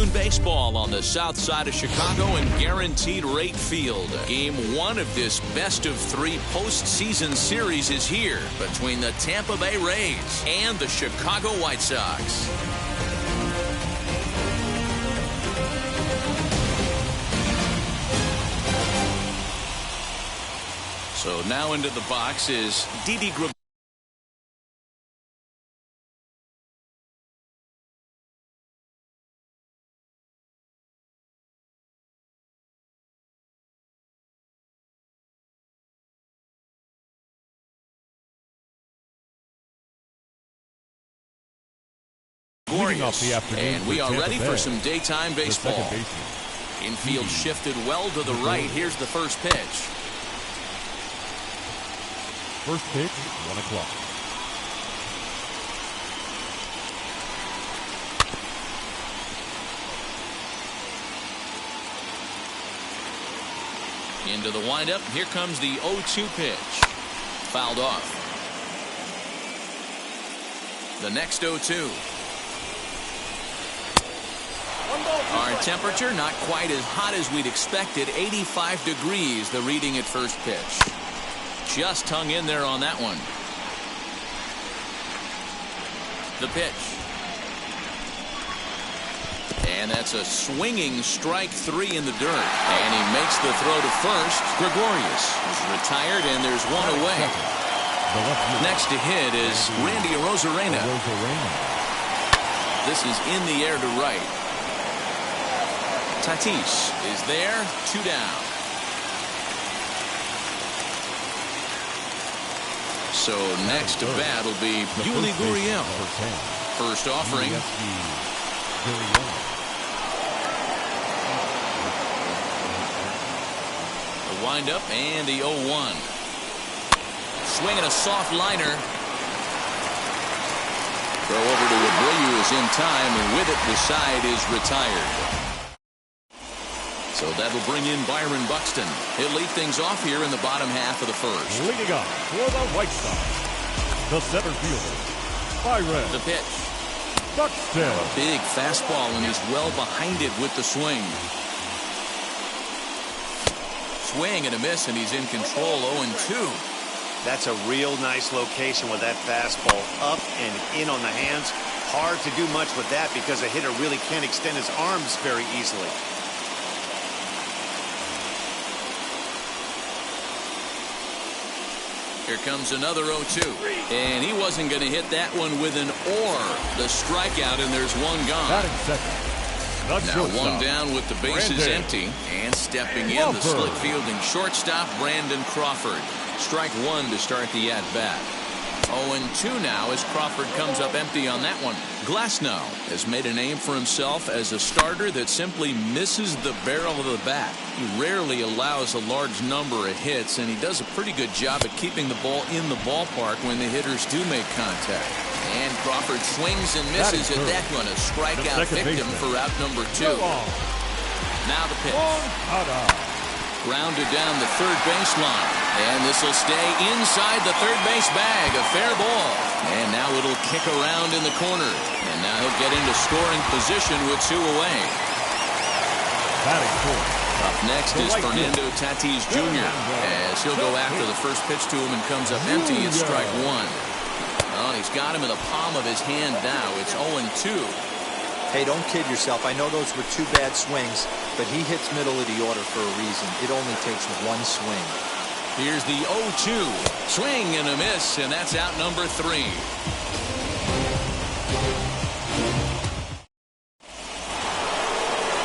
afternoon baseball on the south side of Chicago and Guaranteed Rate Field. Game 1 of this best-of-3 postseason series is here between the Tampa Bay Rays and the Chicago White Sox. So now into the box is Didi Gregorius. And we are ready for some daytime baseball. Infield shifted well to the right. Here's the first pitch. First pitch, 1 o'clock. Into the windup. Here comes the 0-2 pitch. Fouled off. The next 0-2. Our temperature not quite as hot as we'd expected. 85 degrees, the reading at first pitch. Just hung in there on that one. The pitch. And that's a swinging strike 3 in the dirt. And he makes the throw to first. Gregorius is retired, and there's one away. Next to hit is Randy Arozarena. This is in the air to right. Tatis is there, 2 down. So next to bat will be Yuli Gurriel. First offering. The windup and the 0-1. Swinging a soft liner. Throw over to Abreu is in time, and with it the side is retired. So that'll bring in Byron Buxton. He'll lead things off here in the bottom half of the first. Leading up for the White Sox, the center fielder, Byron. The pitch. Buxton. A big fastball, and he's well behind it with the swing. Swing and a miss, and he's in control. 0-2. That's a real nice location with that fastball up and in on the hands. Hard to do much with that because a hitter really can't extend his arms very easily. Here comes another 0-2. And he wasn't going to hit that one with an or. The strikeout, and there's one gone. Batting second. Now one down with the bases empty. And stepping in, the slick fielding shortstop, Brandon Crawford. Strike 1 to start the at-bat. 0-2 now as Crawford comes up empty on that one. Glasnow has made a name for himself as a starter that simply misses the barrel of the bat. He rarely allows a large number of hits, and he does a pretty good job at keeping the ball in the ballpark when the hitters do make contact. And Crawford swings and misses at that one, a strikeout victim for out number 2. Now the pitch. Grounded down the third baseline. And this will stay inside the third base bag. A fair ball. And now it'll kick around in the corner. And now he'll get into scoring position with 2 away. Up next is Fernando Tatis Jr. as he'll go after the first pitch to him and comes up empty at strike 1. Well, he's got him in the palm of his hand now. It's 0-2. Hey, don't kid yourself. I know those were 2 bad swings, but he hits middle of the order for a reason. It only takes 1 swing. Here's the 0-2. Swing and a miss, and that's out number 3.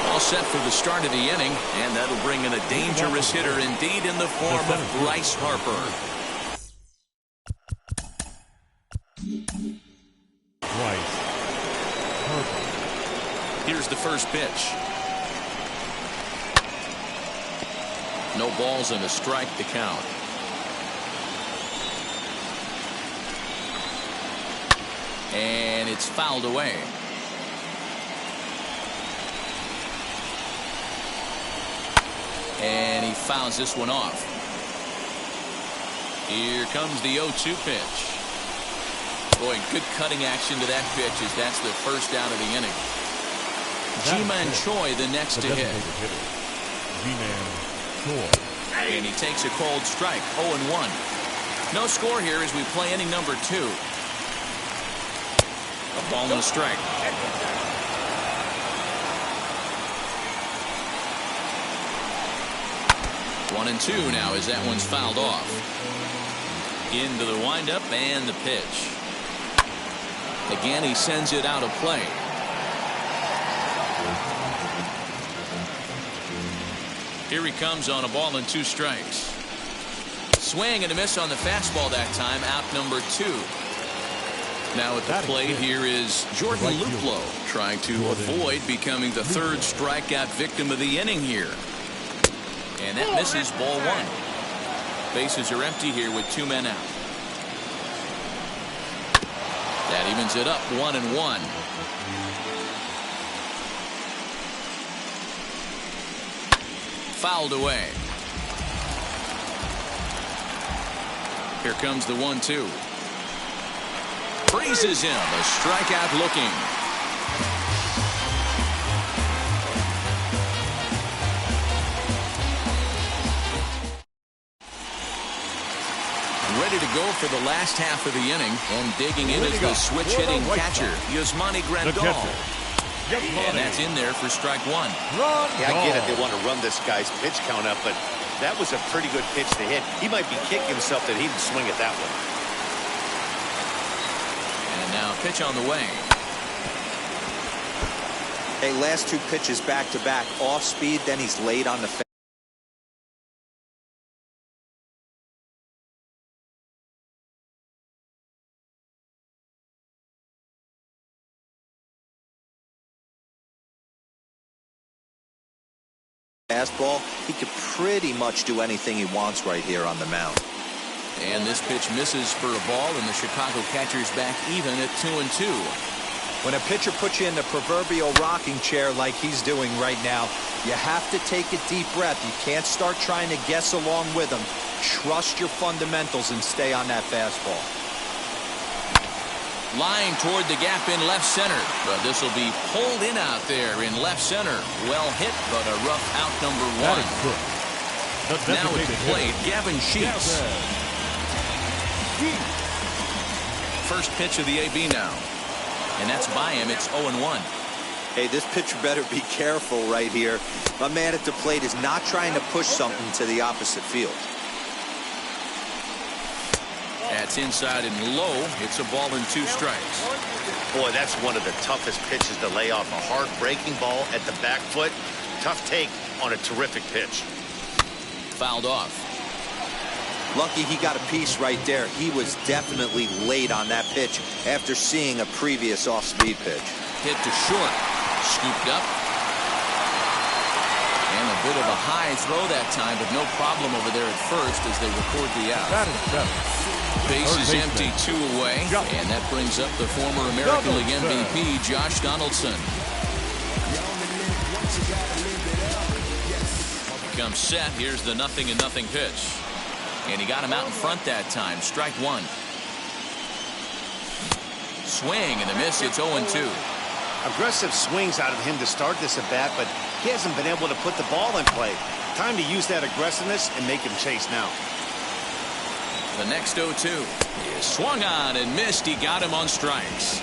All set for the start of the inning, and that'll bring in a dangerous hitter indeed in the form of Bryce Harper. Here's the first pitch. No balls and a strike to count. And it's fouled away. And he fouls this one off. Here comes the 0-2 pitch. Boy, good cutting action to that pitch as that's the first out of the inning. Ji-Man Choi the next to hit. Designated hitter, Ji-Man Choi. And he takes a cold strike, 0-1. No score here as we play inning number 2. A ball and a strike. One and two now as that one's fouled off. Into the windup and the pitch. Again, he sends it out of play. Here he comes on a ball and 2 strikes. Swing and a miss on the fastball that time, out number 2. Now at the plate here is Jordan Luplow trying to avoid becoming the 3rd strikeout victim of the inning here. And that misses, ball 1. Bases are empty here with 2 men out. That evens it up, 1-1. Fouled away. Here comes the 1-2. Freezes him, a strikeout looking. Ready to go for the last half of the inning, and digging in is the switch-hitting catcher, Yasmani Grandal. And that's in there for strike 1. Yeah, I get it. They want to run this guy's pitch count up, but that was a pretty good pitch to hit. He might be kicking himself that he didn't swing it that way. And now a pitch on the way. Hey, last 2 pitches back to back, off speed, then he's laid on the fastball. He could pretty much do anything he wants right here on the mound. And this pitch misses for a ball, and the Chicago catcher's back even at 2-2. When a pitcher puts you in the proverbial rocking chair like he's doing right now, you have to take a deep breath. You can't start trying to guess along with him. Trust your fundamentals and stay on that fastball. Line toward the gap in left center, but this will be pulled in out there in left center. Well hit, but a rough out number 1. Now at the plate, Gavin Sheets. First pitch of the AB now, and that's by him. It's 0-1. Hey, this pitcher better be careful right here. My man at the plate is not trying to push something to the opposite field. That's inside and low. It's a ball and 2 strikes. Boy, that's one of the toughest pitches to lay off. A hard breaking ball at the back foot. Tough take on a terrific pitch. Fouled off. Lucky he got a piece right there. He was definitely late on that pitch after seeing a previous off-speed pitch. Hit to short. Scooped up. And a bit of a high throw that time, but no problem over there at first as they record the out. That is better. Base is empty, 2 away, and that brings up the former American League MVP, Josh Donaldson. Comes set. Here's the 0-0 pitch. And he got him out in front that time. Strike 1. Swing and a miss. It's 0-2. Aggressive swings out of him to start this at bat, but he hasn't been able to put the ball in play. Time to use that aggressiveness and make him chase now. The next 0-2 is swung on and missed. He got him on strikes.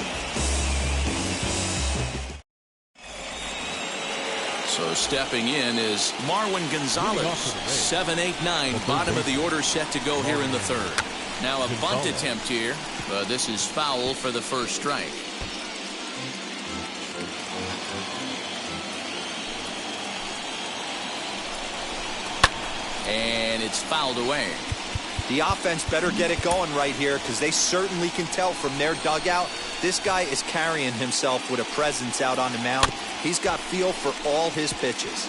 So stepping in is Marwin Gonzalez. 7-8-9, bottom of the order set to go here in the 3rd. Now a bunt attempt here, but this is foul for the first strike. And it's fouled away. The offense better get it going right here because they certainly can tell from their dugout this guy is carrying himself with a presence out on the mound. He's got feel for all his pitches.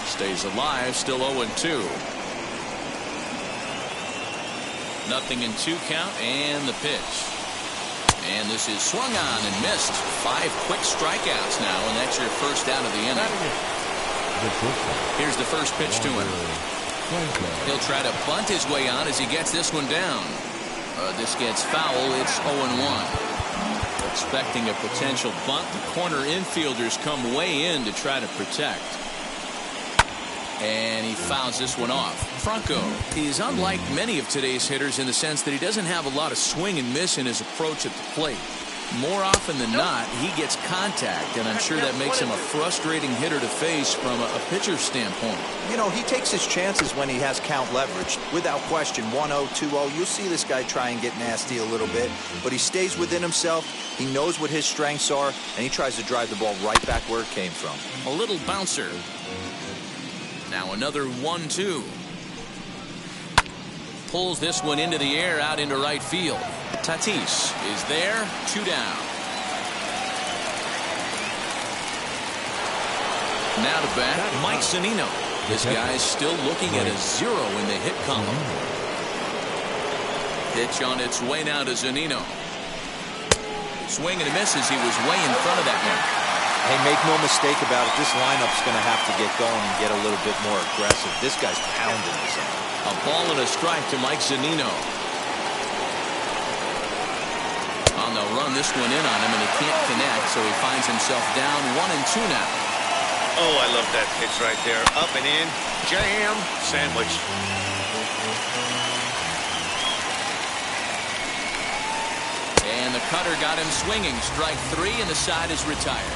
Stays alive, still 0-2. 0-2 count and the pitch. And this is swung on and missed. 5 quick strikeouts now, and that's your first out of the inning. Here's the first pitch to him. He'll try to bunt his way on as he gets this one down. This gets foul. It's 0-1. Expecting a potential bunt. The corner infielders come way in to try to protect. And he fouls this one off. Franco is unlike many of today's hitters in the sense that he doesn't have a lot of swing and miss in his approach at the plate. More often than not, he gets contact, and I'm sure that makes him a frustrating hitter to face from a pitcher's standpoint. You know, he takes his chances when he has count leverage. Without question, 1-0, 2-0, you'll see this guy try and get nasty a little bit, but he stays within himself. He knows what his strengths are, and he tries to drive the ball right back where it came from. A little bouncer. Now another 1-2. Pulls this one into the air out into right field. Tatis is there, 2 down. Now to bat, Mike Zunino. This guy is still looking at a 0 in the hit column. Pitch on its way now to Zunino. Swing and a miss as he was way in front of that one. Hey, make no mistake about it, this lineup's going to have to get going and get a little bit more aggressive. This guy's pounding this out. A ball and a strike to Mike Zunino. On the run, this one in on him, and he can't connect, so he finds himself down 1-2 now. Oh, I love that pitch right there. Up and in, jam, sandwich. And the cutter got him swinging. Strike 3, and the side is retired.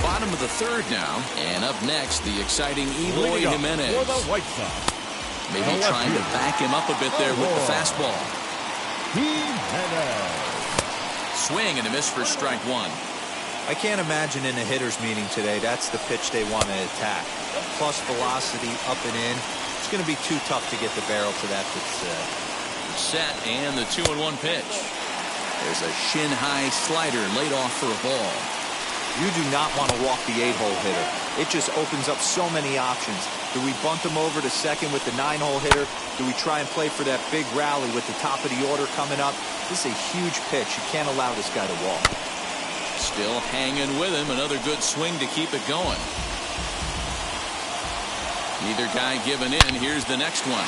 Bottom of the third now, and up next, the exciting Eloy Jimenez. For the White Sox. Maybe trying to back him up a bit there with the fastball. Jimenez. Swing and a miss for strike 1. I can't imagine in a hitter's meeting today that's the pitch they want to attack. Plus velocity up and in. It's going to be too tough to get the barrel to that Set and the 2-1 pitch. There's a shin-high slider laid off for a ball. You do not want to walk the 8-hole hitter. It just opens up so many options. Do we bunt him over to second with the 9-hole hitter? Do we try and play for that big rally with the top of the order coming up? This is a huge pitch. You can't allow this guy to walk. Still hanging with him. Another good swing to keep it going. Neither guy giving in. Here's the next one.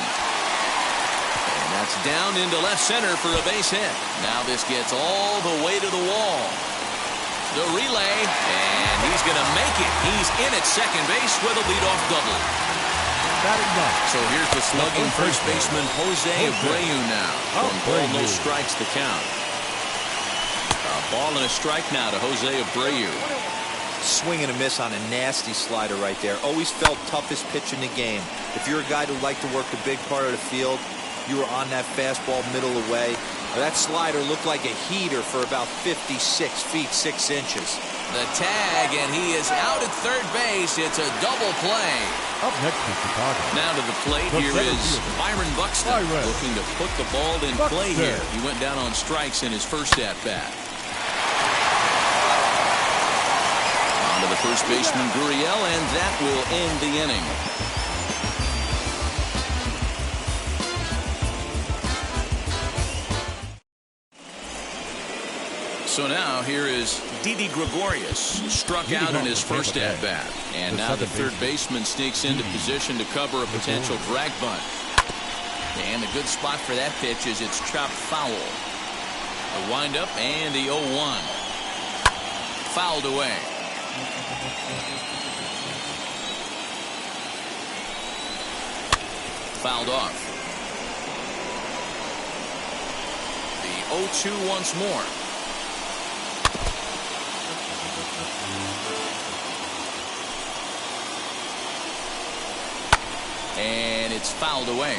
And that's down into left center for a base hit. Now this gets all the way to the wall. The relay, and he's going to make it. He's in at second base with a leadoff double. So here's the slugging first baseman Jose Abreu now. 1 ball, no strikes the count. A ball and a strike now to Jose Abreu. Swing and a miss on a nasty slider right there. Always felt toughest pitch in the game. If you're a guy who liked to work the big part of the field, you were on that fastball middle away. That slider looked like a heater for about 56 feet 6 inches. The tag, and he is out at third base. It's a double play. Up next to Chicago. Now to the plate, here is Byron Buxton looking to put the ball in play here. He went down on strikes in his first at-bat. On to the first baseman, Gurriel, and that will end the inning. So now here is Didi Gregorius, struck out in his first at-bat. And now the third baseman sneaks into position to cover a potential drag bunt. And the good spot for that pitch is it's chopped foul. A windup and the 0-1. Fouled away. Fouled off. The 0-2 once more. And it's fouled away.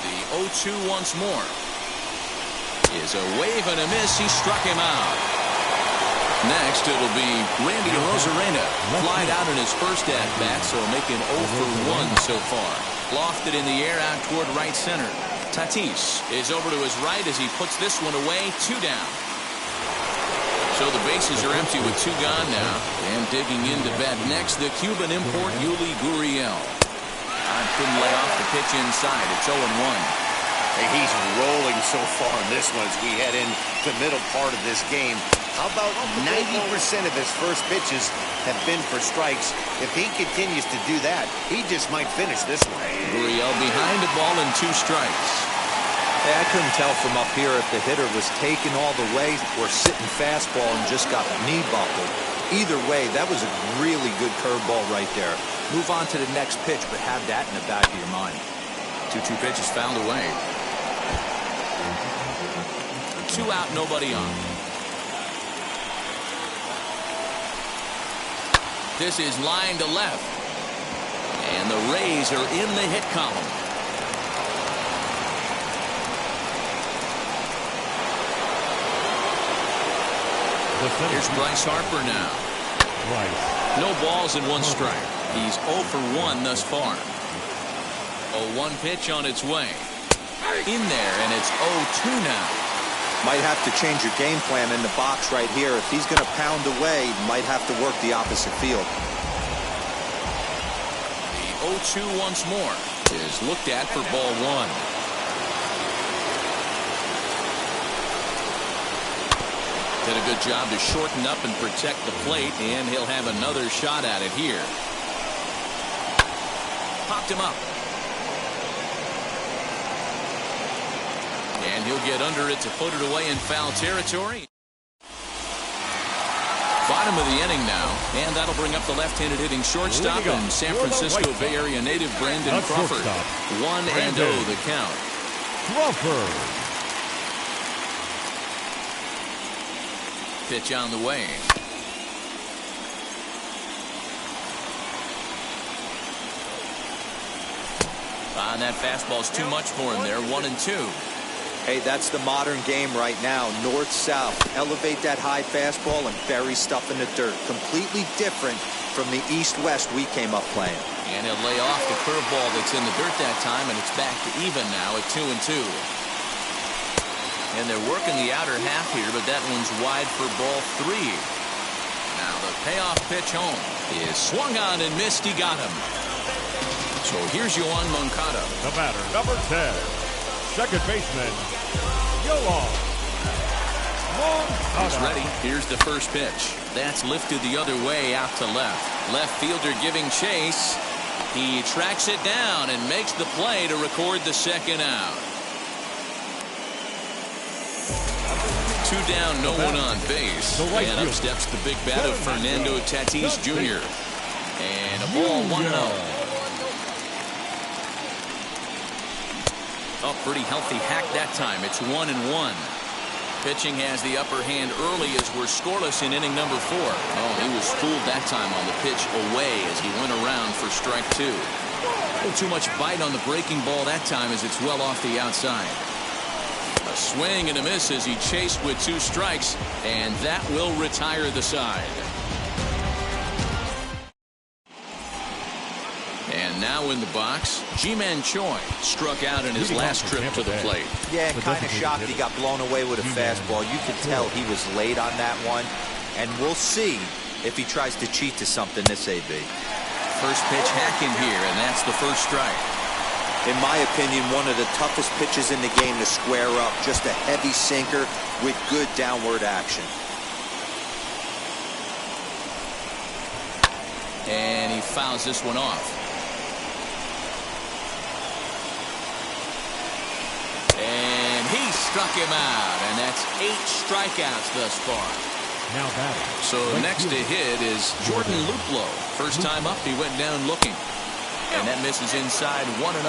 The 0-2 once more. Is a wave and a miss. He struck him out. Next, it'll be Randy Arozarena. Flied out in his first at-bat, so making 0 for 1 so far. Lofted in the air out toward right center. Tatis is over to his right as he puts this one away. 2 down. So the bases are empty with 2 gone now. And digging into bat next, the Cuban import, Yuli Gurriel. Couldn't lay off the pitch inside. It's 0-1. Hey, he's rolling so far in this one as we head into the middle part of this game. How about 90% of his first pitches have been for strikes? If he continues to do that, he just might finish this one. Gurriel behind the ball and 2 strikes. Hey, I couldn't tell from up here if the hitter was taken all the way or sitting fastball and just got the knee buckled. Either way, that was a really good curveball right there. Move on to the next pitch, but have that in the back of your mind. 2-2 pitch is fouled away. 2 out, nobody on. This is line to left. And the Rays are in the hit column. Here's Bryce Harper now. No balls and 1 strike. He's 0 for 1 thus far. 0-1 pitch on its way. In there, and it's 0-2 now. Might have to change your game plan in the box right here. If he's going to pound away, might have to work the opposite field. The 0-2 once more is looked at for ball 1. Did a good job to shorten up and protect the plate, and he'll have another shot at it here. Popped him up. And he'll get under it to put it away in foul territory. Bottom of the inning now, and that'll bring up the left-handed hitting shortstop and San Francisco Bay Area native Brandon Crawford. 1-0 the count. Crawford. Pitch on the way. And that fastball's too much for him there. 1-2. Hey, that's the modern game right now. North-south. Elevate that high fastball and bury stuff in the dirt. Completely different from the east-west we came up playing. And he'll lay off the curveball that's in the dirt that time, and it's back to even now at 2-2. And they're working the outer half here, but that one's wide for ball 3. Now the payoff pitch home is swung on and missed. He got him. So here's Yoan Moncada. The batter, number 10, second baseman, Yoan Moncada. He's ready. Here's the first pitch. That's lifted the other way out to left. Left fielder giving chase. He tracks it down and makes the play to record the second out. 2 down, no one on base. And up steps the big bat of Fernando Tatis Jr. And a ball 1-0. Oh, pretty healthy hack that time. It's 1-1. Pitching has the upper hand early as we're scoreless in inning number 4. Oh, he was fooled that time on the pitch away as he went around for strike 2. A little too much bite on the breaking ball that time as it's well off the outside. A swing and a miss as he chased with 2 strikes, and that will retire the side. And now in the box, Ji-Man Choi struck out in his last trip to the plate. Yeah, kind of shocked he got blown away with a fastball. You could tell he was late on that one, and we'll see if he tries to cheat to something this AB. First pitch hacking here, and that's the first strike. In my opinion, one of the toughest pitches in the game to square up. Just a heavy sinker with good downward action. And he fouls this one off. And he struck him out, and that's 8 strikeouts thus far. Now batting. So next to hit is Jordan Luplow. First time up, he went down looking. And that misses inside 1-0.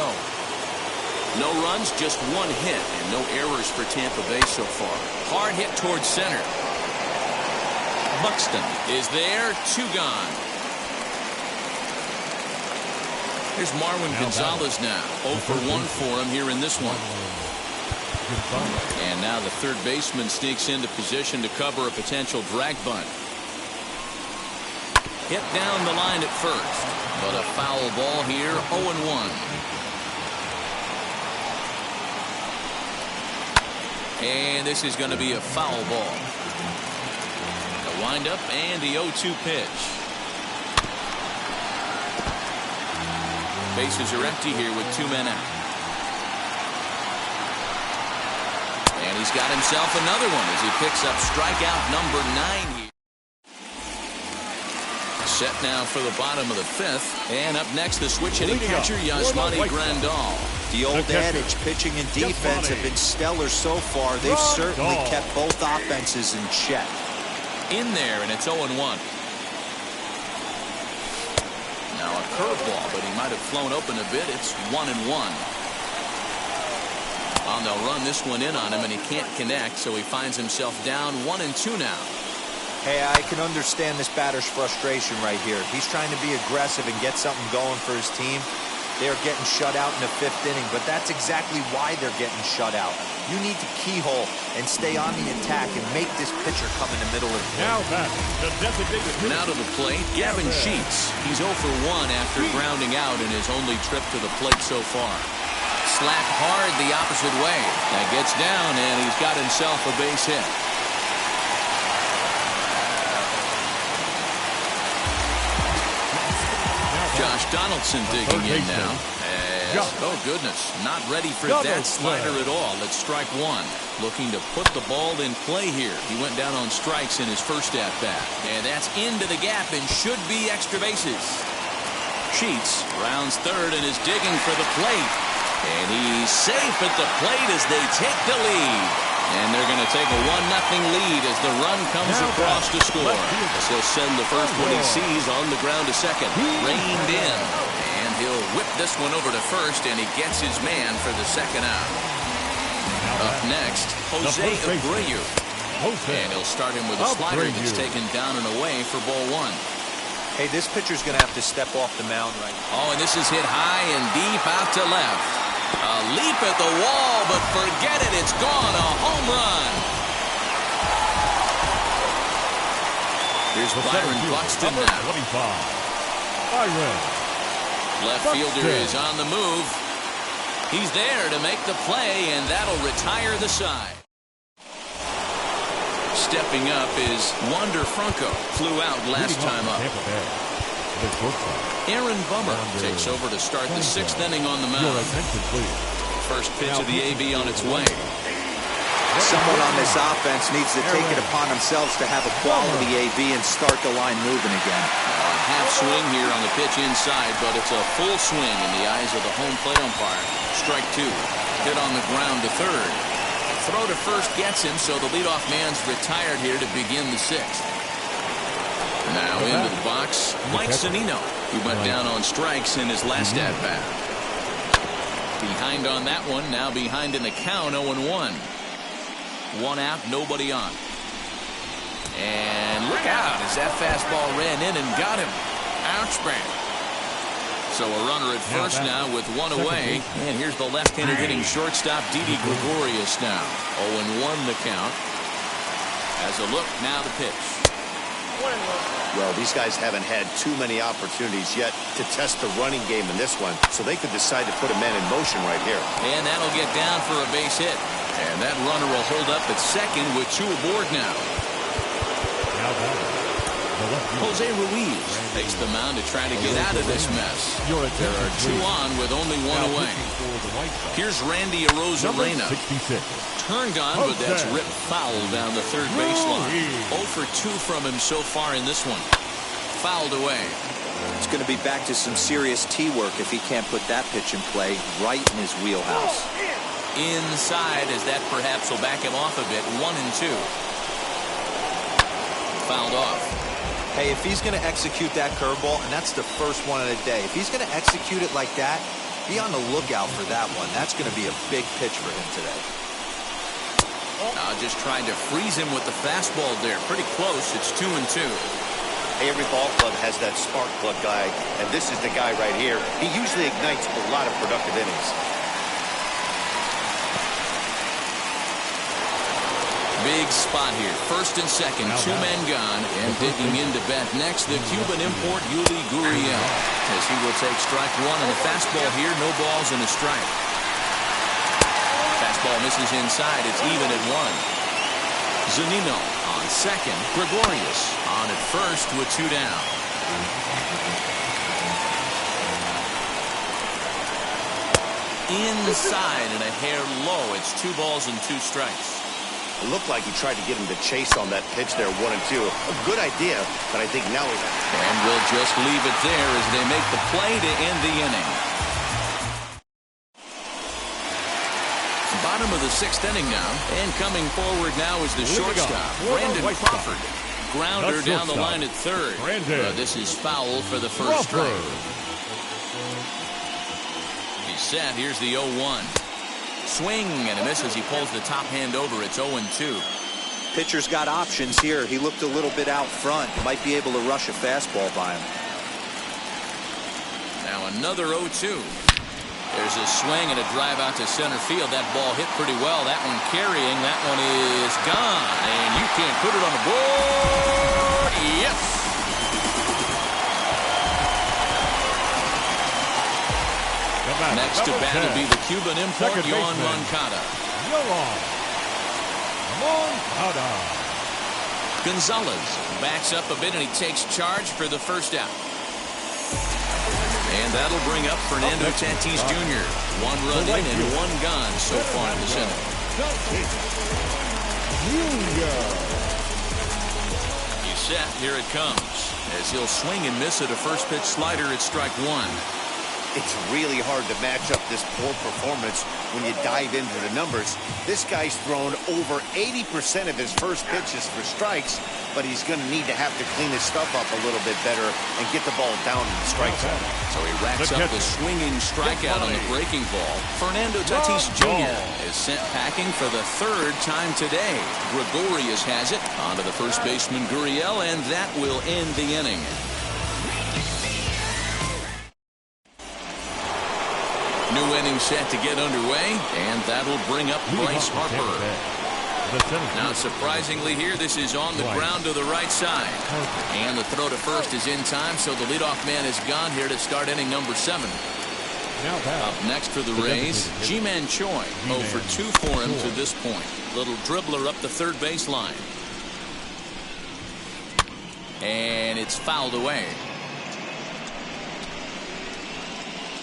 No runs, just 1 hit, and no errors for Tampa Bay so far. Hard hit towards center. Buxton is there, 2 gone. Here's Marwin Gonzalez now. 0 for 1 for him here in this one. And now the third baseman sneaks into position to cover a potential drag bunt. Hit down the line at first, but a foul ball here, 0-1. And this is going to be a foul ball. The windup and the 0-2 pitch. Bases are empty here with 2 men out. And he's got himself another one as he picks up strikeout number 9 here. Set now for the bottom of the 5th. And up next, the switch-hitting catcher, Yasmani Grandal. The old adage, pitching and defense have been stellar so far. They've certainly kept both offenses in check. In there, and it's 0-1. Now a curveball, but he might have flown open a bit. It's 1-1. And they'll run this one in on him, and he can't connect, so he finds himself down 1-2 now. Hey, I can understand this batter's frustration right here. He's trying to be aggressive and get something going for his team. They're getting shut out in the 5th inning, but that's exactly why they're getting shut out. You need to keyhole and stay on the attack and make this pitcher come in the middle of the plate. Now back, the designated hitter. Now to the plate, Gavin Sheets. He's 0 for 1 after grounding out in his only trip to the plate so far. Slapped hard the opposite way. That gets down, and he's got himself a base hit. Josh Donaldson digging in now. Oh, goodness. Not ready for that slider at all. It's strike 1. Looking to put the ball in play here. He went down on strikes in his first at-bat. And that's into the gap and should be extra bases. Sheets rounds third and is digging for the plate. And he's safe at the plate as they take the lead. And they're going to take a 1-0 lead as the run comes across to score. He'll send the first one he sees on the ground to second. Reined in. And he'll whip this one over to first, and he gets his man for the second out. Up next, Jose Abreu. And he'll start him with a slider that's taken down and away for ball 1. Hey, this pitcher's going to have to step off the mound right now. Oh, and this is hit high and deep out to left. A leap at the wall, but forget it. It's gone. A home run. Here's Byron Buxton now. 25. Byron. Left fielder is on the move. He's there to make the play, and that'll retire the side. Stepping up is Wander Franco. Flew out last time up. Aaron Bummer takes over to start the 6th inning on the mound. First pitch of the AB on its way. Someone on this offense needs to take it upon themselves to have a quality AB and start the line moving again. Half swing here on the pitch inside, but it's a full swing in the eyes of the home plate umpire. Strike 2. Hit on the ground to third. Throw to first gets him, so the leadoff man's retired here to begin the 6th. Now into the box, Mike Zunino. He went down on strikes in his last at-bat. Behind on that one, now behind in the count, 0-1. 1 out, nobody on. And look out as that fastball ran in and got him. Ouch, man. So a runner at first now with 1 away. And here's the left-handed hitting shortstop, Didi Gregorius now. 0-1 the count. As a look, now the pitch. Well, these guys haven't had too many opportunities yet to test the running game in this one, so they could decide to put a man in motion right here. And that'll get down for a base hit. And that runner will hold up at second with 2 aboard now. Jose Ruiz takes the mound to try to get out of this mess. There are 2 on with only 1 away. Here's Randy Arozarena. Turned on, but that's ripped foul down the third baseline. 0 for 2 from him so far in this one. Fouled away. It's going to be back to some serious tee work if he can't put that pitch in play right in his wheelhouse. Inside as that perhaps will back him off a bit. 1-2. Fouled off. Hey, if he's going to execute that curveball, and that's the first one of the day, if he's going to execute it like that, be on the lookout for that one. That's going to be a big pitch for him today. Just trying to freeze him with the fastball there. Pretty close. It's 2-2. Every ball club has that spark plug guy, and this is the guy right here. He usually ignites a lot of productive innings. Big spot here. First and second, 2 men gone, and digging in to bat next, the Cuban import Yuli Gurriel, as he will take strike 1 on the fastball here. No balls and a strike. Fastball misses inside. It's even at 1. Zunino on second. Gregorius on at first with 2 down. inside and a hair low. It's 2 balls and 2 strikes. It looked like he tried to get him to chase on that pitch there, 1 and 2. A good idea, but I think now he's... And we'll just leave it there as they make the play to end the inning. Bottom of the 6th inning now, and coming forward now is the shortstop, Brandon Crawford. Grounder down the line at third. This is foul for the first strike. He's set. Here's the 0-1. Swing and a miss as he pulls the top hand over. It's 0-2. Pitcher's got options here. He looked a little bit out front. Might be able to rush a fastball by him. Now another 0-2. There's a swing and a drive out to center field. That ball hit pretty well. That one carrying. That one is gone. And you can't put it on the board. Yes. Next to bat will be the Cuban import, Yoan Moncada. Gonzalez backs up a bit and he takes charge for the first out. And that'll bring up Fernando Tatis Jr. 1 run in and 1 gone so far in this inning. He's set. Here it comes. As he'll swing and miss at a first pitch slider at strike 1. It's really hard to match up this poor performance when you dive into the numbers. This guy's thrown over 80% of his first pitches for strikes, but he's going to need to have to clean his stuff up a little bit better and get the ball down in the strike zone. So he racks up the swinging strikeout on the breaking ball. Fernando Tatis Jr. is sent packing for the 3rd time today. Gregorius has it onto the first baseman Gurriel, and that will end the inning. New inning set to get underway, and that'll bring up Bryce Harper. Now, surprisingly here, this is on the ground to the right side. And the throw to first is in time, so the leadoff man is gone here to start inning number 7. Up next for the Rays, Ji-Man Choi. 0 for 2 for him to this point. Little dribbler up the third baseline. And it's fouled away.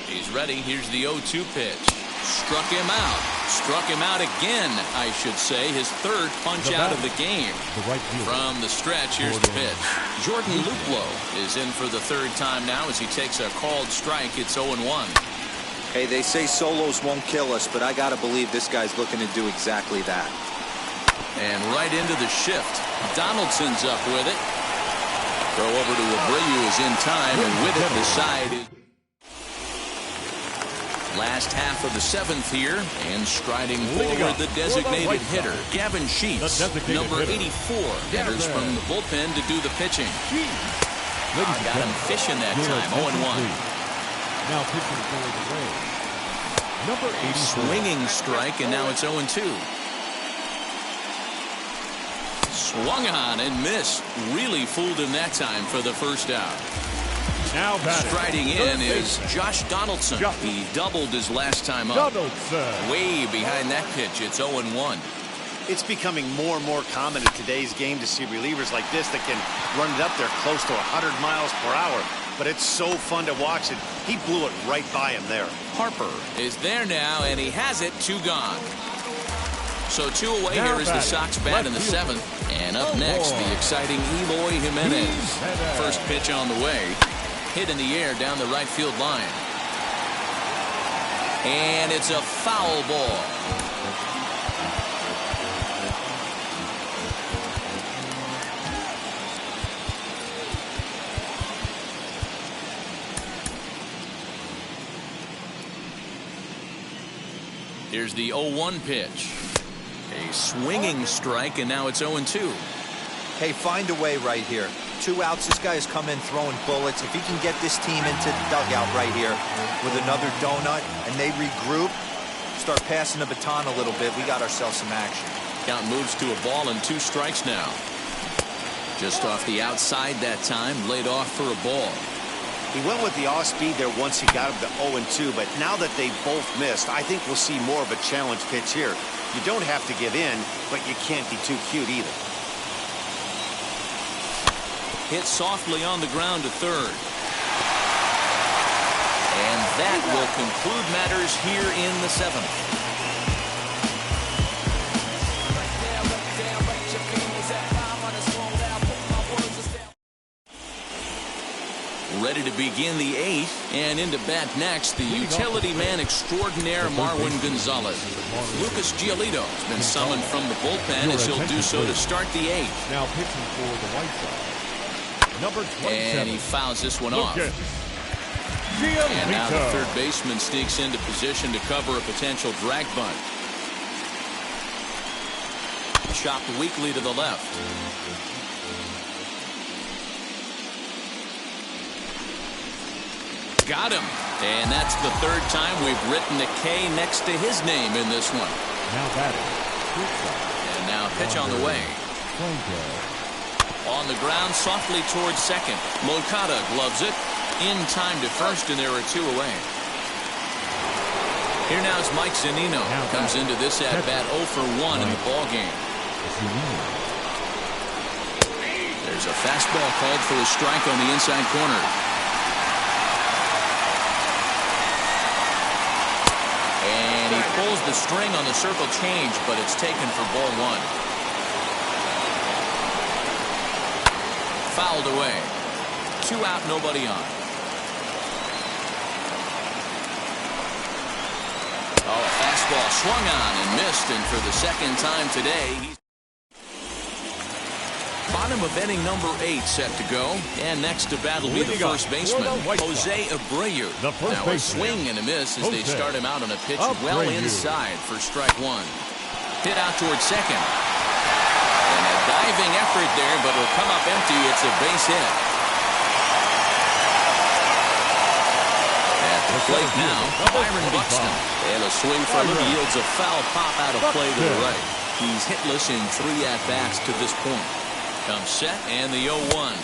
He's ready. Here's the 0-2 pitch. Struck him out. Struck him out again, I should say. His 3rd punch out of the game. From the stretch, here's the pitch. Jordan Luplow is in for the 3rd time now as he takes a called strike. It's 0-1. Hey, they say solos won't kill us, but I got to believe this guy's looking to do exactly that. And right into the shift. Donaldson's up with it. Throw over to Abreu is in time, and with it, the side is... Last half of the 7th here, and striding forward the designated hitter, Gavin Sheets, number 84, enters from the bullpen to do the pitching. Got him fishing that time, 0-1. Now pitching for the Rays, number 80. Swinging strike, and now it's 0-2. Swung on and missed. Really fooled him that time for the first out. Now striding in is Josh Donaldson. He doubled his last time up. Way behind that pitch. It's 0-1. It's becoming more and more common in today's game to see relievers like this that can run it up there close to 100 miles per hour. But it's so fun to watch it. He blew it right by him there. Harper is there now, and he has it. 2 gone. So 2 away. Here is the Sox bat in the 7th. And up next, the exciting Eloy Jimenez. First pitch on the way. Hit in the air down the right field line. And it's a foul ball. Here's the 0-1 pitch. A swinging strike, and now it's 0-2. Hey, find a way right here. 2 outs. This guy has come in throwing bullets. If he can get this team into the dugout right here with another donut and they regroup, start passing the baton a little bit, we got ourselves some action. Count moves to a ball and 2 strikes now. Just off the outside that time, laid off for a ball. He went with the off-speed there once he got him to 0-2, but now that they both missed, I think we'll see more of a challenge pitch here. You don't have to give in, but you can't be too cute either. Hit softly on the ground to third. And That will conclude matters here in the 7th. Ready to begin the 8th, and into bat next, the utility man extraordinaire Marwin Gonzalez. Lucas Giolito has been summoned from the bullpen as he'll do so to start the 8th. Now pitching for the White Sox, number 27. And he fouls this one off. And now the third baseman sneaks into position to cover a potential drag bunt. Chopped weakly to the left. Got him. And that's the third time we've written a K next to his name in this one. Now batting. And now pitch on the way. On the ground, softly towards second. Moncada gloves it. In time to first, and there are 2 away. Here now is Mike Zunino. Comes into this at-bat 0 for 1 in the ballgame. There's a fastball called for a strike on the inside corner. And he pulls the string on the circle change, but it's taken for ball 1. Fouled away. 2 out, nobody on. Oh, a fastball swung on and missed, and for the second time today, he's bottom of inning number 8 set to go, and next to bat will be the first baseman, Jose Abreu. Now a swing and a miss as they start him out on a pitch well inside for strike 1. Hit out towards second. And a diving effort there, but it'll come up empty. It's a base hit. At the plate now, Byron Buxton. And a swing from him yields a foul pop out of play to the right. He's hitless in 3 at-bats to this point. Comes set, and the 0-1.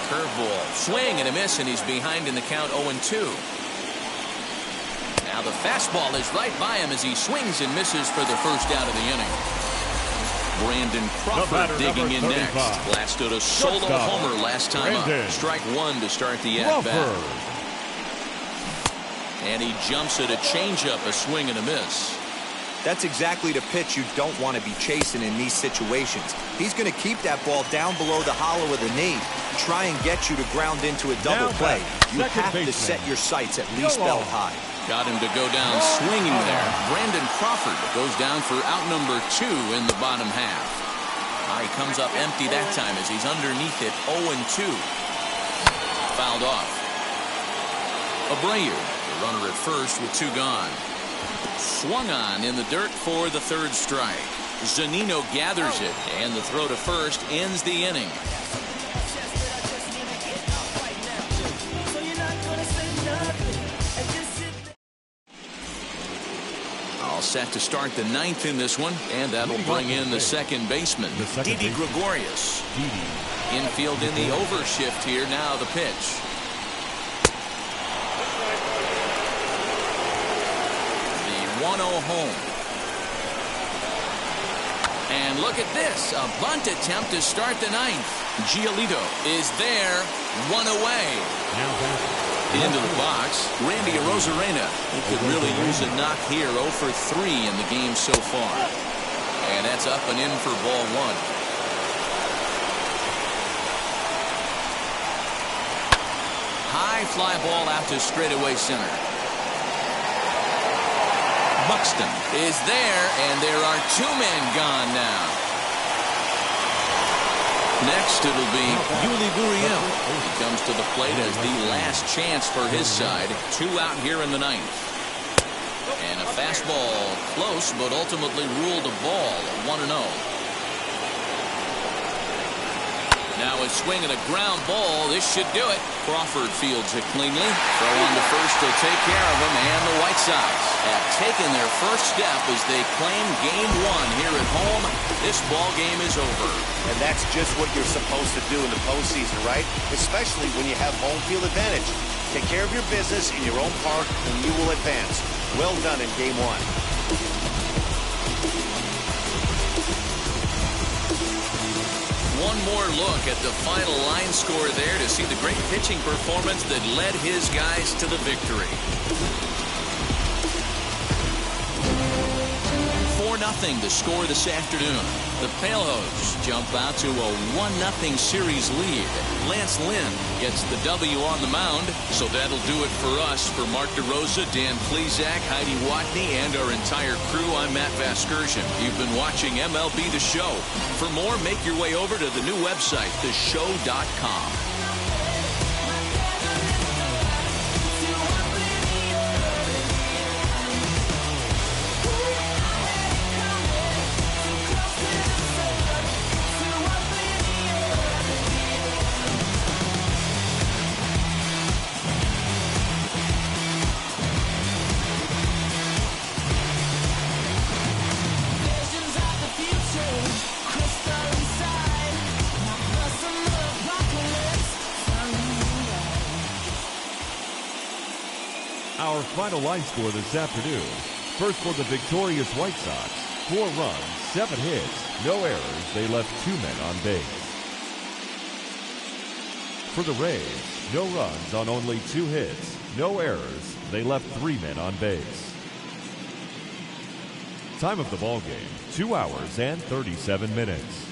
Curveball, swing and a miss, and he's behind in the count 0-2. Now the fastball is right by him as he swings and misses for the first out of the inning. Brandon Crawford digging in next. Blasted a solo homer last time up. Strike 1 to start the at-bat. And he jumps at a changeup, a swing and a miss. That's exactly the pitch you don't want to be chasing in these situations. He's going to keep that ball down below the hollow of the knee, try and get you to ground into a double play. You have to set your sights at least belt high. Got him to go down swinging there. Brandon Crawford goes down for out number 2 in the bottom half. He comes up empty that time as he's underneath it 0-2. Fouled off. Abreu, the runner at first with 2 gone. Swung on in the dirt for the 3rd strike. Zunino gathers it, and the throw to first ends the inning. All set to start the 9th in this one, and that'll bring in the second baseman, Didi Gregorius. Infield in the overshift here. Now the pitch. The 1-0 home. And look at this, a bunt attempt to start the 9th. Giolito is there, 1 away. Into the box, Randy Arozarena. He could really use a knock here, 0 for 3 in the game so far. And that's up and in for ball 1. High fly ball out to straightaway center. Buxton is there, and there are 2 men gone now. Next, it'll be Yuli Gurriel. He comes to the plate as the last chance for his side. 2 out here in the 9th. And a fastball close, but ultimately ruled a ball, 1-0. Now a swing and a ground ball. This should do it. Crawford fields it cleanly. Throw on to first will take care of him, and the White Sox have taken their first step as they claim Game 1 here at home. This ball game is over. And that's just what you're supposed to do in the postseason, right? Especially when you have home field advantage. Take care of your business in your own park, and you will advance. Well done in Game 1. one more look at the final line score there to see the great pitching performance that led his guys to the victory. 4-0 the score this afternoon. The Palehose jump out to a 1-0 series lead. Lance Lynn gets the W on the mound. So that'll do it for us. For Mark DeRosa, Dan Plesac, Heidi Watney, and our entire crew, I'm Matt Vasgersian. You've been watching MLB The Show. For more, make your way over to the new website, theshow.com. Our final line score this afternoon. First for the victorious White Sox. 4 runs, 7 hits, no errors. They left 2 men on base. For the Rays, no runs on only 2 hits, no errors. They left 3 men on base. Time of the ball game, 2 hours and 37 minutes.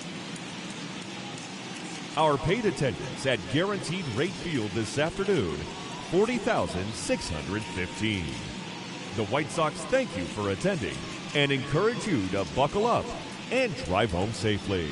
Our paid attendance at Guaranteed Rate Field this afternoon, 40,615. The White Sox thank you for attending and encourage you to buckle up and drive home safely.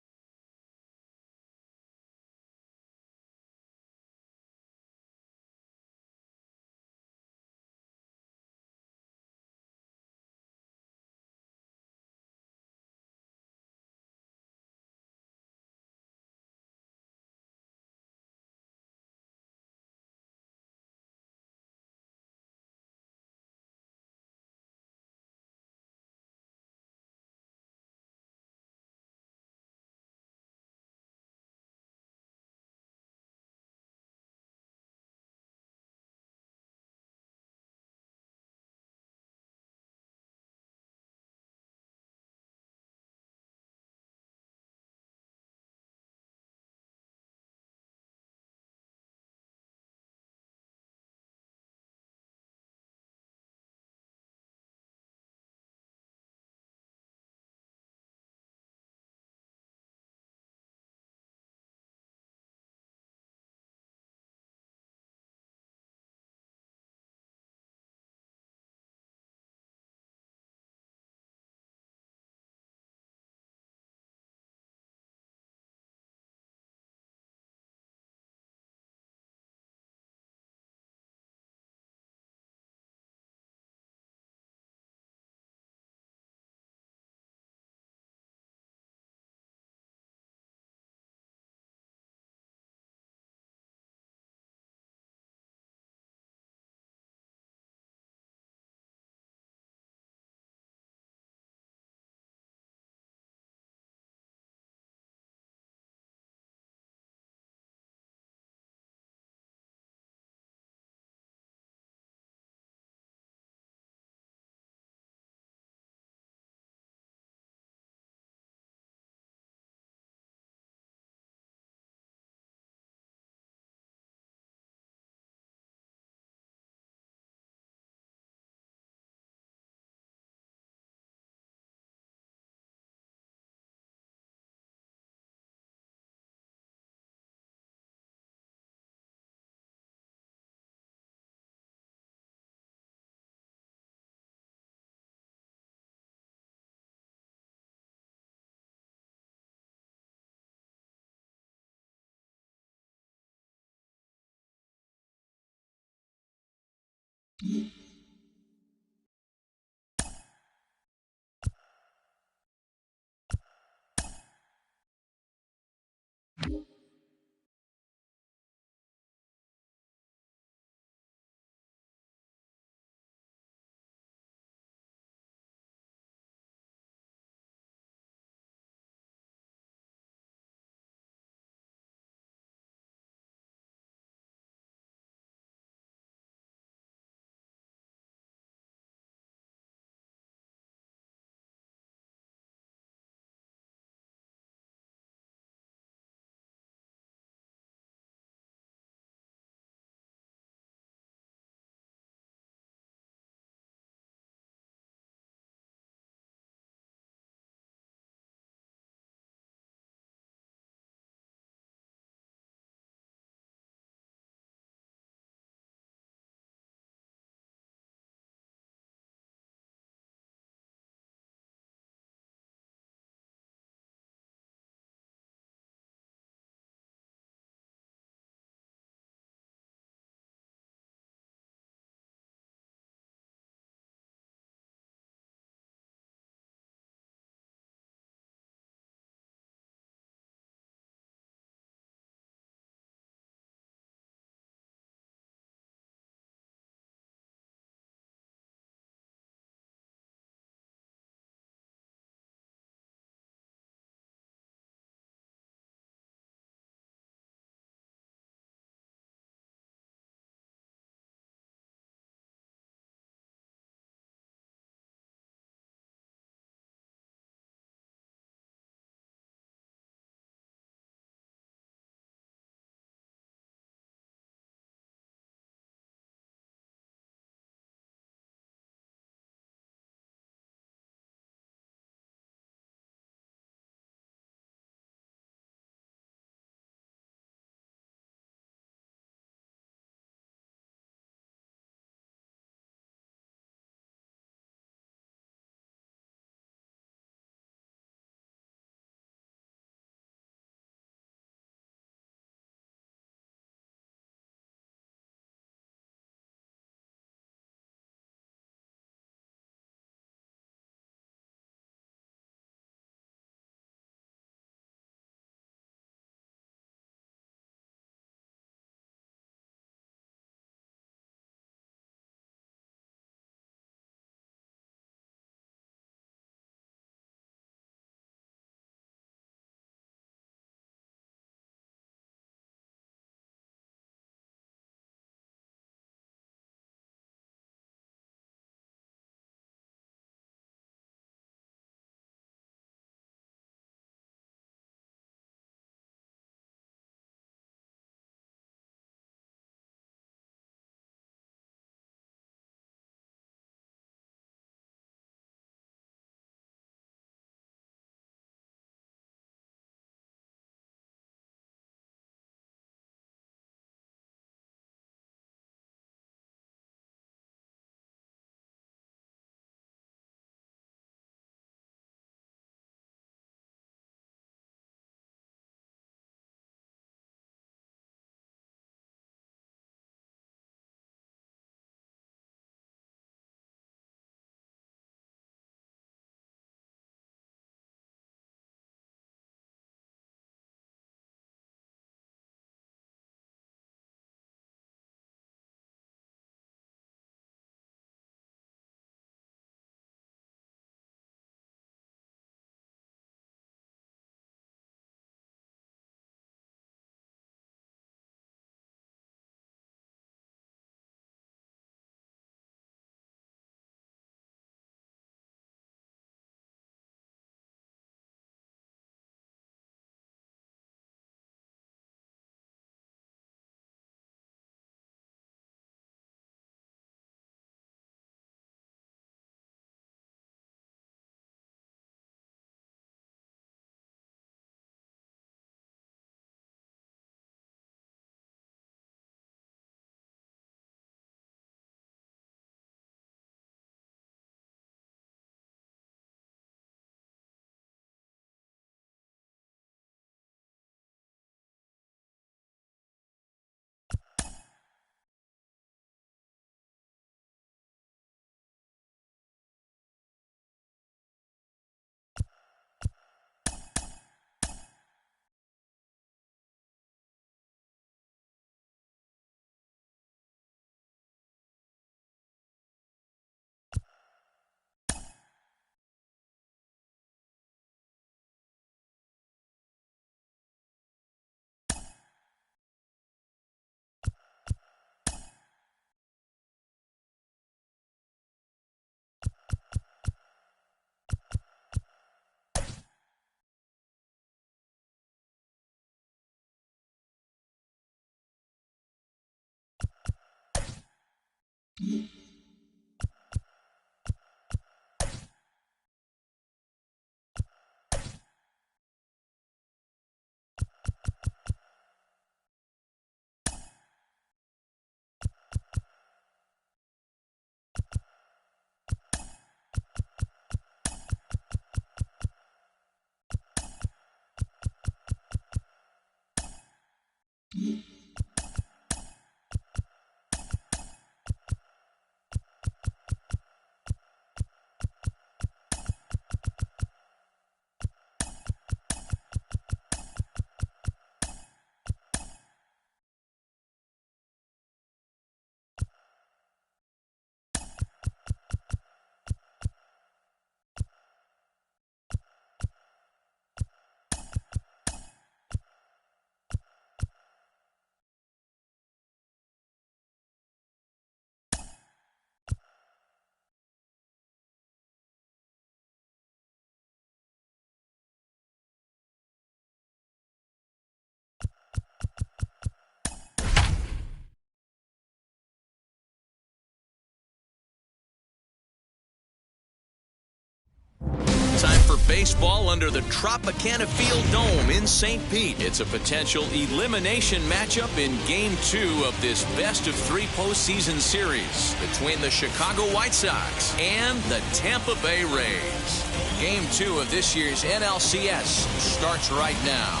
Time for baseball under the Tropicana Field Dome in St. Pete. It's a potential elimination matchup in Game 2 of this best-of-3 postseason series between the Chicago White Sox and the Tampa Bay Rays. Game 2 of this year's NLCS starts right now.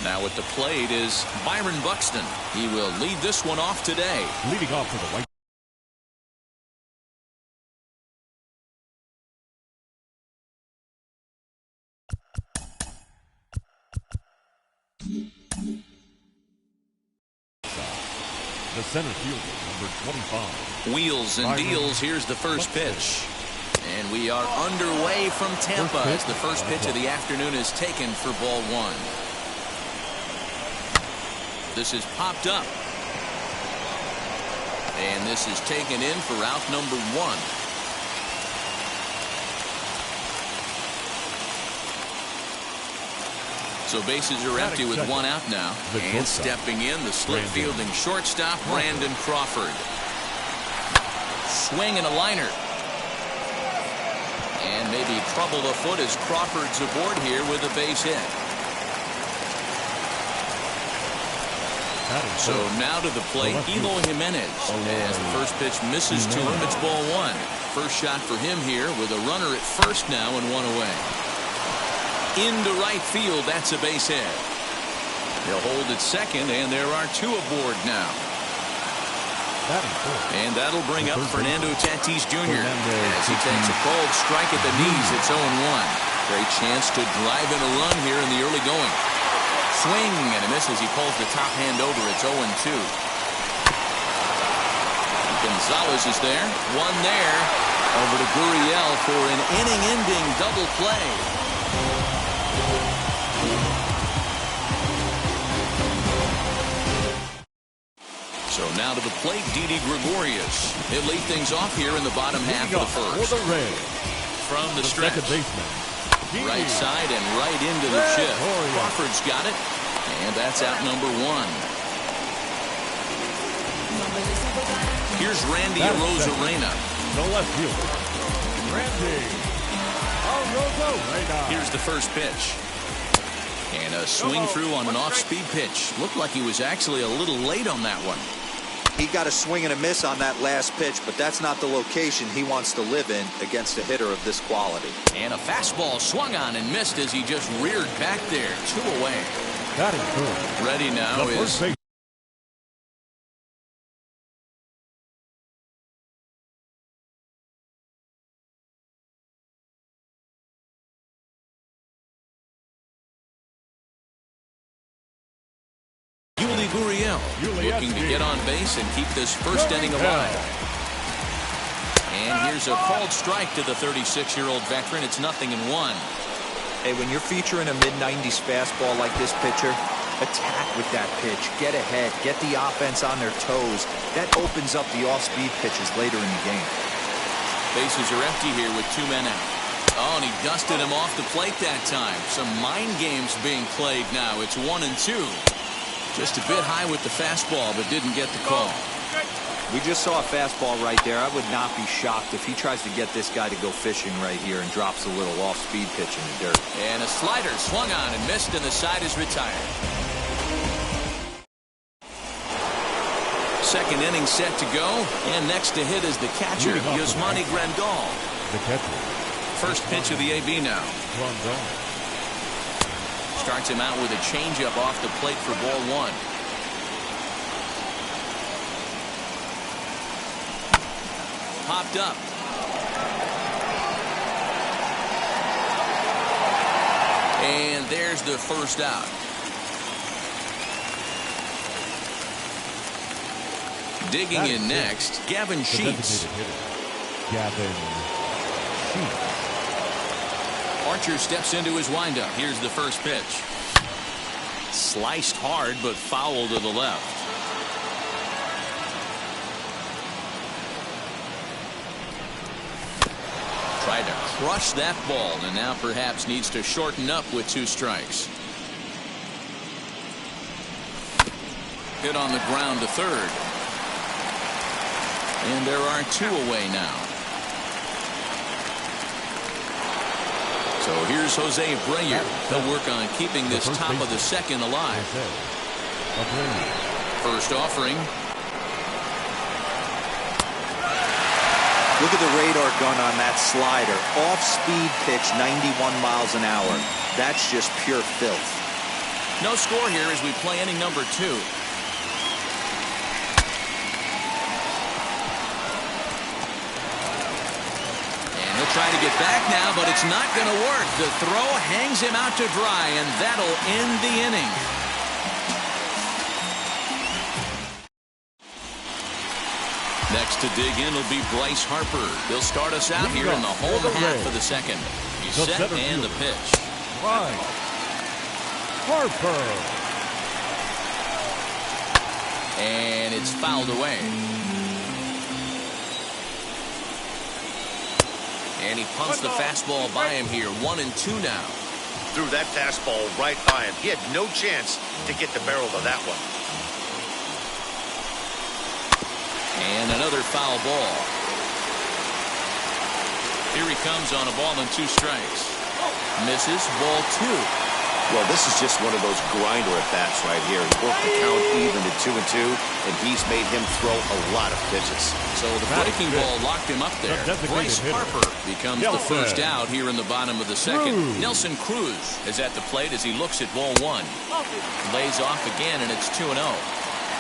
Now at the plate is Byron Buxton. He will lead this one off today. Leading off for the White the center fielder, number 25. Wheels and deals. Here's the first pitch. And we are underway from Tampa as the first pitch of the afternoon is taken for ball one. This is popped up. And this is taken in for out number one. So bases are empty with one out now. And stepping in, the split fielding shortstop, Brandon Crawford. Swing and a liner. And maybe trouble afoot as Crawford's aboard here with a base hit. So now to the plate, Eloy Jimenez. As the first pitch misses to him, it's ball one. First shot for him here with a runner at first now and one away. Into right field, that's a base hit. He'll hold at second, and there are two aboard now. And that'll bring up Fernando Tatis Jr. as he takes a called strike at the knees. It's 0-1. Great chance to drive in a run here in the early going. Swing and a miss as he pulls the top hand over. It's 0-2. Gonzalez is there. One there. Over to Gurriel for an inning-ending double play. So now to the plate, Didi Gregorius. He'll lead things off here in the bottom half of the first. From the stretch. Right side and right into the chip. Crawford's got it. And that's out number one. Here's Randy Arozarena. The left fielder, Randy Arozarena. Here's the first pitch. And a swing through on an off-speed pitch. Looked like he was actually a little late on that one. He got a swing and a miss on that last pitch, but that's not the location he wants to live in against a hitter of this quality. And a fastball swung on and missed as he just reared back there. Two away. That is good. Ready now is Gurriel, looking to get on base and keep this first inning alive. And here's a called strike to the 36-year-old veteran. It's 0-1. Hey, when you're featuring a mid-90s fastball like this pitcher, attack with that pitch. Get ahead. Get the offense on their toes. That opens up the off-speed pitches later in the game. Bases are empty here with two men out. Oh, and he dusted him off the plate that time. Some mind games being played now. It's 1-2. Just a bit high with the fastball, but didn't get the call. We just saw a fastball right there. I would not be shocked if he tries to get this guy to go fishing right here and drops a little off-speed pitch in the dirt. And a slider swung on and missed, and the side is retired. Second inning set to go, and next to hit is the catcher, Yasmani Grandal. The catcher. First pitch of the AB now. Grandal. Starts him out with a changeup off the plate for ball one. Popped up. And there's the first out. Digging in next, Gavin Sheets. Gavin Sheets. Archer steps into his windup. Here's the first pitch. Sliced hard, but foul to the left. Tried to crush that ball, and now perhaps needs to shorten up with 2 strikes. Hit on the ground to third. And there are 2 away now. So here's Jose Abreu. He'll work on keeping this top of the second alive. First offering. Look at the radar gun on that slider. Off-speed pitch, 91 miles an hour. That's just pure filth. No score here as we play inning number 2. Trying to get back now, but it's not going to work. The throw hangs him out to dry, and that'll end the inning. Next to dig in will be Bryce Harper. He'll start us out here in the home half of the second. He's set and the pitch. Bryce Harper. And it's fouled away. And he punts the fastball by him here. 1-2 now. Threw that fastball right by him. He had no chance to get the barrel of that one. And another foul ball. Here he comes on a ball and 2 strikes. Misses, ball 2. Well, this is just one of those grinder at-bats right here. He worked the count even to 2-2, and he's made him throw a lot of pitches. So the breaking ball locked him up there. Bryce Harper becomes the first out here in the bottom of the second. Nelson Cruz is at the plate as he looks at ball 1. Lays off again, and it's 2-0.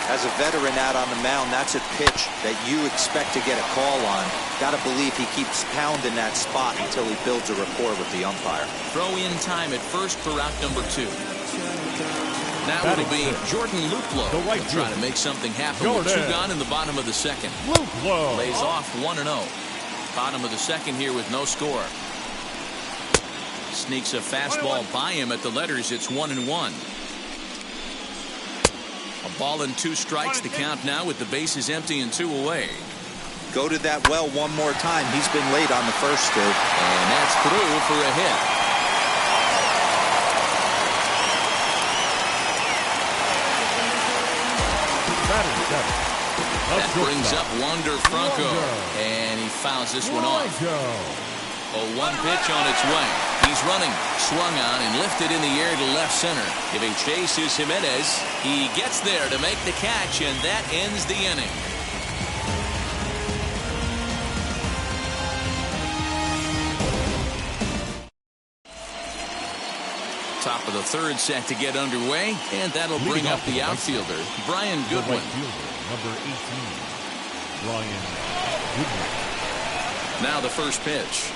As a veteran out on the mound, that's a pitch that you expect to get a call on. Got to believe he keeps pounding that spot until he builds a rapport with the umpire. Throw in time at first for out number 2. Now it'll be Jordan Luplow trying to make something happen with 2 gone in the bottom of the second. Luplow lays off 1-0. Bottom of the second here with no score. Sneaks a fastball by him at the letters. It's 1-1. A ball and 2 strikes to count now with the bases empty and 2 away. Go to that well one more time. He's been late on the first 2. And that's through for a hit. That brings up Wander Franco. And he fouls this one off. A 1 pitch on its way. He's running, swung on, and lifted in the air to left center. Giving chase is Jimenez. He gets there to make the catch, and that ends the inning. Top of the third set to get underway, and that'll bring up the outfielder, Brian Goodwin. Number 18, Brian Goodwin. Now the first pitch.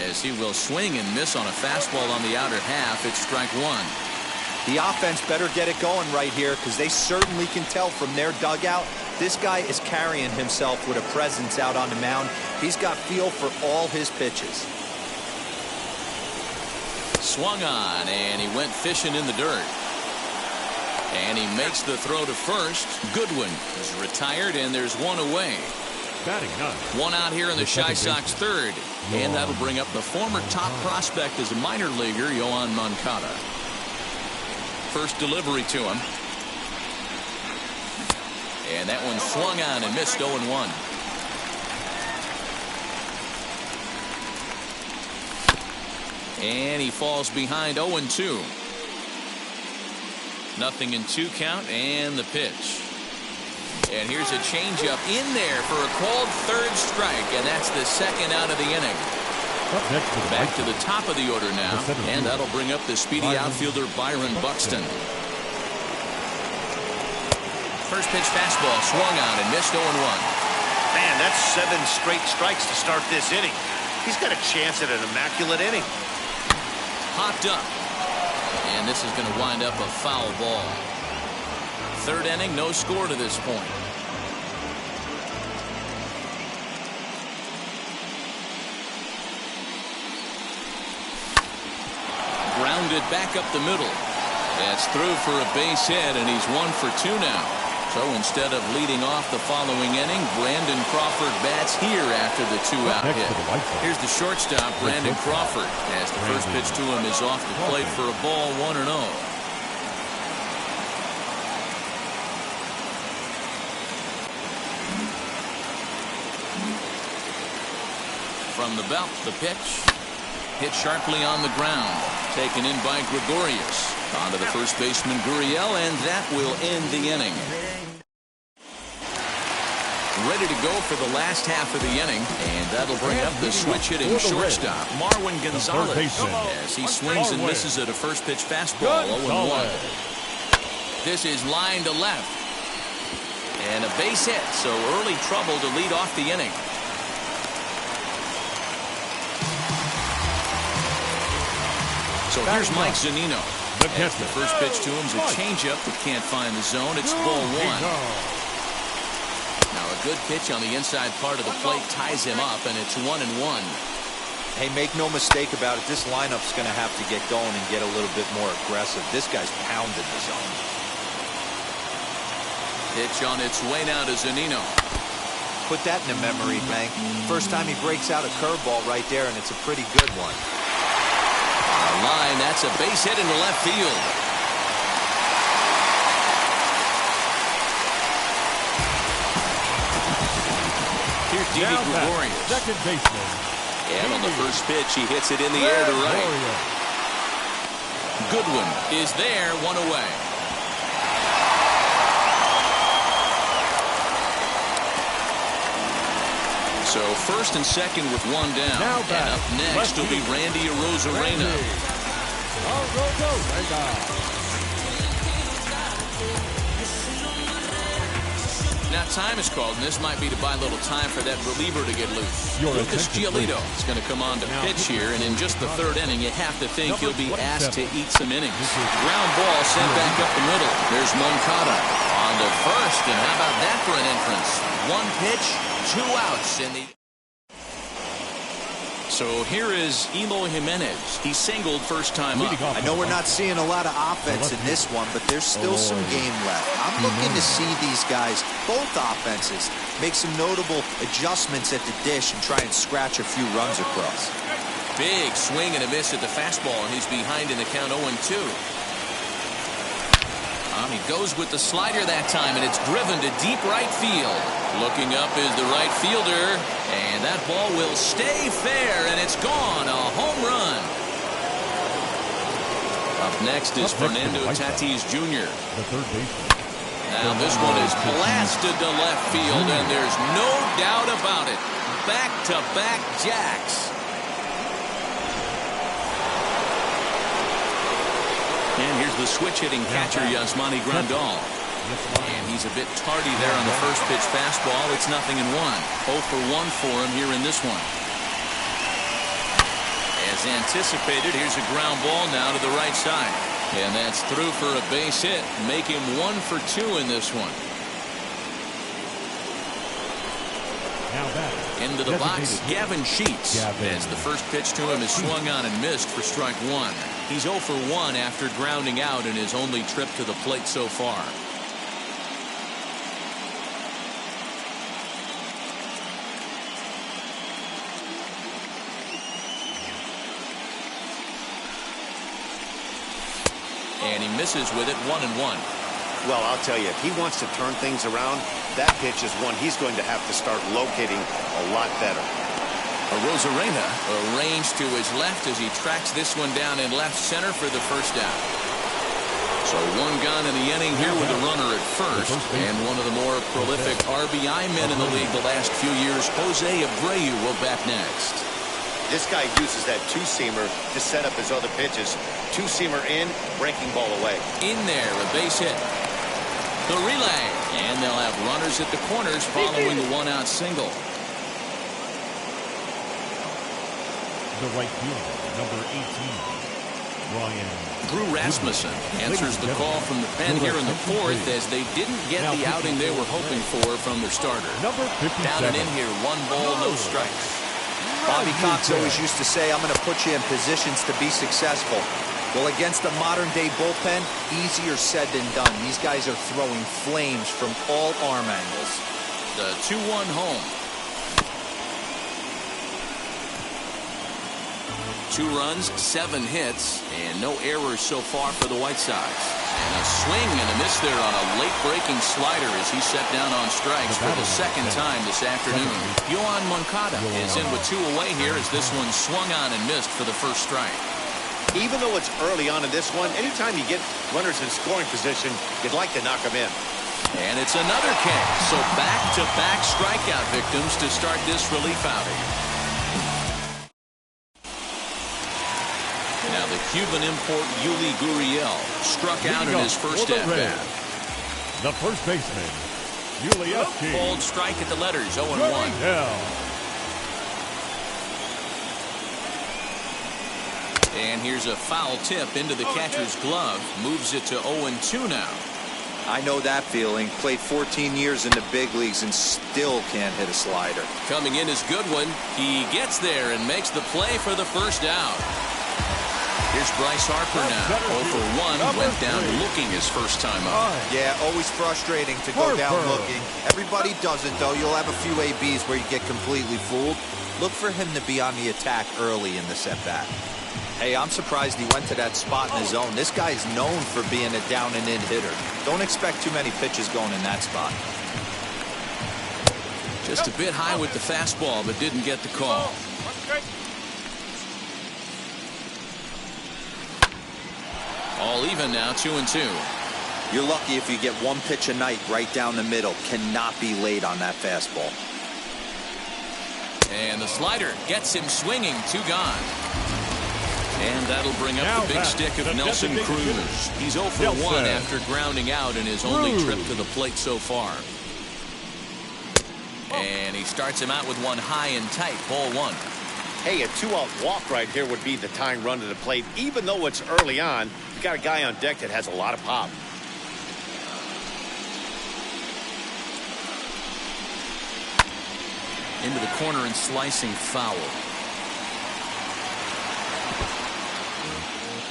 As he will swing and miss on a fastball on the outer half, it's strike 1. The offense better get it going right here because they certainly can tell from their dugout this guy is carrying himself with a presence out on the mound. He's got feel for all his pitches. Swung on, and he went fishing in the dirt. And he makes the throw to first. Goodwin is retired, and there's 1 away. Batting 9. 1 out here in the Chi Sox third. And that'll bring up the former top prospect as a minor leaguer, Yoan Moncada. First delivery to him. And that one swung on and missed. 0-1. And he falls behind. 0-2. Nothing in 2 count, and the pitch. And here's a changeup in there for a called 3rd strike, and that's the 2nd out of the inning. Back to the top of the order now, and that'll bring up the speedy outfielder Byron Buxton. First pitch fastball swung on and missed. 0-1. Man, that's 7 straight strikes to start this inning. He's got a chance at an immaculate inning. Popped up. And this is going to wind up a foul ball. 3rd inning, no score to this point. Grounded back up the middle. That's through for a base hit, and he's 1 for 2 now. So instead of leading off the following inning, Brandon Crawford bats here after the 2-out hit. Here's the shortstop, Brandon Crawford, as the first pitch to him is off the plate for a ball. 1-0. From the belt, the pitch. Hit sharply on the ground. Taken in by Gregorius. On to the first baseman, Gurriel, and that will end the inning. Ready to go for the last half of the inning, and that'll bring up the switch-hitting shortstop, Marwin Gonzalez, as he swings and misses at a first-pitch fastball. 0-1. This is line to left. And a base hit, so early trouble to lead off the inning. So here's Mike Zunino. As the first pitch to him is a changeup that can't find the zone. It's ball 1. Now a good pitch on the inside part of the plate ties him up, and it's 1-1. Hey, make no mistake about it. This lineup's going to have to get going and get a little bit more aggressive. This guy's pounding the zone. Pitch on its way now to Zunino. Put that in a memory bank. First time he breaks out a curveball right there, and it's a pretty good one. Line, that's a base hit into left field. Here's Didi Gregorius. Second baseman. And on the first pitch, he hits it in the air to right. Goodwin is there, 1 away. So first and second with 1 down. And up next will be Randy Arozarena. Now time is called, and this might be to buy a little time for that reliever to get loose. Lucas Giolito is going to come on to pitch here, and in just the 3rd inning, you have to think he'll be asked to eat some innings. Ground ball sent back up the middle. There's Moncada on to first, and how about that for an entrance? 1 pitch, 2 outs in the... So here is Eloy Jimenez. He singled first time up. I know we're not seeing a lot of offense in this one, but there's still some game left. I'm looking to see these guys, both offenses, make some notable adjustments at the dish and try and scratch a few runs across. Big swing and a miss at the fastball, and he's behind in the count 0-2. He goes with the slider that time, and it's driven to deep right field. Looking up is the right fielder, and that ball will stay fair, and it's gone. A home run. Up next is Fernando Tatis Jr. The third baseman. Now this one is blasted to left field, and there's no doubt about it. Back-to-back jacks. And here's the switch-hitting catcher, Yasmani Grandal. And he's a bit tardy there on the first pitch fastball. It's 0-1. 0 for 1 for him here in this one. As anticipated, here's a ground ball now to the right side. And that's through for a base hit. Make him 1 for 2 in this one. Into the box, Gavin Sheets. As the first pitch to him is swung on and missed for strike 1. He's 0 for 1 after grounding out in his only trip to the plate so far. And he misses with it 1-1. Well, I'll tell you, if he wants to turn things around, that pitch is one he's going to have to start locating a lot better. Arozarena arranged to his left as he tracks this one down in left center for the first out. So one gone in the inning here with a runner at first. And one of the more prolific RBI men in the league the last few years, Jose Abreu, will bat next. This guy uses that two-seamer to set up his other pitches. Two-seamer in, breaking ball away. In there, a base hit. The relay. And they'll have runners at the corners following the one-out single. The right fielder, number 18, Ryan. Drew Rasmussen answers the call from the pen here in the fourth as they didn't get the outing they were hoping for from their starter. Number 57. Down and in here, 1 ball, no strikes. Bobby Cox always used to say, I'm going to put you in positions to be successful. Well, against a modern-day bullpen, easier said than done. These guys are throwing flames from all arm angles. The 2-1 home. 2 runs, 7 hits, and no errors so far for the White Sox. And a swing and a miss there on a late-breaking slider as he's set down on strikes for the second time this afternoon. Yoan Moncada is in with 2 away here as this one swung on and missed for the first strike. Even though it's early on in this one, anytime you get runners in scoring position, you'd like to knock them in. And it's another K. So back-to-back strikeout victims to start this relief outing. Now the Cuban import Yuli Gurriel struck out in his first at-bat. The first baseman, Yuli. Bold strike at the letters, 0-1. And here's a foul tip into the catcher's glove. Moves it to 0-2 now. I know that feeling. Played 14 years in the big leagues and still can't hit a slider. Coming in is Goodwin. He gets there and makes the play for the first out. Here's Bryce Harper now. 0 for 1. Went down looking his first time up. Yeah, always frustrating to go down looking. Everybody does it, though. You'll have a few ABs where you get completely fooled. Look for him to be on the attack early in the at-bat. Hey, I'm surprised he went to that spot in his zone. This guy's known for being a down-and-in hitter. Don't expect too many pitches going in that spot. Just a bit high with the fastball, but didn't get the call. All even now, 2-2. You're lucky if you get 1 pitch a night right down the middle. Cannot be late on that fastball. And the slider gets him swinging. 2 gone. And that'll bring up the big stick of Nelson Cruz. He's 0 for 1 after grounding out in his only trip to the plate so far. And he starts him out with one high and tight. Ball 1. Hey, a 2-out walk right here would be the tying run to the plate. Even though it's early on, you got a guy on deck that has a lot of pop. Into the corner and slicing foul.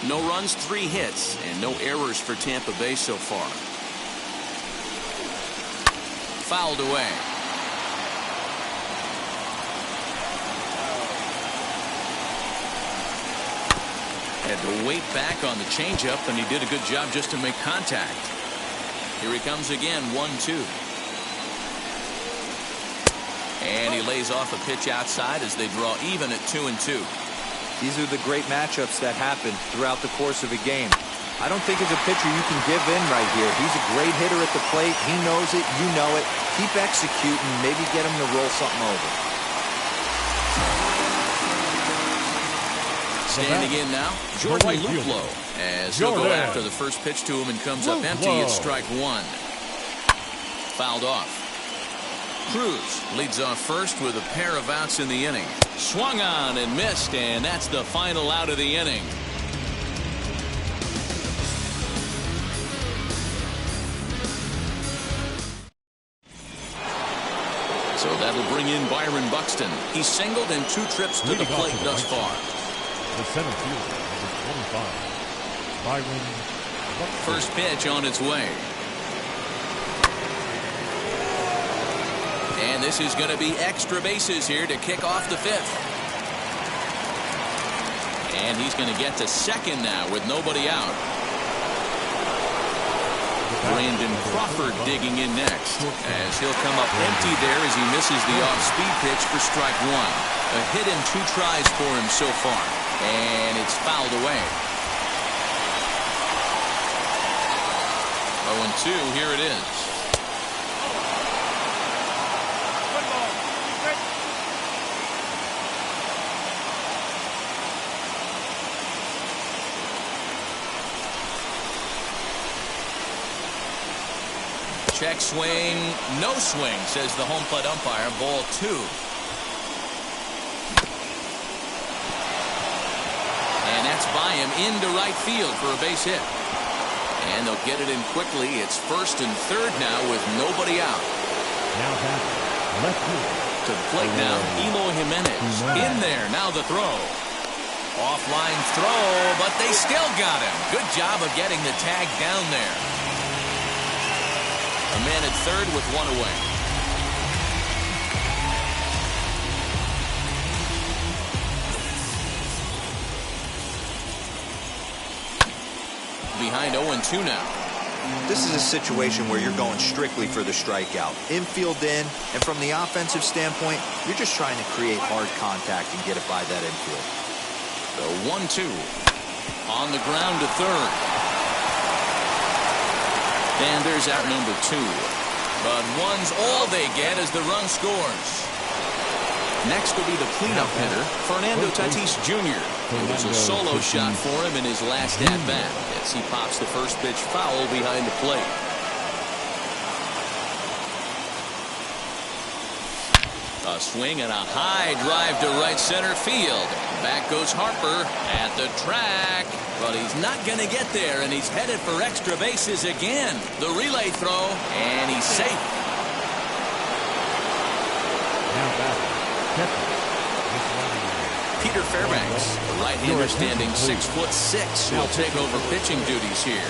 No runs, 3 hits, and no errors for Tampa Bay so far. Fouled away. Had to wait back on the changeup, and he did a good job just to make contact. Here he comes again, 1-2. And he lays off a pitch outside as they draw even at 2-2. These are the great matchups that happen throughout the course of a game. I don't think as a pitcher you can give in right here. He's a great hitter at the plate. He knows it. You know it. Keep executing. Maybe get him to roll something over. Standing in now, Jordan Luplow, as he'll go after the first pitch to him and comes up empty. It's strike 1. Fouled off. Cruz leads off first with a pair of outs in the inning. Swung on and missed, and that's the final out of the inning. So that'll bring in Byron Buxton. He's singled in 2 trips to the plate thus far. The center fielder, number 25, Byron Buxton. First pitch on its way. And this is going to be extra bases here to kick off the 5th. And he's going to get to second now with nobody out. Brandon Crawford digging in next, as he'll come up empty there as he misses the off-speed pitch for strike one. A hit in 2 tries for him so far, and it's fouled away. 0-2, here it is. Check swing, no swing, says the home plate umpire. Ball 2. And that's by him into right field for a base hit. And they'll get it in quickly. It's first and third now with nobody out. Now back left field. To the plate now, Eloy Jimenez. In there, now the throw. Offline throw, but they still got him. Good job of getting the tag down there. A man at third with 1 away. Behind 0-2 now. This is a situation where you're going strictly for the strikeout. Infield in, and from the offensive standpoint, you're just trying to create hard contact and get it by that infield. The 1-2. On the ground to third. And there's out number 2. But 1's all they get as the run scores. Next will be the cleanup hitter, Fernando Tatis Jr. It was a solo shot for him in his last at-bat as he pops the first pitch foul behind the plate. A swing and a high drive to right center field. Back goes Harper at the track. But he's not going to get there, and he's headed for extra bases again. The relay throw, and he's safe. Now back. Peter Fairbanks, the right-hander standing 6'6", will take over pitching duties here.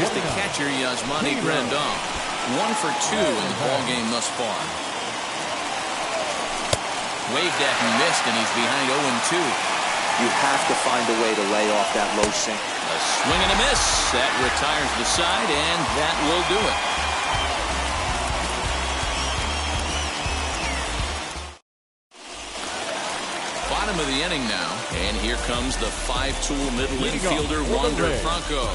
Here's the catcher, Yasmani Grandal. 1 for 2 in the ballgame thus far. Waved at and missed, and he's behind 0-2. You have to find a way to lay off that low sink. A swing and a miss. That retires the side, and that will do it. Bottom of the inning now, and here comes the 5-tool middle infielder, Wander Franco.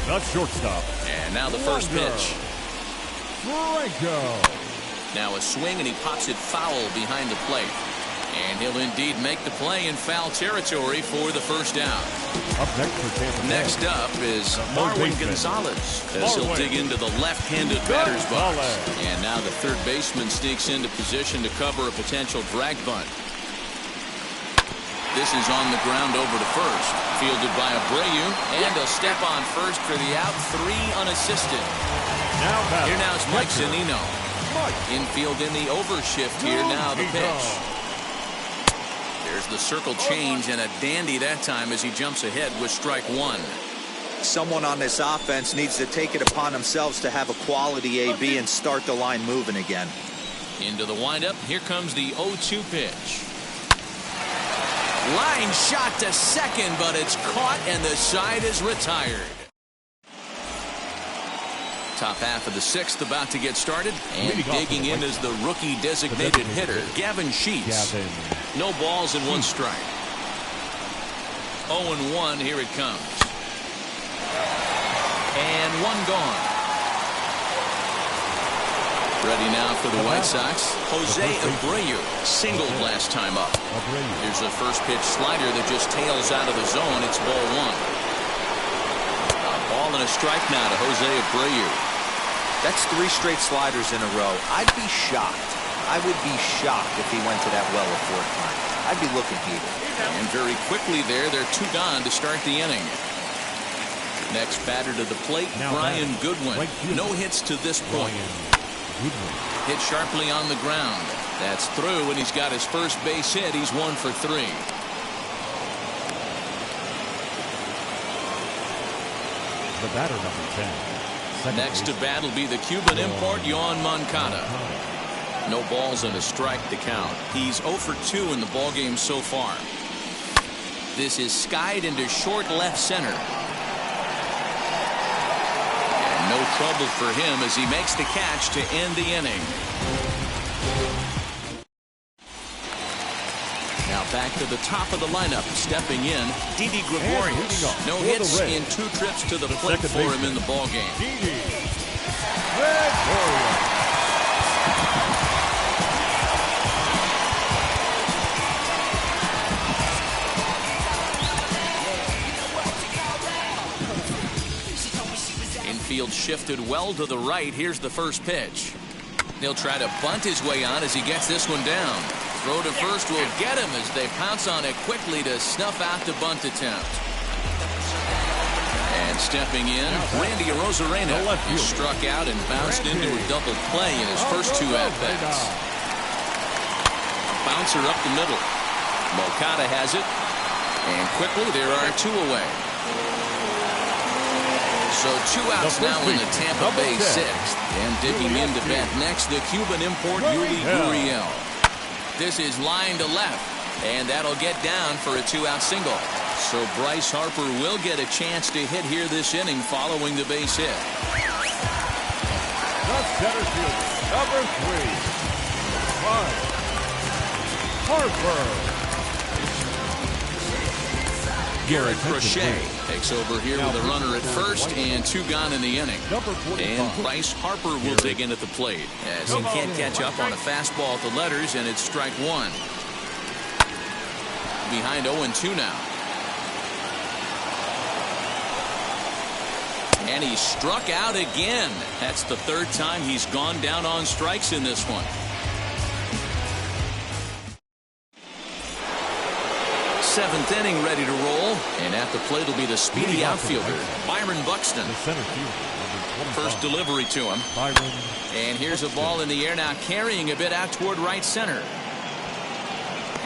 Not shortstop. And now the first pitch. Franco. Now a swing, and he pops it foul behind the plate. And he'll indeed make the play in foul territory for the first down. Up next for Tampa Bay. Next up is Marwin Gonzalez as he'll dig into the left-handed batter's box. And now the third baseman sneaks into position to cover a potential drag bunt. This is on the ground over to first. Fielded by Abreu, and a step on first for the out. 3 unassisted. Here now is Mike Zunino. Infield in the overshift here. Now the pitch. There's the circle change, and a dandy that time as he jumps ahead with strike 1. Someone on this offense needs to take it upon themselves to have a quality AB and start the line moving again. Into the windup. Here comes the 0-2 pitch. Line shot to second, but it's caught, and the side is retired. Top half of the 6th about to get started, and digging in is the rookie designated hitter, Gavin Sheets. No balls and 1 strike. 0-1, here it comes. And 1 gone. Ready now for the White Sox. Jose Abreu singled last time up. Here's a first pitch slider that just tails out of the zone. It's ball 1. A ball and a strike now to Jose Abreu. That's 3 straight sliders in a row. I'd be shocked. I would be shocked if he went to that well a 4th time. I'd be looking heated. And very quickly there, they're 2 gone to start the inning. Next batter to the plate, Brian Goodwin. No hits to this point. Hit sharply on the ground. That's through, and he's got his first base hit. He's 1 for 3. The batter, number 10. Next to bat will be the Cuban import, Yoan Moncada. No balls and a strike to count. He's 0 for 2 in the ballgame so far. This is skied into short left center. And No trouble for him as he makes the catch to end the inning. Now back to the top of the lineup, stepping in, Didi Gregorius. No hits in 2 trips to the plate for him in the ballgame. Didi Gregorius. Infield shifted well to the right. Here's the first pitch. He'll try to bunt his way on as he gets this one down. Throw to first will get him as they pounce on it quickly to snuff out the bunt attempt. And stepping in, Randy Arozarena. He struck out and bounced into a double play in his first 2 at-bats. Bouncer up the middle. Moncada has it. And quickly there are 2 away. So 2 outs now in the Tampa Bay 6th. And digging into bat next, the Cuban import Yuli Gurriel. This is line to left, and that'll get down for a 2-out single. So Bryce Harper will get a chance to hit here this inning following the base hit. The center fielder, number 3, Bryce Harper. Garrett Crochet takes over here with a runner at first and 2 gone in the inning. And Bryce Harper will dig in at the plate as he can't catch up on a fastball at the letters, and it's strike 1. Behind 0-2 now. And he struck out again. That's the 3rd time he's gone down on strikes in this one. 7th inning ready to roll, and at the plate will be the speedy outfielder Byron Buxton. First delivery to him, and here's a ball in the air now, carrying a bit out toward right center.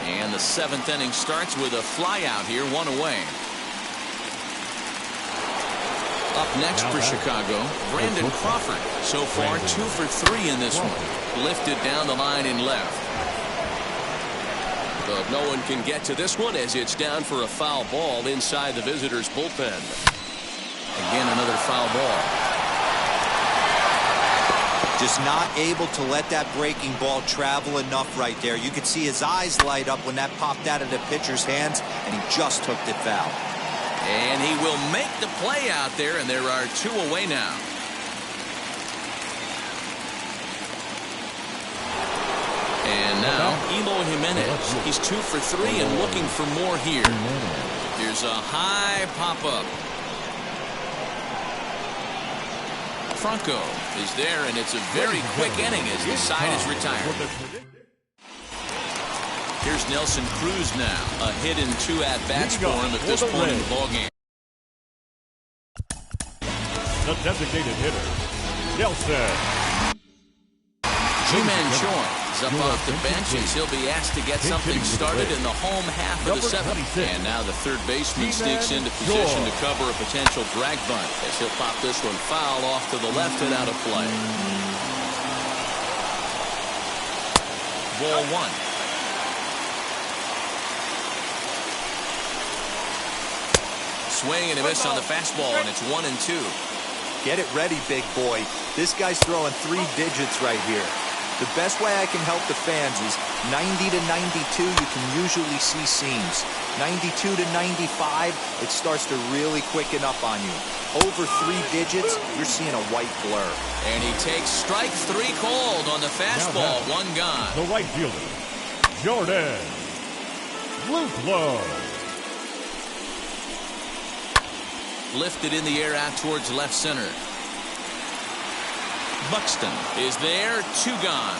And the 7th inning starts with a fly out here, 1 away. Up next for Chicago, Brandon Crawford. So far 2 for 3 in this one. Lifted down the line in left. But no one can get to this one as it's down for a foul ball inside the visitors' bullpen. Again, another foul ball. Just not able to let that breaking ball travel enough right there. You could see his eyes light up when that popped out of the pitcher's hands, and he just hooked it foul. And he will make the play out there, and there are 2 away now. And now, Eloy Jimenez. He's 2 for 3 and looking for more here. Here's a high pop-up. Franco is there, and it's a very quick inning as the side is retired. Here's Nelson Cruz now. A hit in 2 at-bats for him at this point in the ballgame. The designated hitter, Nelson. Ji-Man Choi is up off the bench as he'll be asked to get something started in the home half of the 7th. And now the third baseman sneaks into position to cover a potential drag bunt as he'll pop this one foul off to the left and out of play. Ball 1. Swing and a miss on the fastball, and it's 1-2. Get it ready, big boy. This guy's throwing 3 digits right here. The best way I can help the fans is 90 to 92, you can usually see seams. 92 to 95, it starts to really quicken up on you. Over 3 digits, you're seeing a white blur. And he takes strike 3 called on the fastball, 1 gone. The right fielder, Jordan Luplow. Lifted in the air out towards left center. Buxton is there, 2 gone.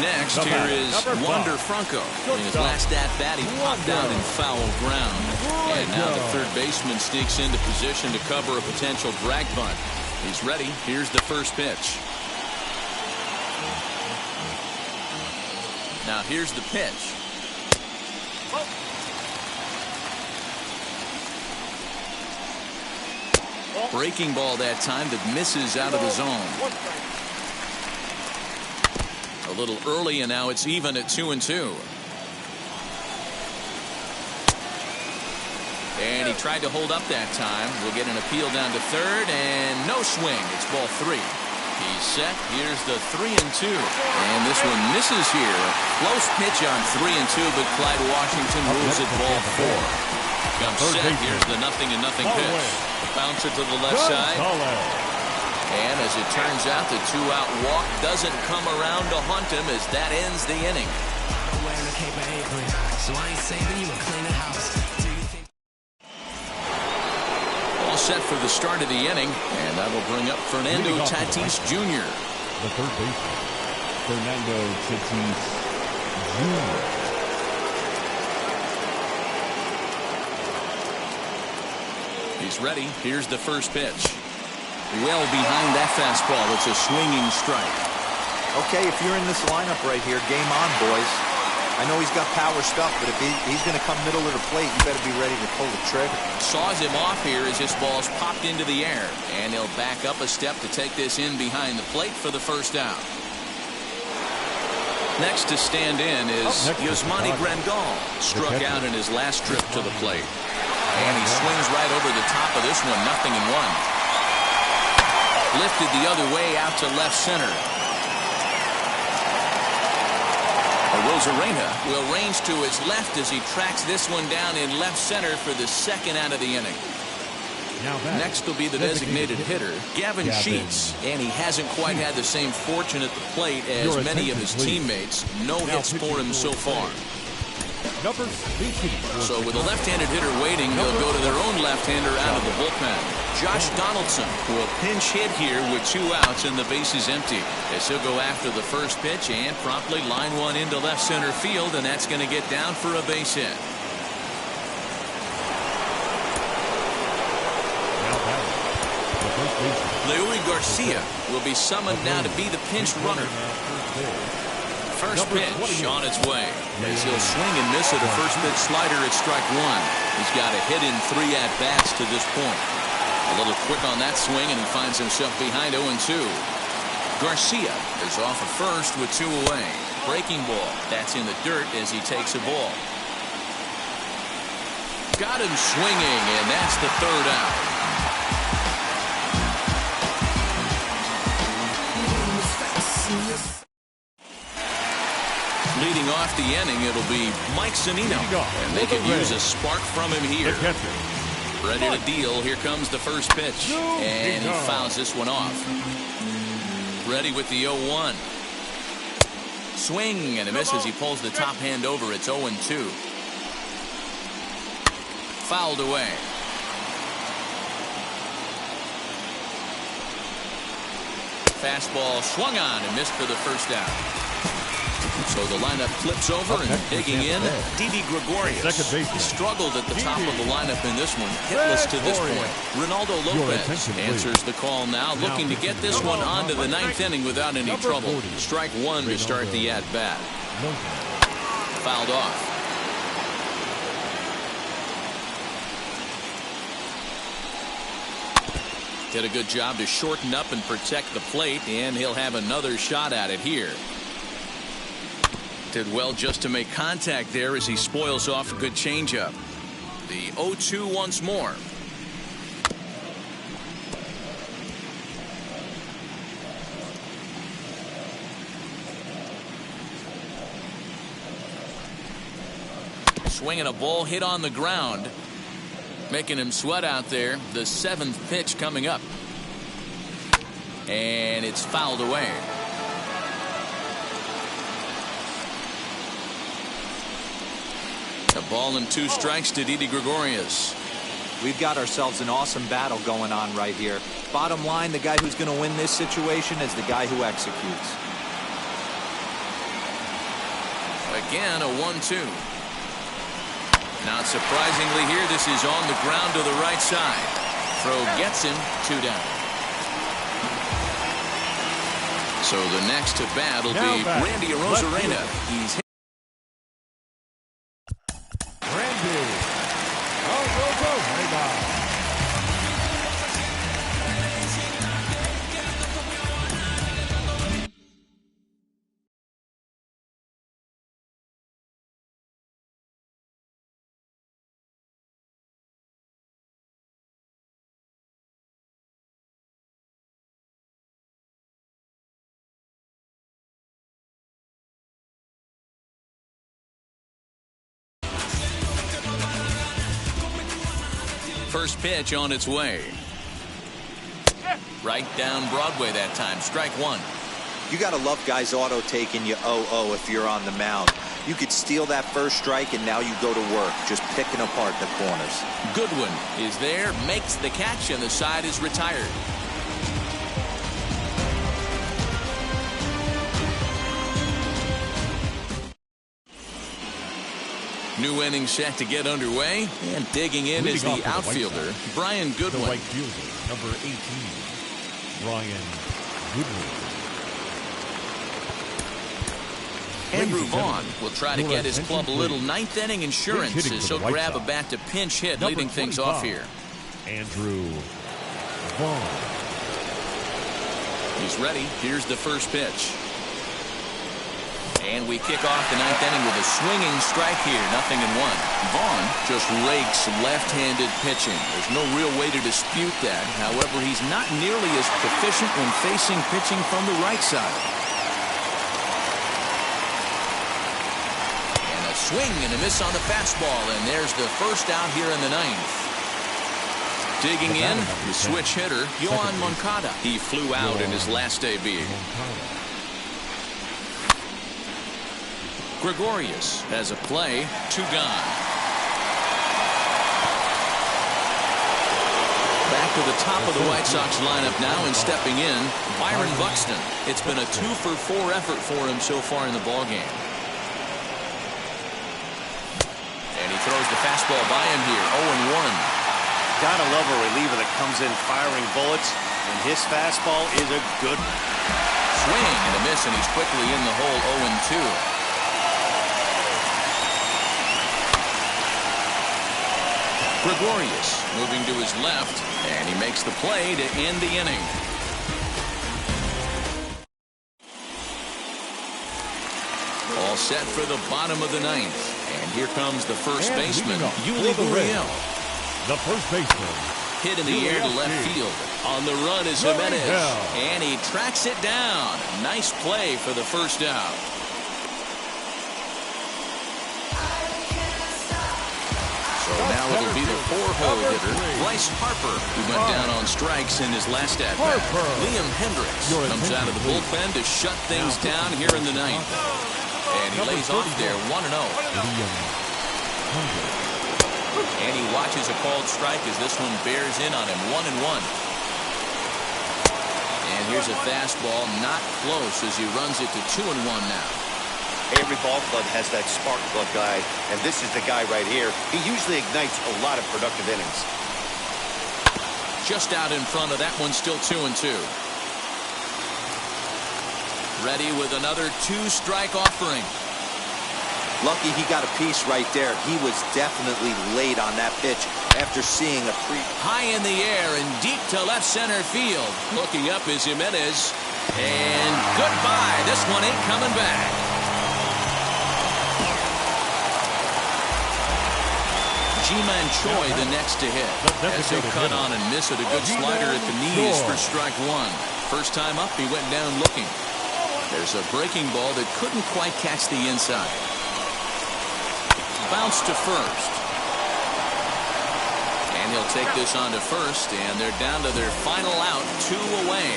Next, here is Wander Franco. In his last at-bat, he popped out in foul ground. And now the third baseman sneaks into position to cover a potential drag bunt. He's ready. Here's the first pitch. Now here's the pitch. Breaking ball that time that misses out of the zone. A little early, and now it's even at 2-2. And And he tried to hold up that time. We'll get an appeal down to third, and no swing. It's ball 3. He's set. Here's the 3-2. And this one misses here. A close pitch on 3-2, but Clyde Washington rules it ball 4. Comes set. Here's the 0-0 pitch. Bouncer to the left side. And as it turns out, the 2-out walk doesn't come around to haunt him as that ends the inning. All set for the start of the inning, and that'll bring up Fernando Tatis Jr. The third baseman, Fernando Tatis Jr. He's ready. Here's the first pitch. Well behind that fastball. It's a swinging strike. Okay, if you're in this lineup right here, game on, boys. I know he's got power stuff, but if he's going to come middle of the plate, you better be ready to pull the trigger. Saws him off here as this ball's popped into the air. And he'll back up a step to take this in behind the plate for the first out. Next to stand in is Yasmani Grandal. Struck out in his last trip to the plate. And he swings right over the top of this one. 0-1. Lifted the other way out to left center. Arozarena will range to his left as he tracks this one down in left center for the second out of the inning. Next will be the designated hitter, Gavin Sheets, and he hasn't quite had the same fortune at the plate as many of his teammates. No hits for him so far. So with a left-handed hitter waiting, they'll go to their own left-hander out of the bullpen. Josh Donaldson will pinch hit here with 2 outs and the bases empty, as he'll go after the first pitch and promptly line one into left center field, and that's going to get down for a base hit. Leury Garcia will be summoned now to be the pinch runner. First pitch on its way, as he'll swing and miss at a first pitch slider at strike 1. He's got a hit in 3 at-bats to this point. A little quick on that swing, and he finds himself behind 0-2. Garcia is off at first with 2 away. Breaking ball. That's in the dirt as he takes a ball. Got him swinging, and that's the 3rd out. Leading off the inning, it'll be Mike Zunino, and they could use a spark from him here. Ready to deal. Here comes the first pitch, and he fouls this one off. Ready with the 0-1. Swing and a miss as he pulls the top hand over. It's 0-2. Fouled away. Fastball swung on and missed for the first out. So the lineup flips over and digging in. Didi Gregorius. He struggled at the top of the lineup in this one. Hitless to this point. Ronaldo Lopez answers the call now, looking to get this one onto the 9th inning without any trouble. Strike 1 to start the at-bat. Fouled off. Did a good job to shorten up and protect the plate, and he'll have another shot at it here. Did well just to make contact there as he spoils off a good changeup. The 0-2 once more. Swinging a ball hit on the ground, making him sweat out there. The 7th pitch coming up, and it's fouled away. A ball and 2 strikes to Didi Gregorius. We've got ourselves an awesome battle going on right here. Bottom line, the guy who's going to win this situation is the guy who executes. Again, a 1-2. Not surprisingly here, this is on the ground to the right side. Throw gets him, 2 down. So the next to bat will be Randy Arozarena. He's first pitch on its way. Right down Broadway that time. Strike one. You got to love guys auto taking you 0-0 if you're on the mound. You could steal that first strike, and now you go to work, just picking apart the corners. Goodwin is there, makes the catch, and the side is retired. New inning set to get underway, and digging in is the outfielder, Brian Goodwin. The right fielder, number 18, Brian Goodwin. Andrew Vaughn will try to get his club a little ninth inning insurance as he'll grab a bat to pinch hit, leading things off here. Andrew Vaughn. He's ready. Here's the first pitch. And we kick off the ninth inning with a swinging strike here. 0-1. Vaughn just rakes left-handed pitching. There's no real way to dispute that. However, he's not nearly as proficient when facing pitching from the right side. And a swing and a miss on the fastball. And there's the first out here in the ninth. Digging in, the switch hitter, Yoan Moncada. He flew out in his last debut. Gregorius has a play, 2 gone. Back to the top of the White Sox lineup now, and stepping in, Byron Buxton. It's been a 2-for-4 effort for him so far in the ballgame. And he throws the fastball by him here, 0-1. Gotta love a reliever that comes in firing bullets, and his fastball is a good one. Swing and a miss, and he's quickly in the hole, 0-2. Gregorius moving to his left, and he makes the play to end the inning. All set for the bottom of the ninth. And here comes the first baseman, Yuli Gurriel. The first baseman. Hit in the air to left field. On the run is Jimenez, and he tracks it down. Nice play for the first out. So now it'll be the 4-hole hitter, Bryce Harper, who went down on strikes in his last at-bat. Liam Hendricks comes out of the bullpen to shut things down here in the ninth. And he lays off there, 1-0. And he watches a called strike as this one bears in on him, 1-1. And here's a fastball, not close as he runs it to 2-1 now. Every ball club has that spark plug guy, and this is the guy right here. He usually ignites a lot of productive innings. Just out in front of that one, still 2-2. Ready with another 2-strike offering. Lucky he got a piece right there. He was definitely late on that pitch after seeing a high in the air and deep to left center field. Looking up is Jimenez. And goodbye. This one ain't coming back. Ji-Man Choi the next to hit. As he'll cut on and miss it, a good slider at the knees for strike one. First time up, he went down looking. There's a breaking ball that couldn't quite catch the inside. Bounce to first. And he'll take this on to first, and they're down to their final out, 2 away.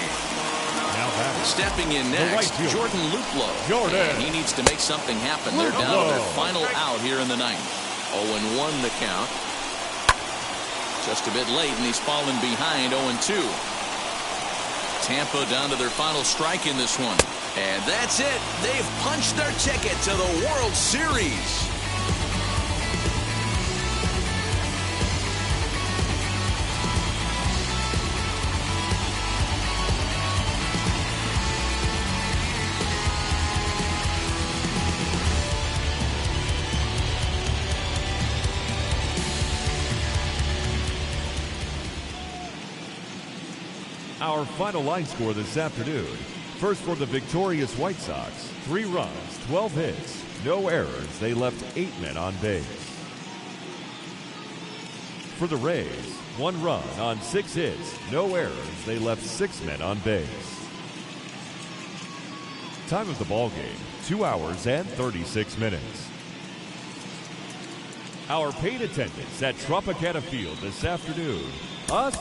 Stepping in next, Jordan Luplow. And he needs to make something happen. They're down to their final out here in the ninth. 0-1 the count. Just a bit late, and he's fallen behind 0-2. Tampa down to their final strike in this one. And that's it. They've punched their ticket to the World Series. Our final line score this afternoon. First for the victorious White Sox, 3 runs, 12 hits, no errors. They left 8 men on base. For the Rays, 1 run on 6 hits, no errors. They left 6 men on base. Time of the ball game, 2 hours and 36 minutes. Our paid attendance at Tropicana Field this afternoon. Us.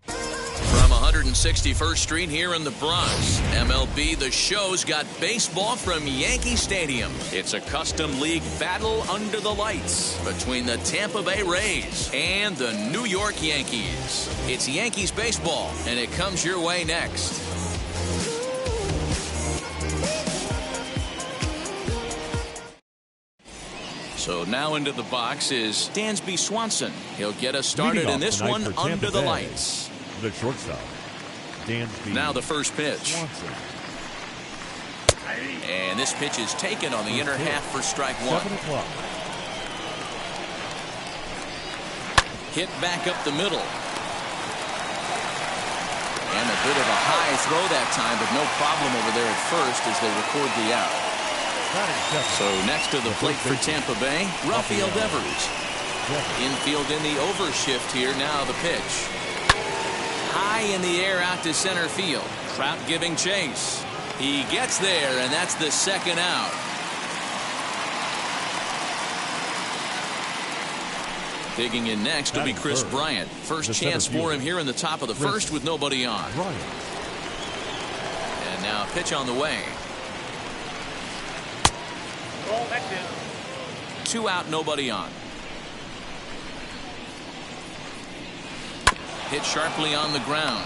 From 161st Street here in the Bronx, MLB The Show's got baseball from Yankee Stadium. It's a custom league battle under the lights between the Tampa Bay Rays and the New York Yankees. It's Yankees baseball, and it comes your way next. So now into the box is Dansby Swanson. He'll get us started in this one under the lights. The shortstop, Dansby. Now the first pitch. Swanson. And this pitch is taken on the inner half for strike one. 7 o'clock. Hit back up the middle. And a bit of a high throw that time, but no problem over there at first as they record the out. So next to the plate for Tampa Bay, Rafael Devers. Infield in the overshift here. Now the pitch. High in the air out to center field. Trout giving chase. He gets there, and that's the second out. Digging in next will be Chris Bryant. First chance for him here in the top of the first with nobody on. And now a pitch on the way. 2 out, nobody on. Hit sharply on the ground.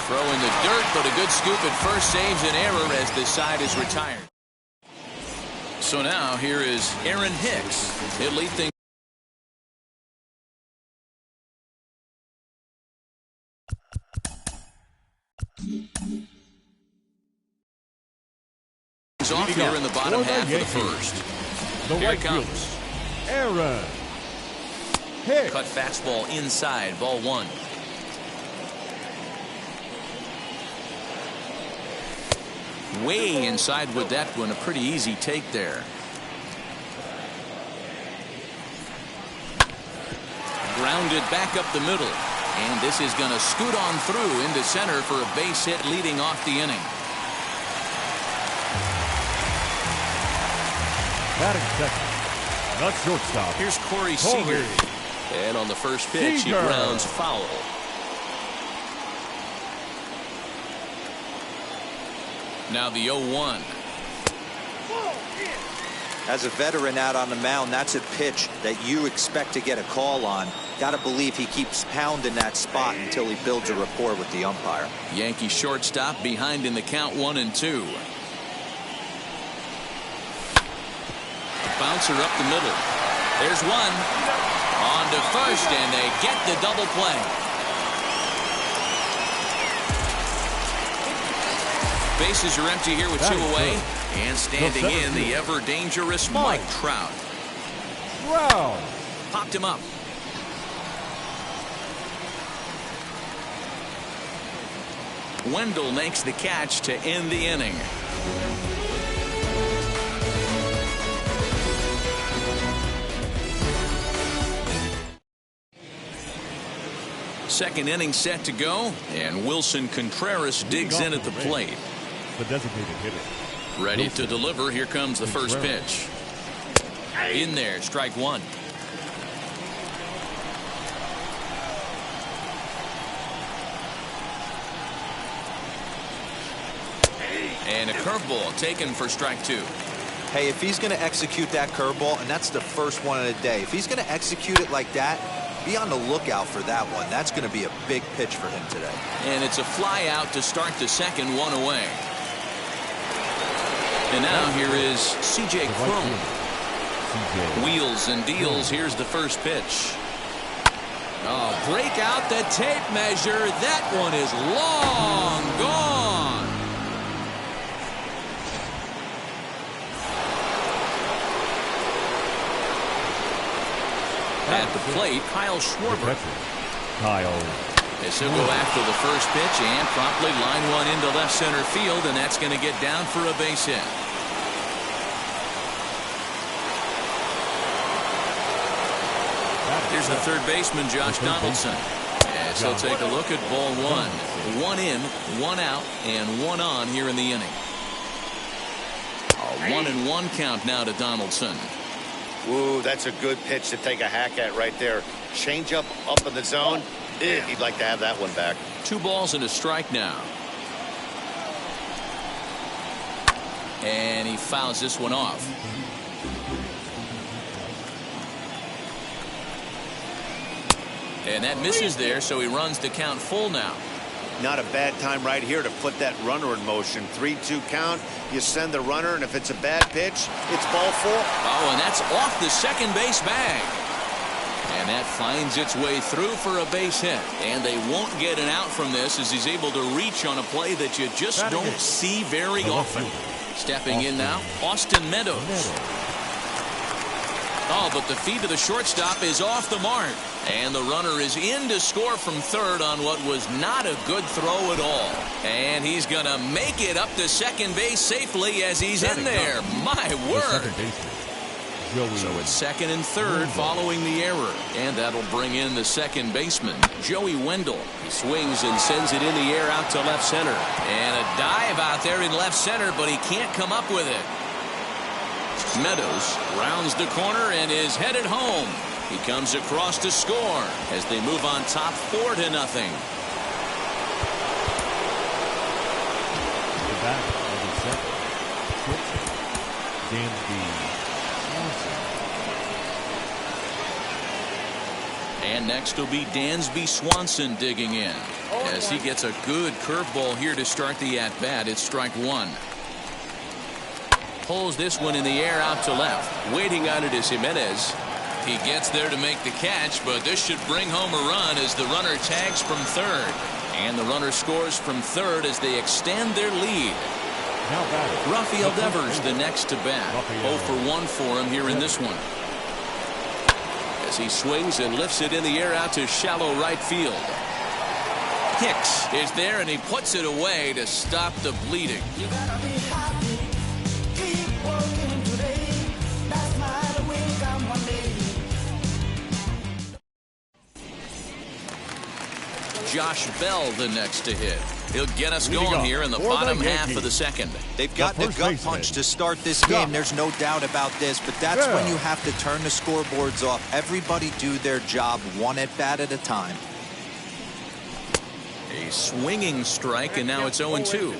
Throw in the dirt, but a good scoop at first saves an error as this side is retired. So now here is Aaron Hicks. He'll lead things off here in the bottom half of the first. Here it comes. Aaron Hicks. Cut fastball inside, ball one. Way inside with that one. A pretty easy take there. Grounded back up the middle. And this is going to scoot on through into center for a base hit leading off the inning. Batting second, the shortstop. Here's Corey Seager. And on the first pitch, he grounds foul. Now the 0-1. As a veteran out on the mound, that's a pitch that you expect to get a call on. Got to believe he keeps pounding that spot until he builds a rapport with the umpire. Yankee shortstop behind in the count 1-2. Bouncer up the middle. There's one. On to first, and they get the double play. Bases are empty here with 2 away. And standing in, the ever-dangerous Mike Trout. Popped him up. Wendell makes the catch to end the inning. Second inning set to go, and Wilson Contreras digs in at the plate. The designated hitter. Ready to deliver. Here comes the first pitch. In there, strike one. And a curveball taken for strike two. Hey, if he's going to execute that curveball, and that's the first one of the day, if he's going to execute it like that, be on the lookout for that one. That's going to be a big pitch for him today. And it's a fly out to start the second, 1 away. And now here is C.J. Cron. Wheels and deals. Here's the first pitch. Oh, break out the tape measure. That one is long gone. At the plate, Kyle Schwarber. As he'll go after the first pitch and promptly line one into left center field, and that's going to get down for a base hit. Here's the third baseman, Josh Donaldson. As he'll take a look at ball one. 1 in, 1 out, and 1 on here in the inning. A 1-1 count now to Donaldson. Ooh, that's a good pitch to take a hack at right there. Change up in the zone. He'd like to have that one back. 2 balls and a strike now. And he fouls this one off. And that misses there, so he runs the count full now. Not a bad time right here to put that runner in motion. 3-2 count. You send the runner, and if it's a bad pitch, it's ball 4. Oh, and that's off the second base bag. And that finds its way through for a base hit. And they won't get an out from this as he's able to reach on a play that you just don't see very often. Stepping in now, Austin Meadows. Oh, but the feed to the shortstop is off the mark. And the runner is in to score from third on what was not a good throw at all. And he's going to make it up to second base safely as he's in there. My word. So it's second and third following the error. And that'll bring in the second baseman, Joey Wendell. He swings and sends it in the air out to left center. And a dive out there in left center, but he can't come up with it. Meadows rounds the corner and is headed home. He comes across to score as they move on top 4-0. Back on the second. Dansby Swanson. And next will be Dansby Swanson digging in as he gets a good curveball here to start the at-bat. It's strike one. Pulls this one in the air out to left. Waiting on it is Jimenez. He gets there to make the catch, but this should bring home a run as the runner tags from third. And the runner scores from third as they extend their lead. Rafael Devers the next to bat. 0 for 1 for him here in this one. As he swings and lifts it in the air out to shallow right field. Hicks is there, and he puts it away to stop the bleeding. Josh Bell the next to hit. He'll get us going here in the bottom half of the second. They've gotten a gut punch to start this game. There's no doubt about this, but that's when you have to turn the scoreboards off. Everybody do their job one at bat at a time. A swinging strike, and now it's 0-2.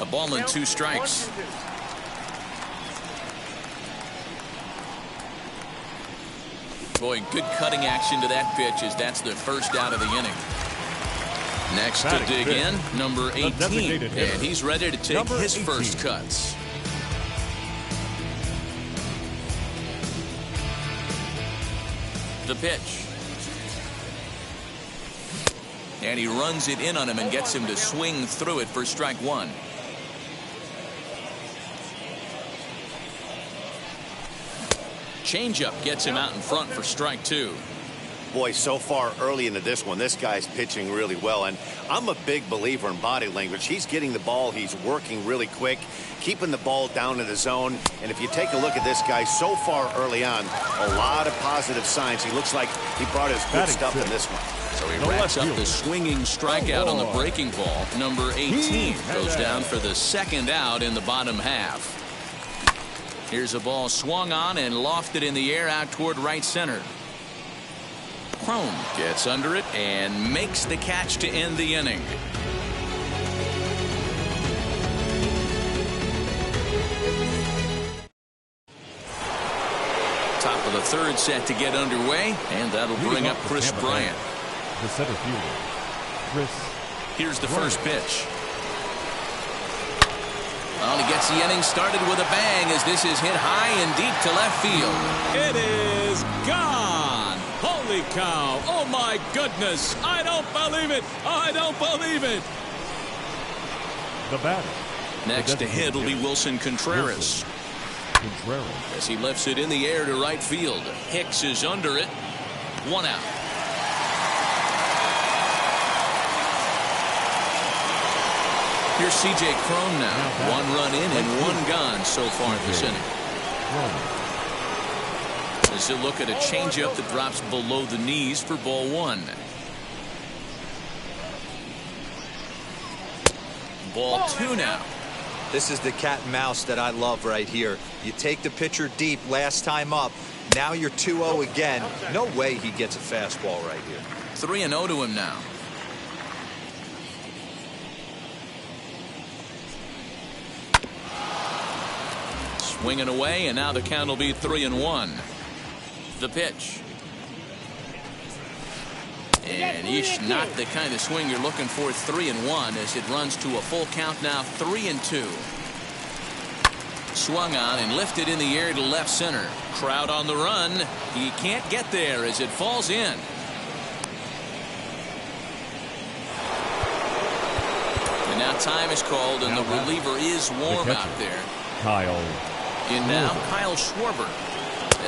A ball and 2 strikes. Boy, good cutting action to that pitch as that's the first out of the inning. Next to dig in, number 18, and he's ready to take his first cuts. The pitch. And he runs it in on him and gets him to swing through it for strike 1. Changeup gets him out in front for strike 2. Boy, so far early into this one, this guy's pitching really well, and I'm a big believer in body language. He's getting the ball, he's working really quick, keeping the ball down in the zone, and if you take a look at this guy so far early on, a lot of positive signs. He looks like he brought his good stuff in this one. So he racks up the swinging strikeout on the breaking ball. Number 18 goes down for the second out in the bottom half. Here's a ball swung on and lofted in the air out toward right center. Cron gets under it and makes the catch to end the inning. Top of the third set to get underway, and that'll bring up Chris Bryant. The center fielder, Chris. Here's the first pitch. Well, he gets the inning started with a bang as this is hit high and deep to left field. It is gone. Holy cow. Oh, my goodness. I don't believe it. I don't believe it. The batter. Next to hit will be Wilson Contreras. As he lifts it in the air to right field. Hicks is under it. 1 out. Here's C.J. Cron now. 1 run in and 1 gone so far this inning. As he'll look at a changeup that drops below the knees for ball 1. Ball 2 now. This is the cat and mouse that I love right here. You take the pitcher deep last time up. Now you're 2-0 again. No way he gets a fastball right here. 3-0 to him now. Swinging away, and now the count will be 3-1. The pitch. And not the kind of swing you're looking for. 3-1 as it runs to a full count now. 3-2. Swung on and lifted in the air to left center. Crowd on the run. He can't get there as it falls in. And now time is called, and the reliever is warm out there. Kyle. In now, Kyle Schwarber,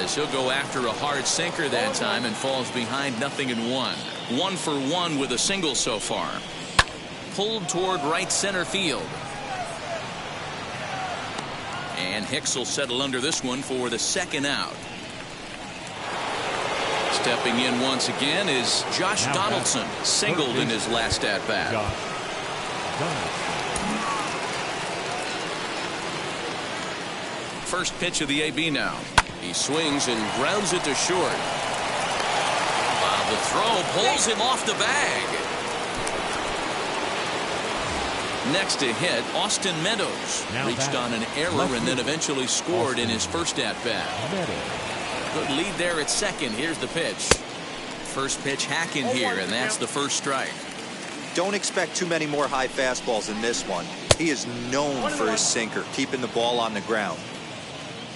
as he'll go after a hard sinker that time and falls behind 0-1. 1 for 1 with a single so far. Pulled toward right center field. And Hicks will settle under this one for the second out. Stepping in once again is Josh Donaldson, singled in his last at bat. First pitch of the AB now. He swings and grounds it to short. The throw pulls him off the bag. Next to hit, Austin Meadows reached on an error and then eventually scored in his first at bat. Good lead there at second. Here's the pitch. First pitch hack in here, and that's the first strike. Don't expect too many more high fastballs in this one. He is known for his sinker, keeping the ball on the ground.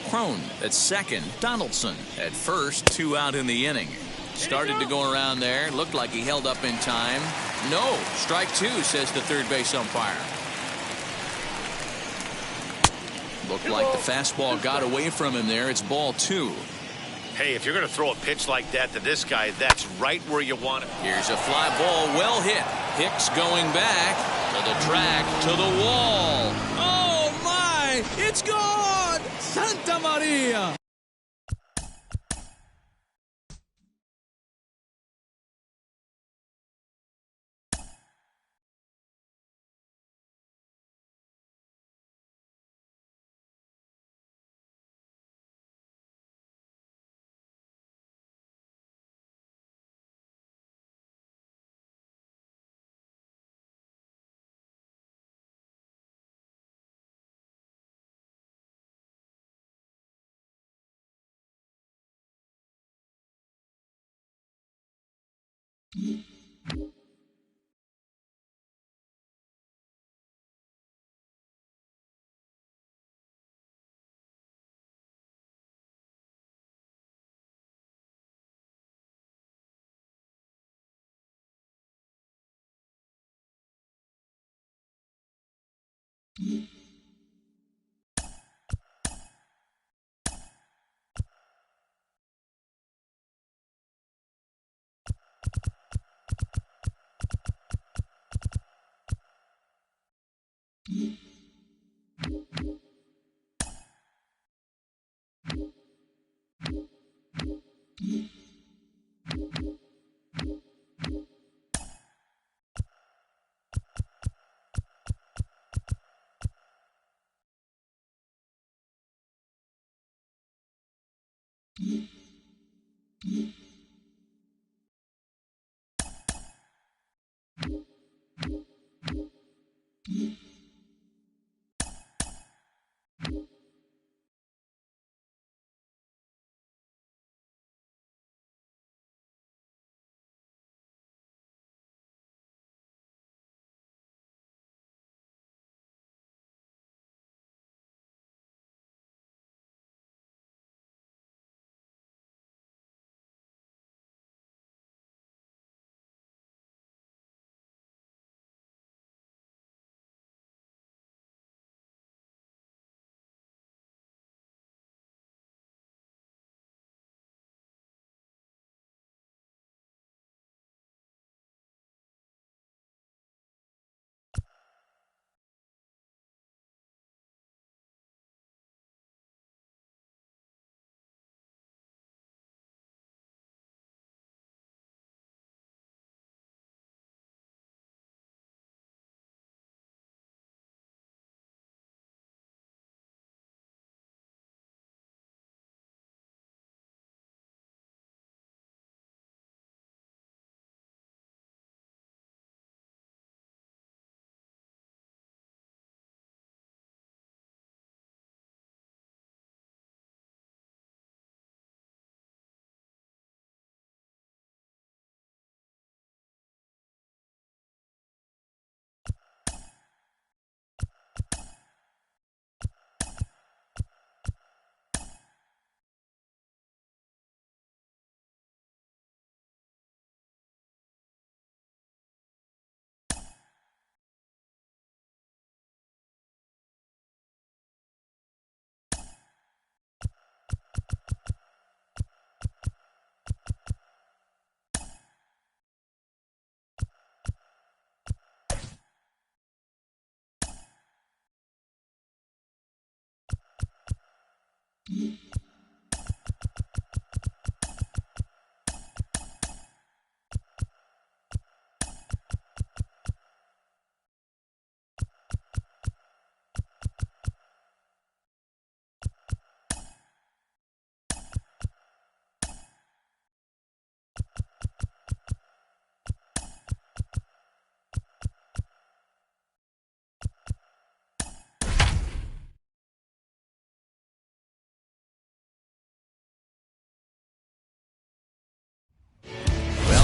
Cron at second. Donaldson at first. 2 out in the inning. Started to go around there. Looked like he held up in time. No. Strike 2, says the third base umpire. Looked like the fastball got away from him there. It's ball 2. Hey, if you're going to throw a pitch like that to this guy, that's right where you want it. Here's a fly ball, well hit. Hicks going back to the track, to the wall. Oh, my! It's gone! Santa Maria!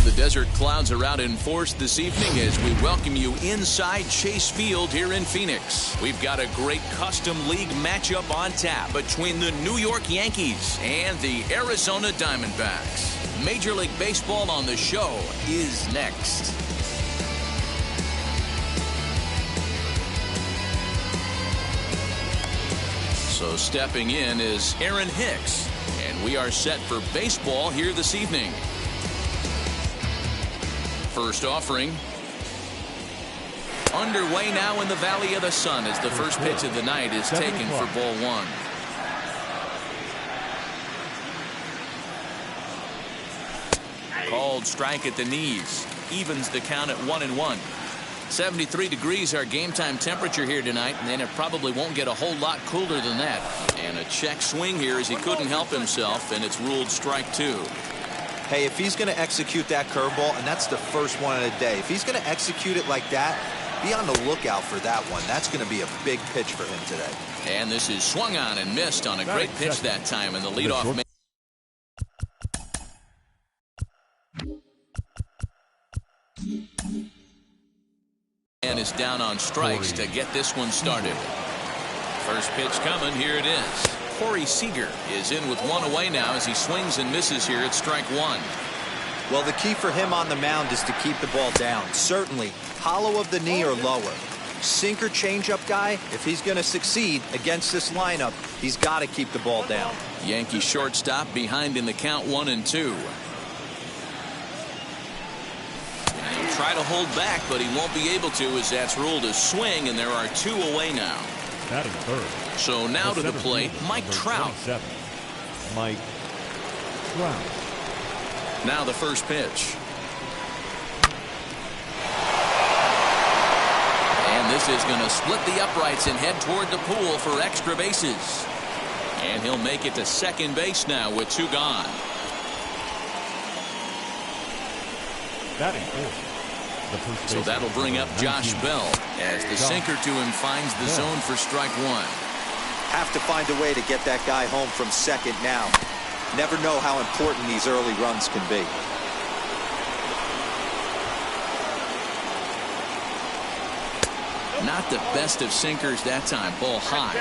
The Desert Clouds are out in force this evening as we welcome you inside Chase Field here in Phoenix. We've got a great custom league matchup on tap between the New York Yankees and the Arizona Diamondbacks. Major League Baseball on the show is next. So stepping in is Aaron Hicks. And we are set for baseball here this evening. First offering. Underway now in the Valley of the Sun as the first pitch of the night is taken for ball one. Called strike at the knees. Evens the count at 1-1. 73 degrees our game time temperature here tonight, and it probably won't get a whole lot cooler than that. And a check swing here as he couldn't help himself, and it's ruled strike two. Hey, if he's going to execute that curveball, and that's the first one of the day, if he's going to execute it like that, be on the lookout for that one. That's going to be a big pitch for him today. And this is swung on and missed on a great pitch that time, and the leadoff man is down on strikes to get this one started. First pitch coming. Here it is. Corey Seager is in with one away now as he swings and misses here at strike one. Well, the key for him on the mound is to keep the ball down. Certainly, hollow of the knee or lower. Sinker changeup guy, if he's going to succeed against this lineup, he's got to keep the ball down. Yankee shortstop behind in the count 1-2. He'll try to hold back, but he won't be able to as that's ruled a swing, and there are two away now. Batting third. So now to the plate, Mike Trout. Mike Trout. Now the first pitch. And this is going to split the uprights and head toward the pool for extra bases. And he'll make it to second base now with two gone. Batting fourth. So that'll bring up Josh Bell as the sinker to him finds the zone for strike one. Have to find a way to get that guy home from second now. Never know how important these early runs can be. Not the best of sinkers that time. Ball high.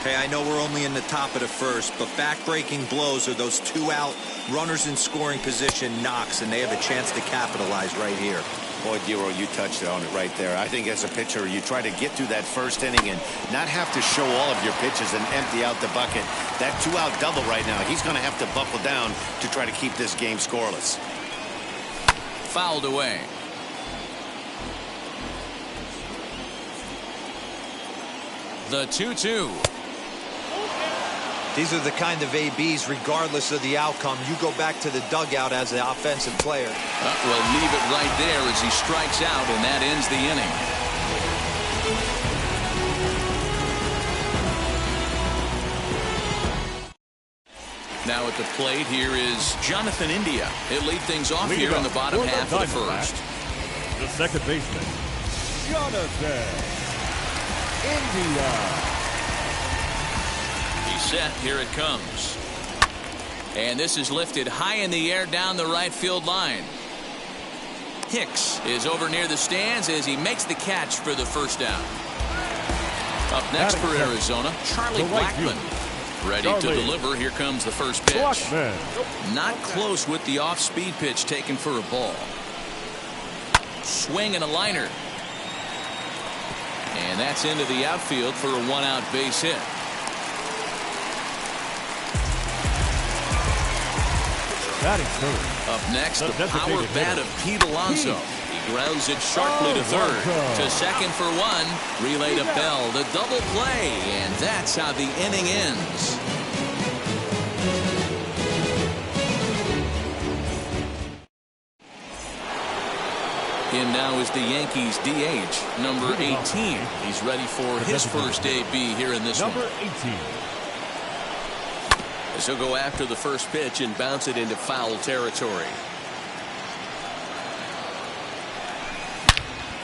Hey, I know we're only in the top of the first, but back-breaking blows are those two out runners in scoring position knocks, and they have a chance to capitalize right here. Boy, Dero, you touched on it right there. I think as a pitcher, you try to get through that first inning and not have to show all of your pitches and empty out the bucket. That two-out double right now, he's going to have to buckle down to try to keep this game scoreless. Fouled away. The 2-2. These are the kind of ABs, regardless of the outcome, you go back to the dugout as an offensive player. We'll leave it right there as he strikes out, and that ends the inning. Now at the plate, here is Jonathan India. He'll lead things off here in the bottom half of the first. The second baseman, Jonathan India. He's set. Here it comes. And this is lifted high in the air down the right field line. Hicks is over near the stands as he makes the catch for the first down. Up next for Arizona, Charlie Blackmon. Ready to deliver. Here comes the first pitch. Not close with the off-speed pitch taken for a ball. Swing and a liner. And that's into the outfield for a one-out base hit. Up next, the power bat of Pete Alonso. He grounds it sharply to third. To second for one. Relay to Bell. The double play. And that's how the inning ends. In now is the Yankees DH, number 18. He's ready for his first AB here in this one. Number 18. As he'll go after the first pitch and bounce it into foul territory.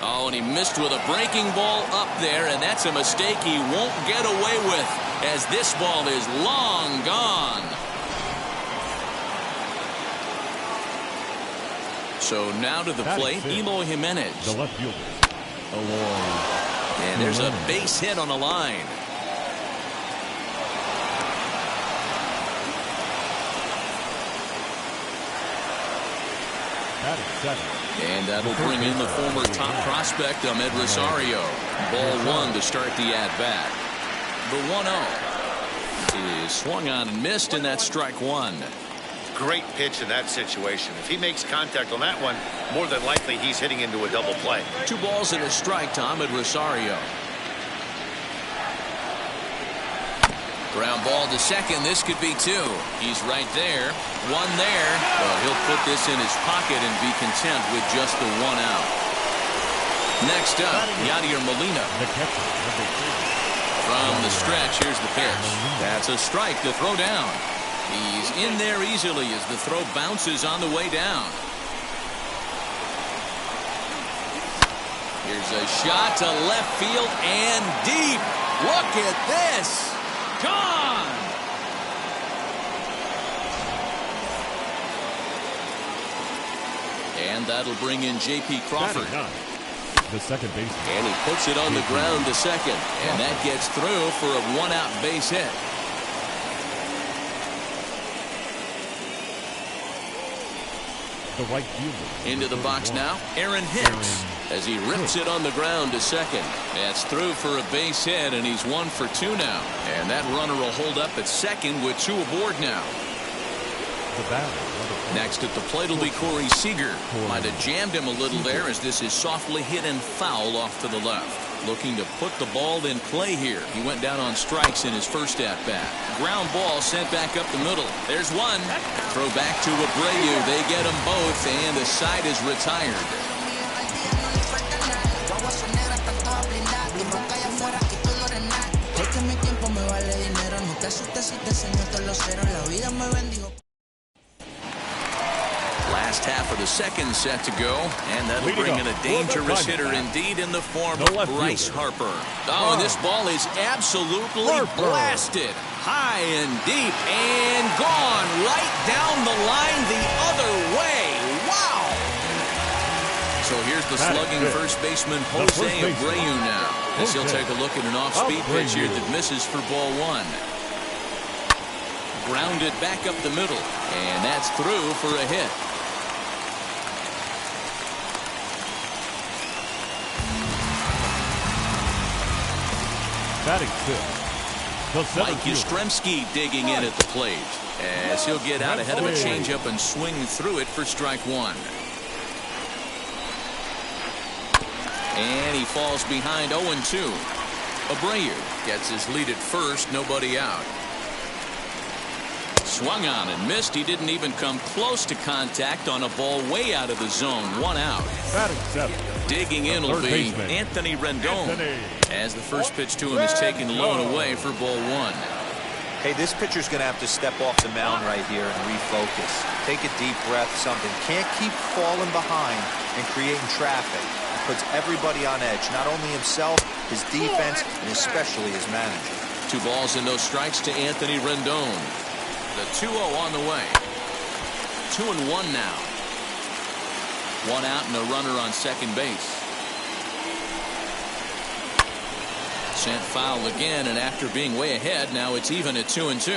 Oh, and he missed with a breaking ball up there, and that's a mistake he won't get away with as this ball is long gone. So now to the plate, Eloy Jimenez. The left fielder. And there's a base hit on the line. And that'll bring in the former top prospect, Ahmed Rosario. Ball one to start the at-bat. The 1-0. He swung on and missed, and that's strike one. Great pitch in that situation. If he makes contact on that one, more than likely he's hitting into a double play. 2 balls and a strike to Ahmed Rosario. Ground ball to second. This could be 2. He's right there. 1 there. But he'll put this in his pocket and be content with just the 1 out. Next up, Yadier Molina. From the stretch, here's the pitch. That's a strike to throw down. He's in there easily as the throw bounces on the way down. Here's a shot to left field and deep. Look at this. Gone. And that'll bring in J.P. Crawford. The second baseman. And he puts it on the ground to second. And that gets through for a 1-out base hit. The right fielder. Into the box now, Aaron Hicks, as he rips it on the ground to second. That's through for a base hit, and he's 1 for 2 now. And that runner will hold up at second with 2 aboard now. The batter. Next at the plate will be Corey Seager. Might have jammed him a little there as this is softly hit and foul off to the left. Looking to put the ball in play here. He went down on strikes in his first at-bat. Ground ball sent back up the middle. There's 1. Throw back to Abreu. They get them both, and the side is retired. Last half of the second set to go, and that'll bring in a dangerous hitter indeed in the form of Bryce Harper. Oh, and this ball is absolutely blasted. High and deep and gone right down the line the other way. Wow! So here's the slugging first baseman Jose Abreu now, as he'll take a look at an off-speed pitch here that misses for ball 1. Grounded back up the middle, and that's through for a hit. Batting 5th. Mike Yastrzemski digging in at the plate as he'll get out ahead of a changeup and swing through it for strike 1. And he falls behind 0-2. Abreu gets his lead at first, nobody out. Swung on and missed. He didn't even come close to contact on a ball way out of the zone. 1 out. Batting 7th. Digging in will be Anthony Rendon, as the first pitch to him is taken low and away for ball 1. Hey, this pitcher's going to have to step off the mound right here and refocus. Take a deep breath, something. Can't keep falling behind and creating traffic. It puts everybody on edge, not only himself, his defense, and especially his manager. 2 balls and no strikes to Anthony Rendon. The 2-0 on the way. 2-1 now. 1 out and a runner on second base. Sent foul again, and after being way ahead, now it's even at 2-2.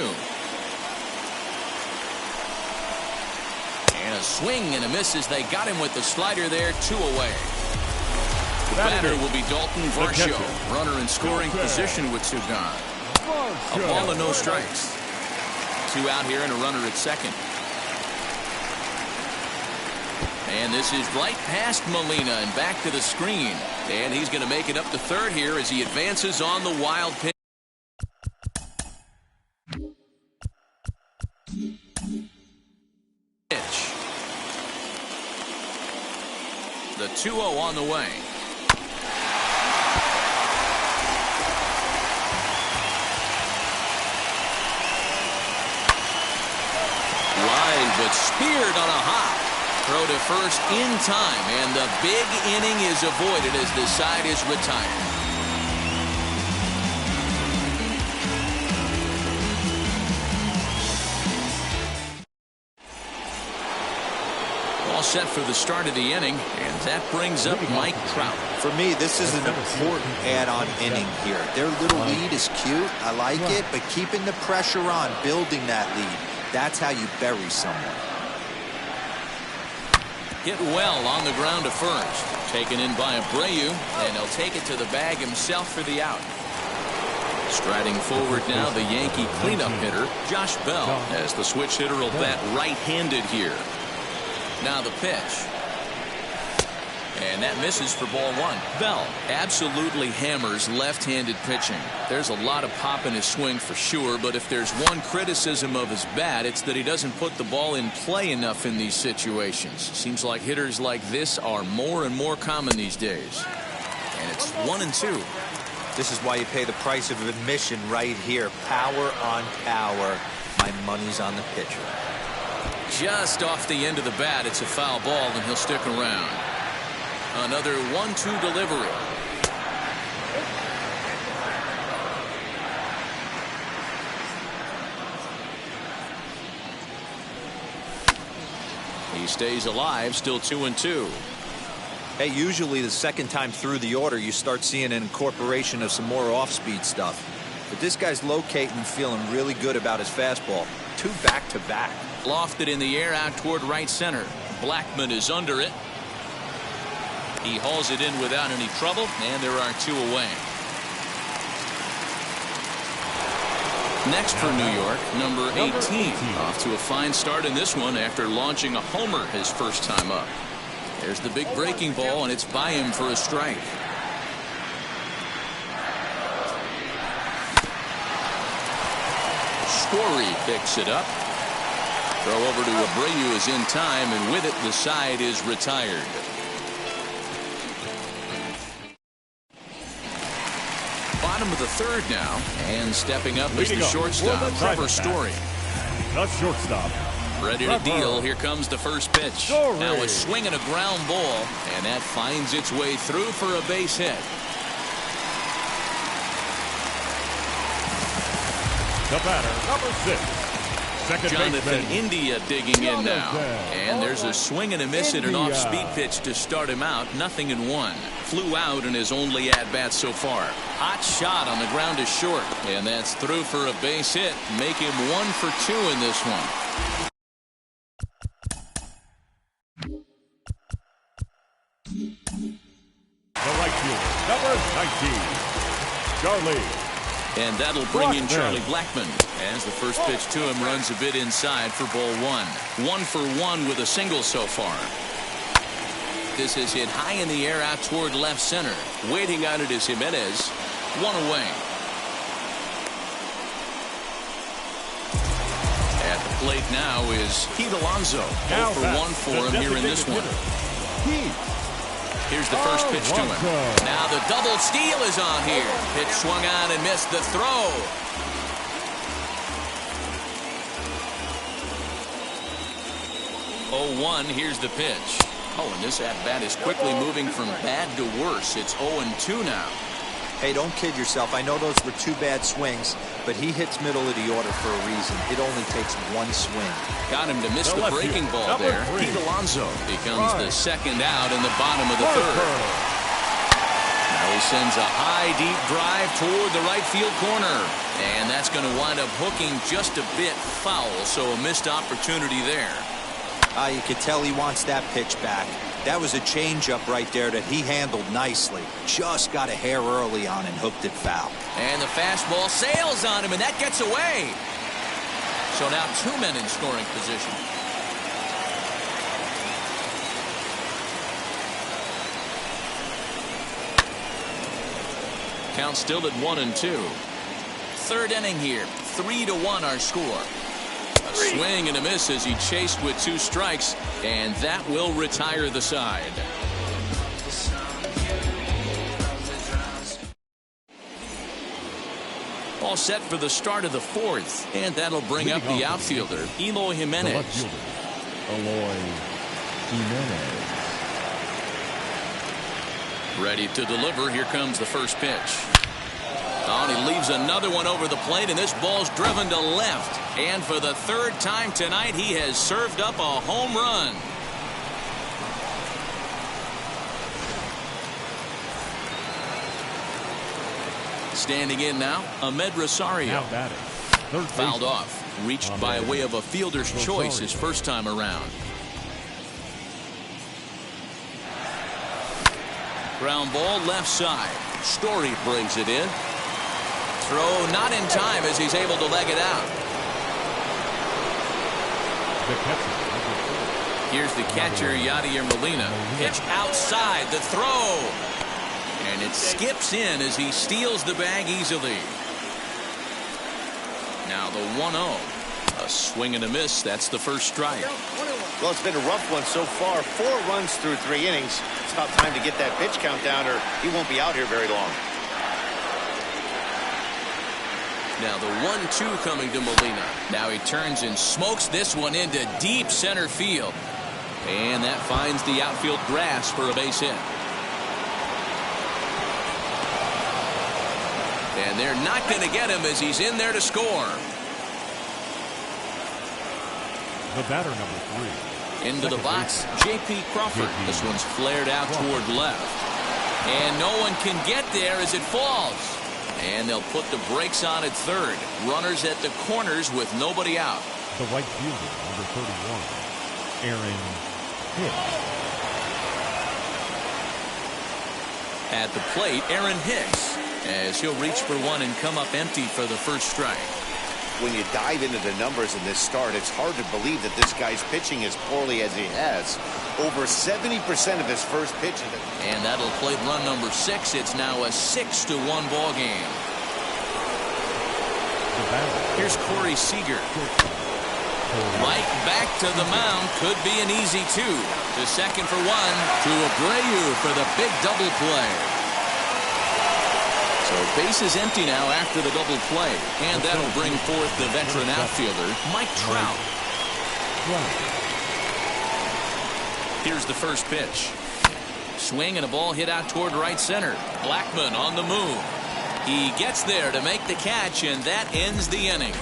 And a swing and a miss as they got him with the slider there. 2 away. The batter will be Dalton Varsho. Runner in scoring position with 2 gone. A ball and no strikes. 2 out here and a runner at second. And this is right past Molina and back to the screen. And he's going to make it up to third here as he advances on the wild pitch. The 2-0 on the way. Line, but speared on a hop. Throw to first in time, and the big inning is avoided as the side is retired. All set for the start of the inning, and that brings up Mike Trout. For me, this is an important add-on inning here. Their little lead is cute. I like it, but keeping the pressure on, building that lead, that's how you bury someone. Hit well on the ground to first. Taken in by Abreu, and he'll take it to the bag himself for the out. Striding forward now, the Yankee cleanup hitter, Josh Bell, as the switch hitter will bat right-handed here. Now the pitch. And that misses for ball one. Bell absolutely hammers left-handed pitching. There's a lot of pop in his swing for sure, but if there's one criticism of his bat, it's that he doesn't put the ball in play enough in these situations. Seems like hitters like this are more and more common these days. And it's 1-2. This is why you pay the price of admission right here. Power on power. My money's on the pitcher. Just off the end of the bat, it's a foul ball, and he'll stick around. Another 1-2 delivery. He stays alive, still 2-2. Hey, usually the second time through the order, you start seeing an incorporation of some more off-speed stuff. But this guy's locating and feeling really good about his fastball. 2 back-to-back. Lofted in the air out toward right center. Blackman is under it. He hauls it in without any trouble, and there are 2 away. Next for New York, number 18. Off to a fine start in this one after launching a homer his first time up. There's the big breaking ball, and it's by him for a strike. Story picks it up. Throw over to Abreu is in time, and with it, the side is retired. Bottom of the third now, and stepping up is the shortstop, Trevor Story. The shortstop. Ready to deal. Here comes the first pitch. Now a swing and a ground ball, and that finds its way through for a base hit. The batter, number 6. Second Jonathan baseman. India digging in now. And there's a swing and a miss at an off-speed pitch to start him out. 0-1. Flew out in his only at-bat so far. Hot shot on the ground is short. And that's through for a base hit. Make him 1 for 2 in this one. The right fielder, number 19. Charlie. And that'll bring in Charlie Blackman as the first pitch to him runs a bit inside for ball 1. 1 for 1 with a single so far. This is hit high in the air out toward left center. Waiting on it is Jimenez. 1 away. At the plate now is Pete Alonso. 0 for 1 for him here in this one. Here's the first pitch to him. Now the double steal is on here. Pitch swung on and missed the throw. Oh, 1. Here's the pitch. Oh, and this at-bat is quickly moving from bad to worse. It's 0-2 now. Hey, don't kid yourself. I know those were 2 bad swings, but he hits middle of the order for a reason. It only takes 1 swing. Got him to miss the breaking ball there. Pete Alonso becomes the second out in the bottom of the third. Now he sends a high, deep drive toward the right field corner. And that's going to wind up hooking just a bit foul, so a missed opportunity there. You could tell he wants that pitch back. That was a changeup right there that he handled nicely. Just got a hair early on and hooked it foul. And the fastball sails on him, and that gets away. So now 2 men in scoring position. Count still at 1-2. Third inning here. 3-1 our score. A swing and a miss as he chased with 2 strikes, and that will retire the side. All set for the start of the 4th, and that'll bring up the outfielder, Eloy Jimenez. Ready to deliver. Here comes the first pitch. Oh, and he leaves another one over the plate, and this ball's driven to left. And for the 3rd time tonight, he has served up a home run. Standing in now, Ahmed Rosario. Fouled off. Reached by way of a fielder's choice his first time around. Ground ball left side. Story brings it in. throw not in time as he's able to leg it out. The catcher. Here's the catcher, Yadier Molina. Pitch outside, the throw. And it skips in as he steals the bag easily. Now the 1-0. A swing and a miss. That's the first strike. Well, it's been a rough one so far. 4 runs through 3 innings. It's about time to get that pitch count down or he won't be out here very long. Now the 1-2 coming to Molina. Now he turns and smokes this one into deep center field. And that finds the outfield grass for a base hit. And they're not going to get him as he's in there to score. The batter, number 3. Into the box, J.P. Crawford. This one's flared out toward left. And no one can get there as it falls. And they'll put the brakes on at third. Runners at the corners with nobody out. The right fielder, number 31, Aaron Hicks. At the plate, Aaron Hicks, as he'll reach for one and come up empty for the first strike. When you dive into the numbers in this start, it's hard to believe that this guy's pitching as poorly as he has. Over 70% of his first pitches. And that'll plate run number 6. It's now a 6-1 ball game. Here's Corey Seager. Right back to the mound. Could be an easy 2. To second for 1. To Abreu for the big double play. So base is empty now after the double play. And that'll bring forth the veteran outfielder, Mike Trout. Here's the first pitch. Swing and a ball hit out toward right center. Blackmon on the move. He gets there to make the catch, and that ends the inning.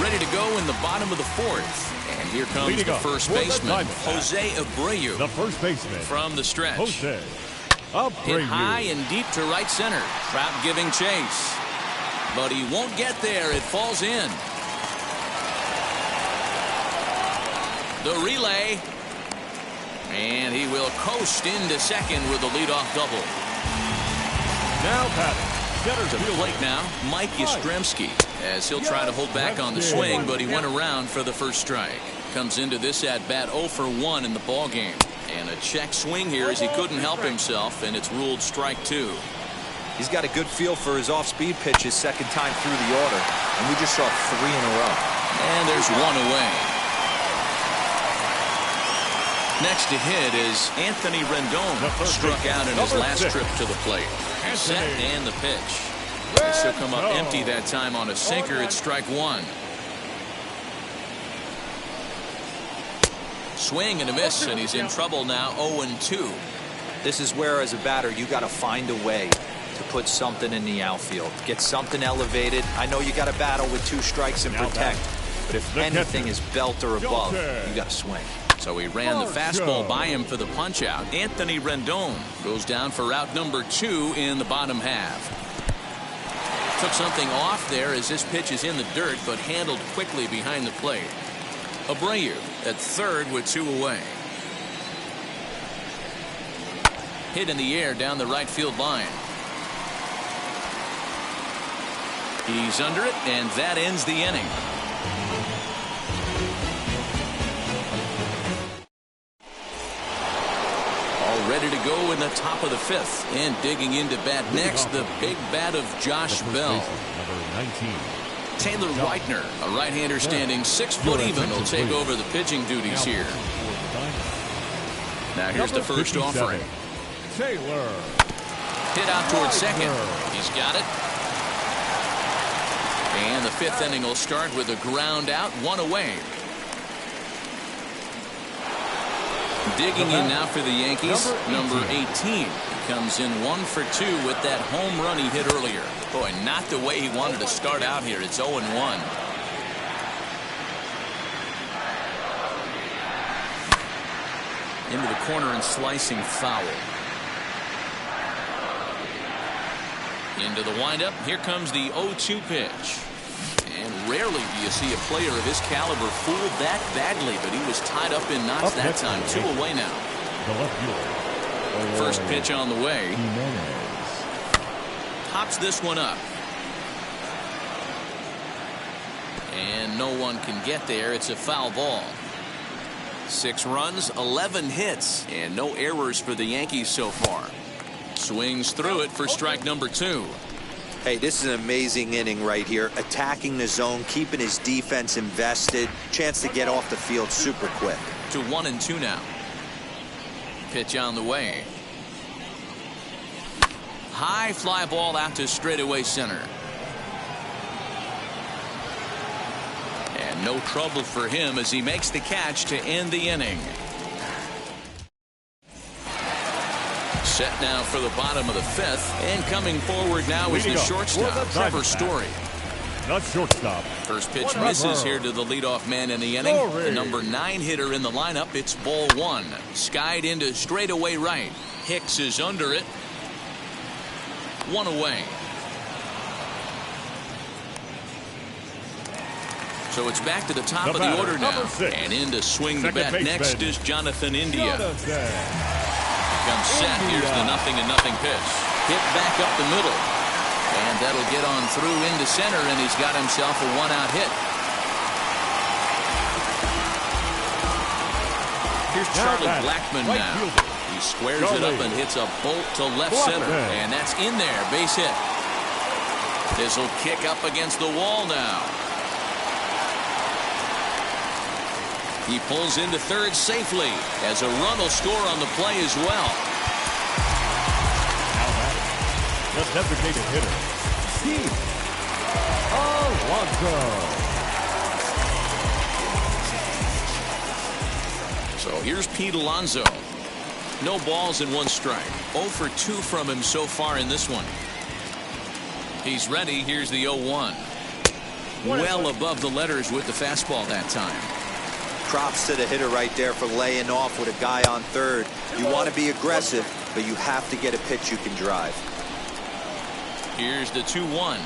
Ready to go in the bottom of the 4th. And here comes the first baseman, Jose Abreu. The first baseman. From the stretch. Jose Abreu. Hit high and deep to right center. Trout giving chase. But he won't get there. It falls in. The relay. And he will coast into second with a leadoff double. Now batting. To the plate now, Mike Yastrzemski, as he'll try to hold back on the swing, but he went around for the first strike. Comes into this at-bat 0 for 1 in the ball game. And a check swing here as he couldn't help himself, and it's ruled strike 2. He's got a good feel for his off-speed pitches second time through the order, and we just saw 3 in a row. And there's 1 away. Next to hit is Anthony Rendon, struck out in his last trip to the plate. Set and the pitch. He'll come up empty that time on a sinker. It's strike 1. Swing and a miss, and he's in trouble now. 0-2. This is where, as a batter, you got to find a way to put something in the outfield. Get something elevated. I know you got to battle with 2 strikes and protect, but if anything is belt or above, you got to swing. So he ran the fastball by him for the punch out. Anthony Rendon goes down for route number 2 in the bottom half. Took something off there as this pitch is in the dirt, but handled quickly behind the plate. Abreu at third with 2 away. Hit in the air down the right field line. He's under it, and that ends the inning. Ready to go in the top of the 5th. And digging into bat next, the big bat of Josh Bell. Number 19. Taylor Whitener, a right-hander standing 6 foot even, will take over the pitching duties here. Now here's the first offering. Taylor. Hit out towards second. He's got it. And the 5th inning will start with a ground out, 1 away. Digging in now for the Yankees, number 18. He comes in 1 for 2 with that home run he hit earlier. Boy, not the way he wanted to start out here. It's 0-1. Into the corner and slicing foul. Into the windup. Here comes the 0-2 pitch. And rarely do you see a player of his caliber fooled that badly, but he was tied up in knots that time. 2 away now. The left fielder. First pitch on the way. Pops this one up. And no one can get there. It's a foul ball. 6 runs, 11 hits, and no errors for the Yankees so far. Swings through it for strike number 2. Hey, this is an amazing inning right here. Attacking the zone, keeping his defense invested. Chance to get off the field super quick. To 1-2 now. Pitch on the way. High fly ball out to straightaway center. And no trouble for him as he makes the catch to end the inning. Set now for the bottom of the 5th, and coming forward now is the shortstop, Trevor Story. Not shortstop. First pitch misses here to the leadoff man in the inning. The number 9 hitter in the lineup. It's ball 1. Skied into straightaway right. Hicks is under it. 1 away. So it's back to the top of the order now. And in to swing the bat next is Jonathan India. Comes set. Here's the 0-0 pitch. Hit back up the middle. And that'll get on through into center, and he's got himself a 1-out hit. Here's Charlie Blackmon now. He squares it up and hits a bolt to left center. And that's in there. Base hit. This will kick up against the wall now. He pulls into third safely as a run will score on the play as well. The designated hitter, Pete Alonso. So here's Pete Alonso. No balls and 1 strike. 0 for 2 from him so far in this one. He's ready. Here's the 0-1. Well above the letters with the fastball that time. Props to the hitter right there for laying off with a guy on third. You want to be aggressive, but you have to get a pitch you can drive. Here's the 2-1.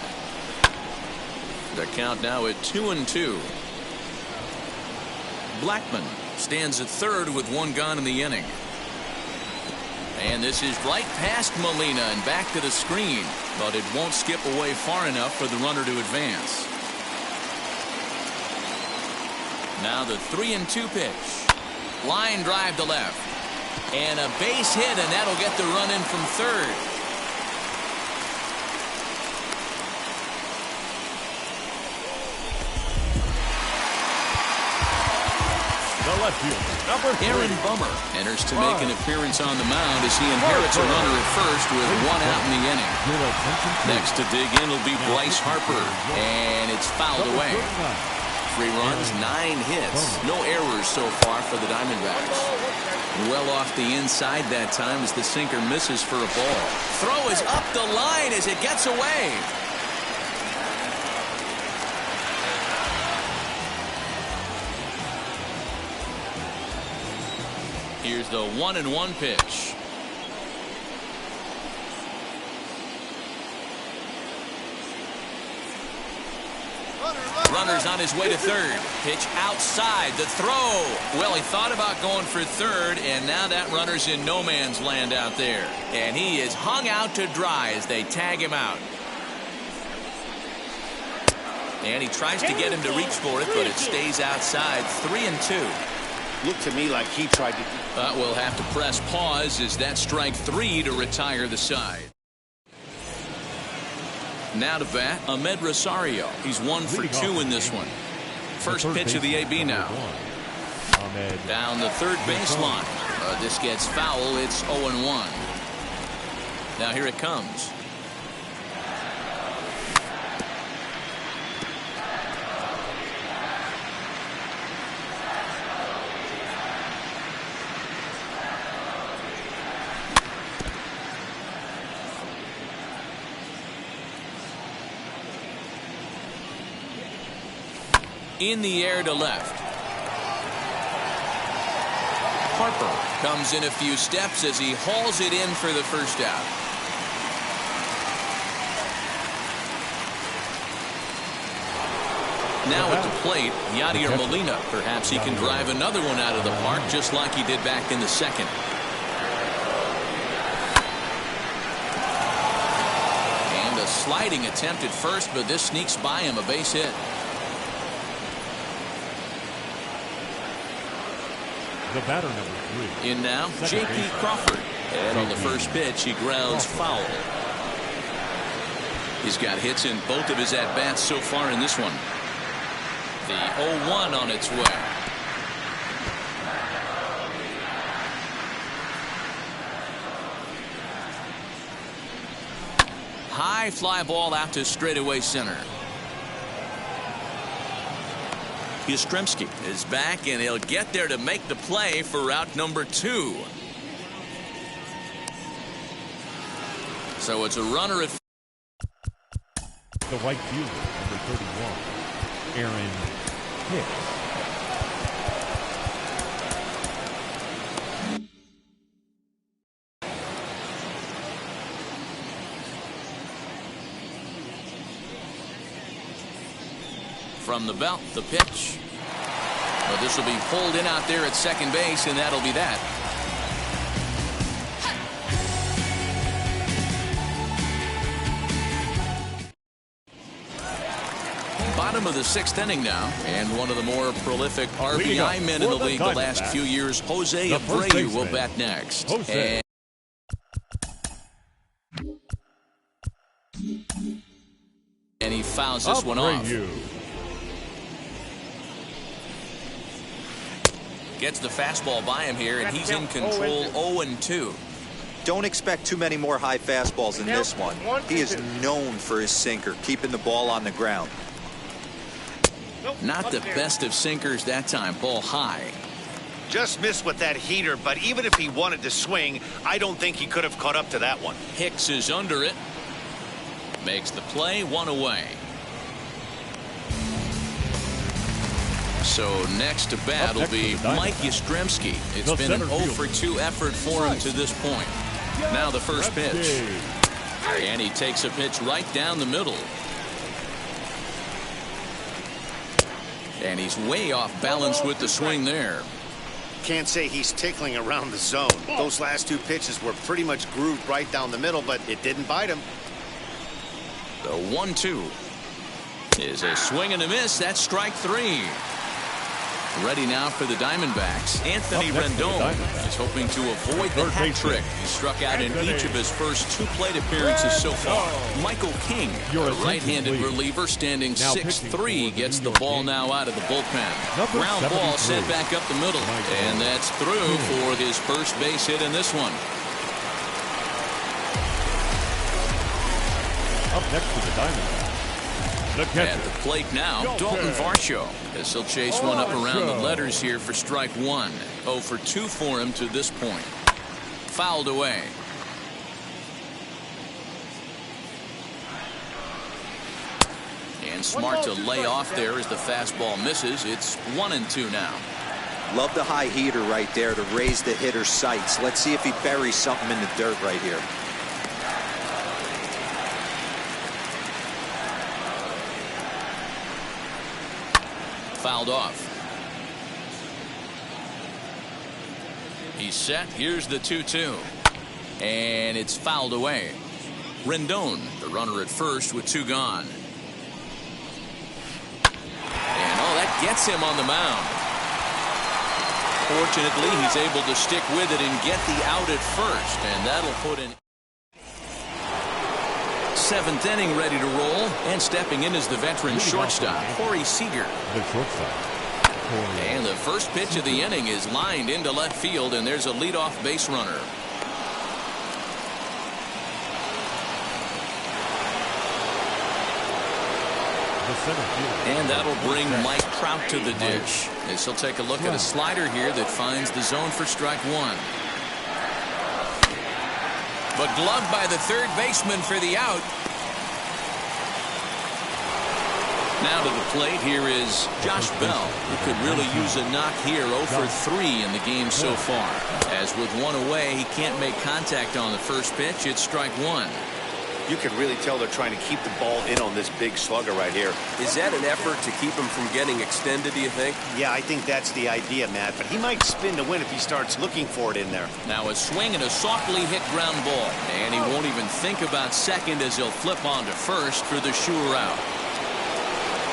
The count now at 2-2. Blackmon stands at third with 1 gone in the inning. And this is right past Molina and back to the screen, but it won't skip away far enough for the runner to advance. Now the 3-2 pitch. Line drive to left. And a base hit, and that'll get the run in from third. The left fielder, number 3. Aaron Bummer enters to make an appearance on the mound as he inherits a runner at first with 1 out in the inning. Next to dig in will be Bryce Harper, and it's fouled away. 3 runs, 9 hits. No errors so far for the Diamondbacks. Well off the inside that time as the sinker misses for a ball. Throw is up the line as it gets away. Here's the 1-1 pitch. Runner's on his way to third. Pitch outside. The throw. Well, he thought about going for third, and now that runner's in no man's land out there. And he is hung out to dry as they tag him out. And he tries to get him to reach for it, but it stays outside. 3-2. Looked to me like he tried to. We'll have to press pause as that's strike 3 to retire the side. Now to bat, Ahmed Rosario. He's 1 for 2 in this one. First pitch of the AB now. Down the third baseline. This gets foul. It's 0-1. Now here it comes. In the air to left. Harper comes in a few steps as he hauls it in for the first out. Now at the plate, Yadier Molina. Perhaps he can drive another one out of the park just like he did back in the second. And a sliding attempt at first, but this sneaks by him, a base hit. The batter number 3. In now, J.P. Crawford. And on the first pitch, he grounds foul. He's got hits in both of his at-bats so far in this one. The 0-1 on its way. High fly ball out to straightaway center. Yastrzemski is back, and he'll get there to make the play for route number 2. So it's a runner at the right fielder, number 31, Aaron Hicks. From the belt, the pitch. But this will be pulled in out there at second base, and that'll be that. Bottom of the 6th inning now, and one of the more prolific RBI men in the league the last few years, Jose Abreu, will bat next. And he fouls this one off. Gets the fastball by him here, and he's in control. 0-2. Don't expect too many more high fastballs in this one. He is known for his sinker, keeping the ball on the ground. Not the best of sinkers that time. Ball high. Just missed with that heater, but even if he wanted to swing, I don't think he could have caught up to that one. Hicks is under it. Makes the play, 1 away. So next to bat will be Mike Yastrzemski. It's been an 0-for-2 effort for him to this point. Now the first pitch. And he takes a pitch right down the middle. And he's way off balance with the swing there. Can't say he's tickling around the zone. Those last 2 pitches were pretty much grooved right down the middle, but it didn't bite him. The 1-2 is a swing and a miss. That's strike 3. Ready now for the Diamondbacks. Anthony Rendon is hoping to avoid the hat trick. He struck out in each of his first 2 plate appearances so far. Michael King, a right-handed reliever, standing 6'3", gets the ball now out of the bullpen. Ground ball sent back up the middle, and that's through for his first base hit in this one. Up next to the Diamondbacks. At the plate now, Dalton Varsho. As he'll chase one up around the letters here for strike 1. 0-for-2 for him to this point. Fouled away. And smart to lay off there as the fastball misses. It's 1-2 now. Love the high heater right there to raise the hitter's sights. Let's see if he buries something in the dirt right here. Fouled off. He's set. Here's the 2-2. And it's fouled away. Rendon, the runner at first with 2 gone. And that gets him on the mound. Fortunately, he's able to stick with it and get the out at first. And that'll put in 7th inning ready to roll, and stepping in is the veteran shortstop, Corey Seager. And the first pitch of the inning is lined into left field, and there's a leadoff base runner. And that'll bring Mike Trout to the dish, as he'll take a look at a slider here that finds the zone for strike 1. But gloved by the third baseman for the out. Now to the plate, here is Josh Bell, who could really use a knock here. 0-for-3 in the game so far. As with 1 away, he can't make contact on the first pitch. It's strike 1. You can really tell they're trying to keep the ball in on this big slugger right here. Is that an effort to keep him from getting extended, do you think? Yeah, I think that's the idea, Matt. But he might spin to win if he starts looking for it in there. Now a swing and a softly hit ground ball. And he won't even think about second as he'll flip on to first for the sure out.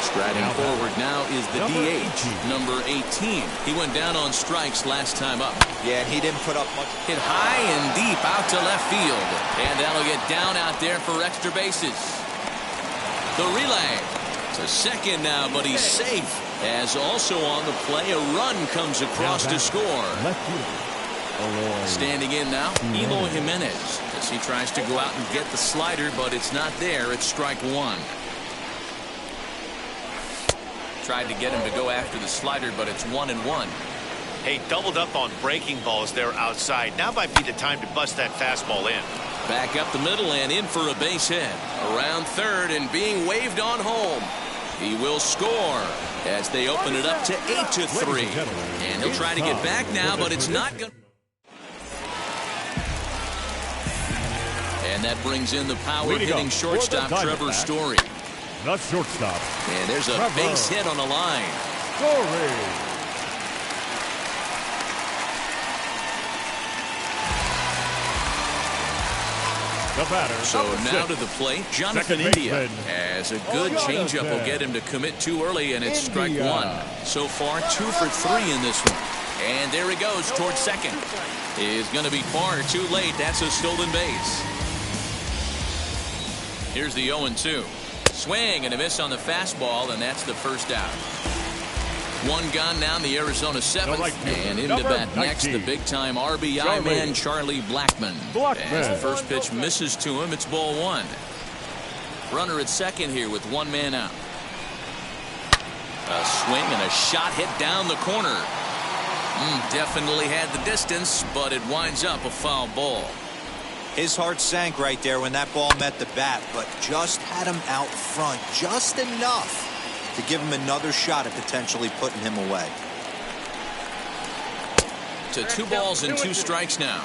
Striding forward now is the DH, number 18. He went down on strikes last time up. Yeah, and he didn't put up much. Hit high and deep out to left field. And that'll get down out there for extra bases. The relay to second now, but he's safe. As also on the play, a run comes across to score. Standing in now, Eloy Jimenez, as he tries to go out and get the slider, but it's not there. It's strike one. Tried to get him to go after the slider, but it's 1-1. Hey, doubled up on breaking balls there outside. Now might be the time to bust that fastball in. Back up the middle and in for a base hit. Around third and being waved on home. He will score as they open it up to 8-3. And he'll try to get back now, but it's not going to. And that brings in the power-hitting shortstop Trevor Story. The shortstop. And there's a base hit on the line. Story. The batter. So now to the plate, Jonathan India. As a good changeup will get him to commit too early, and it's strike one. So far, 2 for 3 in this one. And there he goes towards second. Is going to be far too late. That's a stolen base. Here's the 0-2. Swing and a miss on the fastball, and that's the first out. One gone now in the Arizona 7th, and into bat next, the big-time RBI man, Charlie Blackmon. As the first pitch misses to him, it's ball one. Runner at second here with one man out. A swing and a shot hit down the corner. Definitely had the distance, but it winds up a foul ball. His heart sank right there when that ball met the bat, but just had him out front just enough to give him another shot at potentially putting him away. To 2 balls and 2 strikes now.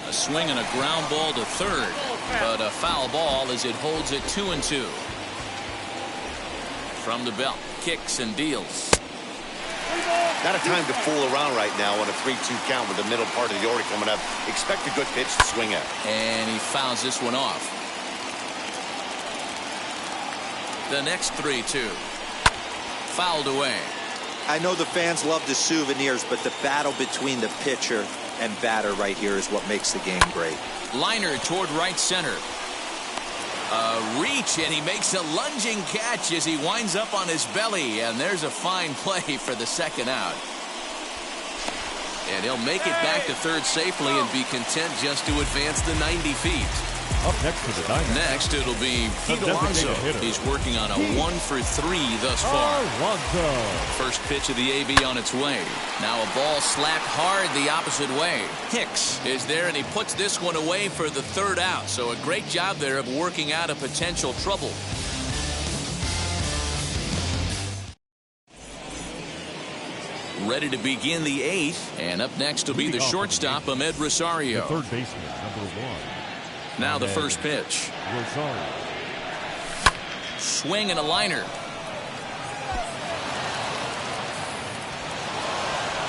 A swing and a ground ball to third, but a foul ball as it holds it 2-2. From the belt, kicks and deals. Not a time to fool around right now on a 3-2 count with the middle part of the order coming up. Expect a good pitch to swing at. And he fouls this one off. The next 3-2. Fouled away. I know the fans love the souvenirs, but the battle between the pitcher and batter right here is what makes the game great. Liner toward right center. A reach, and he makes a lunging catch as he winds up on his belly, and there's a fine play for the second out. And he'll make it back to third safely and be content just to advance the 90 feet. Up next to the diamond. Next, it'll be Pete Alonso. He's working on a 1 for 3 thus far. First pitch of the AB on its way. Now a ball slapped hard the opposite way. Hicks is there, and he puts this one away for the third out. So a great job there of working out a potential trouble. Ready to begin the 8th, and up next will be the shortstop, Ahmed Rosario. The third baseman, number 1. Now the first pitch. Rosario. Swing and a liner.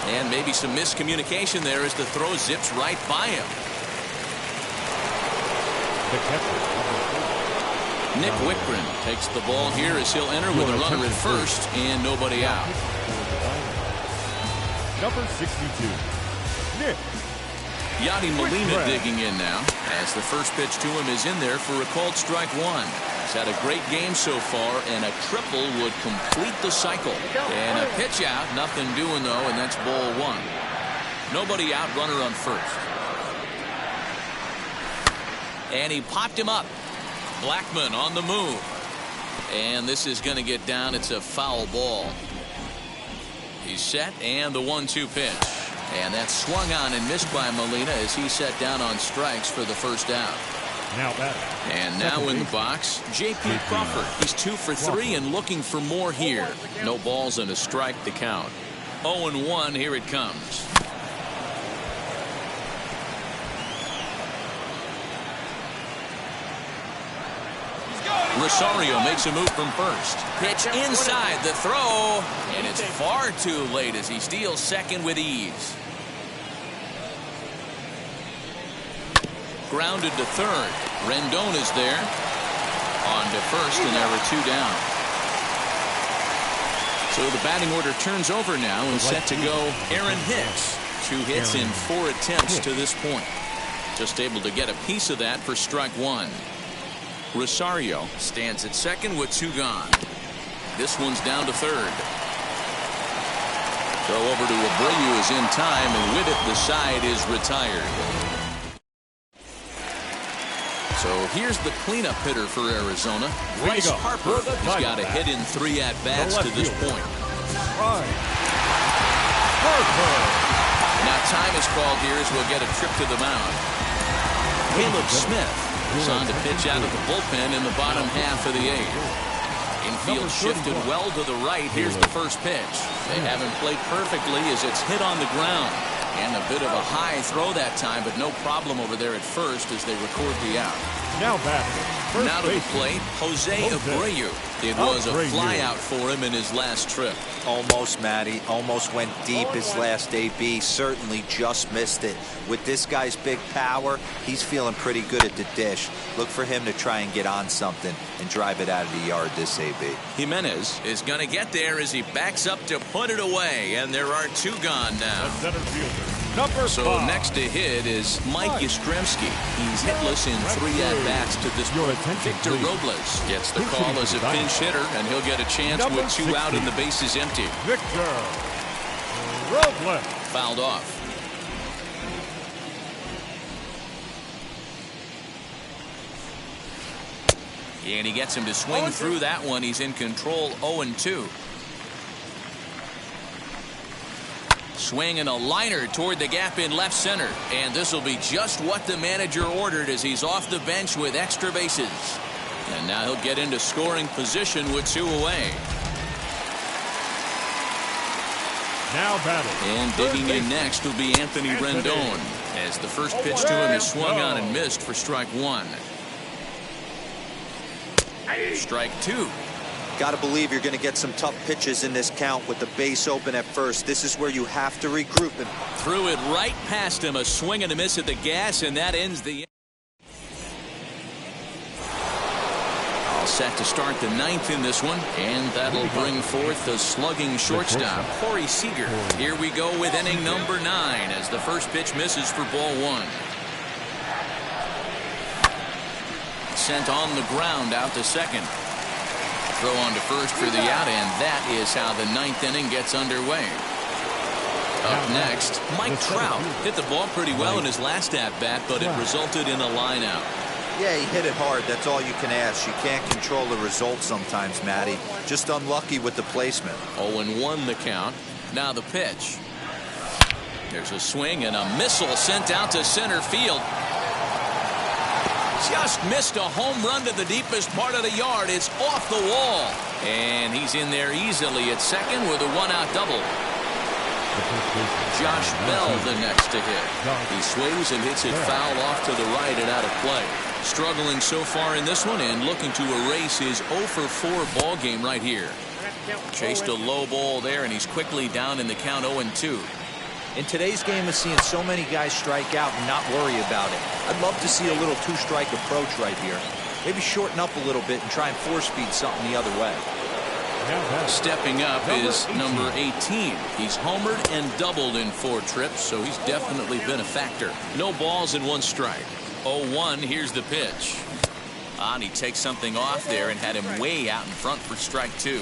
And maybe some miscommunication there as the throw zips right by him. The catcher, Nick Wickren takes the ball here as he'll enter with a runner at first and nobody out. Number 62, Nick. Yadi Molina digging in now as the first pitch to him is in there for a called strike one. He's had a great game so far, and a triple would complete the cycle. And a pitch out, nothing doing though, and that's ball one. Nobody out, runner on first. And he popped him up. Blackmon on the move. And this is going to get down. It's a foul ball. He's set, and the 1-2 pitch. And that's swung on and missed by Molina as he sat down on strikes for the first out. And now in the box, J.P. Crawford. He's 2 for 3 and looking for more here. No balls and a strike to count. 0-1, here it comes. Rosario makes a move from first. Pitch inside the throw, and it's far too late as he steals second with ease. Grounded to third. Rendon is there. On to first, and there were 2 down. So the batting order turns over now and set to go Aaron Hicks. 2 hits in 4 attempts to this point. Just able to get a piece of that for strike 1. Rosario stands at second with 2 gone. This one's down to third. Throw over to Abreu is in time, and with it the side is retired. So here's the cleanup hitter for Arizona, Bryce Harper. He's got a hit in 3 at-bats to this point. Now time is called here as we'll get a trip to the mound. Caleb Smith is on to pitch out of the bullpen in the bottom half of the 8th. Infield shifted well to the right. Here's the first pitch. They haven't played perfectly as it's hit on the ground. And a bit of a high throw that time, but no problem over there at first as they record the out. Now batting. Now to the plate, Jose Abreu. It was a flyout for him in his last trip. Almost, Matty. Almost went deep his last AB. Certainly just missed it. With this guy's big power, he's feeling pretty good at the dish. Look for him to try and get on something and drive it out of the yard this AB. Jimenez is going to get there as he backs up to put it away, and there are 2 gone now. Center fielder, number 5. Next to hit is Mike Yastrzemski. He's hitless in 3 at-bats to this point. Victor Robles gets the call as a pinch hitter, and he'll get a chance with 2 out and the bases empty. Victor Robles. Fouled off. And he gets him to swing through that one. He's in control, 0-2. Swing and a liner toward the gap in left center. And this will be just what the manager ordered as he's off the bench with extra bases. And now he'll get into scoring position with 2 away. Now batting. And digging in next will be Anthony Rendon as the first pitch to him is swung on and missed for strike 1. Strike 2. Got to believe you're going to get some tough pitches in this count with the base open at first. This is where you have to regroup him. Threw it right past him. A swing and a miss at the gas, and that ends the. All set to start the 9th in this one, and that'll bring forth the slugging shortstop, Corey Seager. Here we go with inning number 9 as the first pitch misses for ball 1. Sent on the ground out to second. Throw on to first for the out, and that is how the 9th inning gets underway. Up next, Mike Trout hit the ball pretty well in his last at-bat, but it resulted in a line out. Yeah, he hit it hard. That's all you can ask. You can't control the result sometimes, Matty. Just unlucky with the placement. 0-1 the count. Now the pitch. There's a swing and a missile sent out to center field. Just missed a home run to the deepest part of the yard. It's off the wall. And he's in there easily at second with a 1-out double. Josh Bell the next to hit. He swings and hits it foul off to the right and out of play. Struggling so far in this one and looking to erase his 0-for-4 ball game right here. Chased a low ball there, and he's quickly down in the count 0-2. In today's game of seeing so many guys strike out and not worry about it, I'd love to see a little 2-strike approach right here. Maybe shorten up a little bit and try and 4-speed something the other way. Stepping up is number 18. He's homered and doubled in 4 trips, so he's definitely been a factor. No balls and 1 strike. 0-1, here's the pitch. And he takes something off there and had him way out in front for strike 2.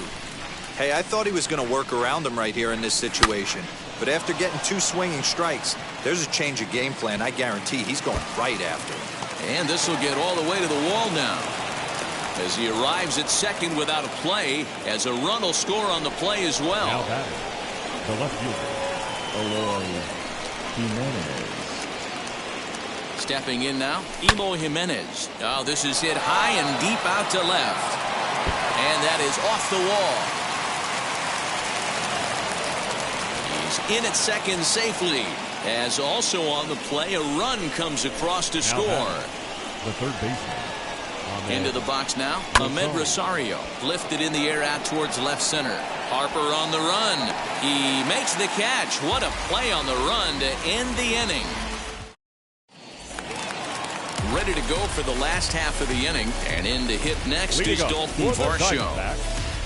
Hey, I thought he was going to work around him right here in this situation. But after getting 2 swinging strikes, there's a change of game plan. I guarantee he's going right after him. And this will get all the way to the wall now. As he arrives at second without a play, as a run will score on the play as well. Now batting. The left fielder, Eloy Jimenez. Stepping in now, Eloy Jimenez. Oh, this is hit high and deep out to left. And that is off the wall. In at second safely, as also on the play a run comes across to score. The third baseman on Into the box now. Ahmed Rosario lifted in the air out towards left center. Harper on the run. He makes the catch. What a play on the run to end the inning. Ready to go for the last half of the inning. And in to hit next is Dalton Varsho.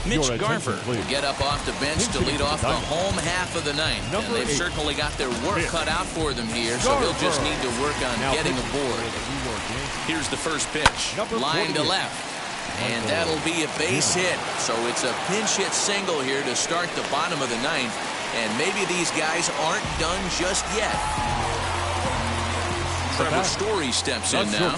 Mitch Garver will get up off the bench to lead off the home half of the ninth. And they've certainly got their work cut out for them here, so he'll just need to work on getting aboard. Here's the first pitch. Line to left. And that'll be a base hit. So it's a pinch hit single here to start the bottom of the ninth. And maybe these guys aren't done just yet. Trevor Story steps in now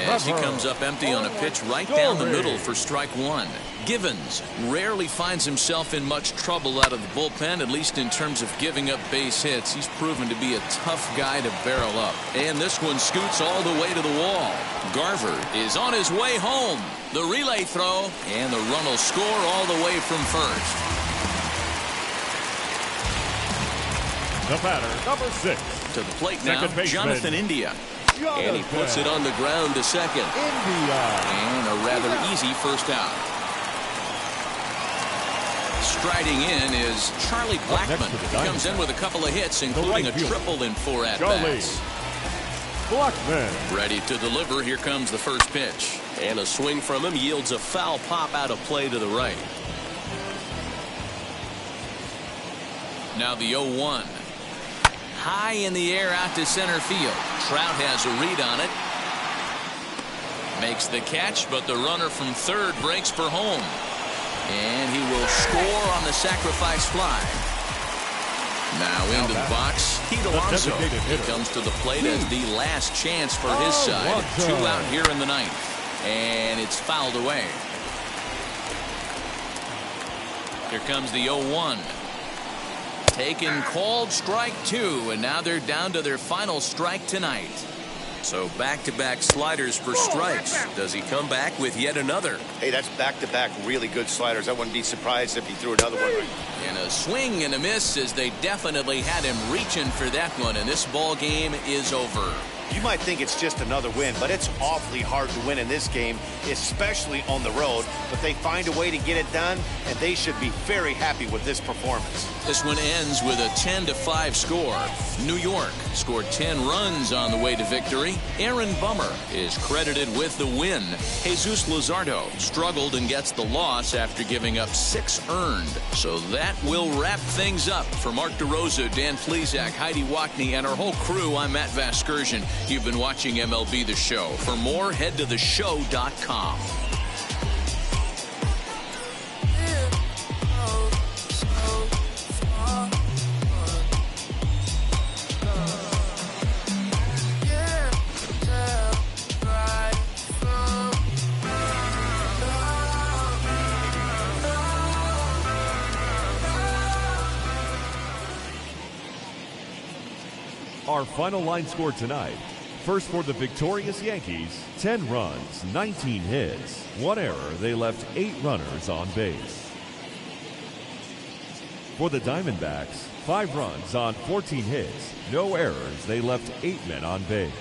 as he comes up empty on a pitch right down the middle for strike one. Givens rarely finds himself in much trouble out of the bullpen, at least in terms of giving up base hits. He's proven to be a tough guy to barrel up. And this one scoots all the way to the wall. Garver is on his way home. The relay throw, and the run will score all the way from first. The batter, number 6. To the plate now, Jonathan India. And he puts it on the ground to second. And a rather easy first out. Striding in is Charlie Blackmon. He comes in with a couple of hits, including a triple in 4 at-bats. Blackmon. Ready to deliver. Here comes the first pitch. And a swing from him yields a foul pop out of play to the right. Now the 0-1. High in the air out to center field. Trout has a read on it. Makes the catch, but the runner from third breaks for home. And he will score on the sacrifice fly. Now into the box, Pete Alonso. He comes to the plate as the last chance for his side. 2 out here in the ninth. And it's fouled away. Here comes the 0-1. Taken, called, strike 2, and now they're down to their final strike tonight. So back-to-back sliders for strikes. Does he come back with yet another? Hey, that's back-to-back really good sliders. I wouldn't be surprised if he threw another one. And a swing and a miss, as they definitely had him reaching for that one, and this ball game is over. You might think it's just another win, but it's awfully hard to win in this game, especially on the road. But they find a way to get it done, and they should be very happy with this performance. This one ends with a 10-5 score. New York scored 10 runs on the way to victory. Aaron Bummer is credited with the win. Jesus Luzardo struggled and gets the loss after giving up 6 earned. So that will wrap things up. For Mark DeRosa, Dan Plesac, Heidi Wackney, and our whole crew, I'm Matt Vasgersian. You've been watching MLB The Show. For more, head to theshow.com. Our final line score tonight. First for the victorious Yankees, 10 runs, 19 hits, 1 error. They left 8 runners on base. For the Diamondbacks, 5 runs on 14 hits, no errors. They left 8 men on base.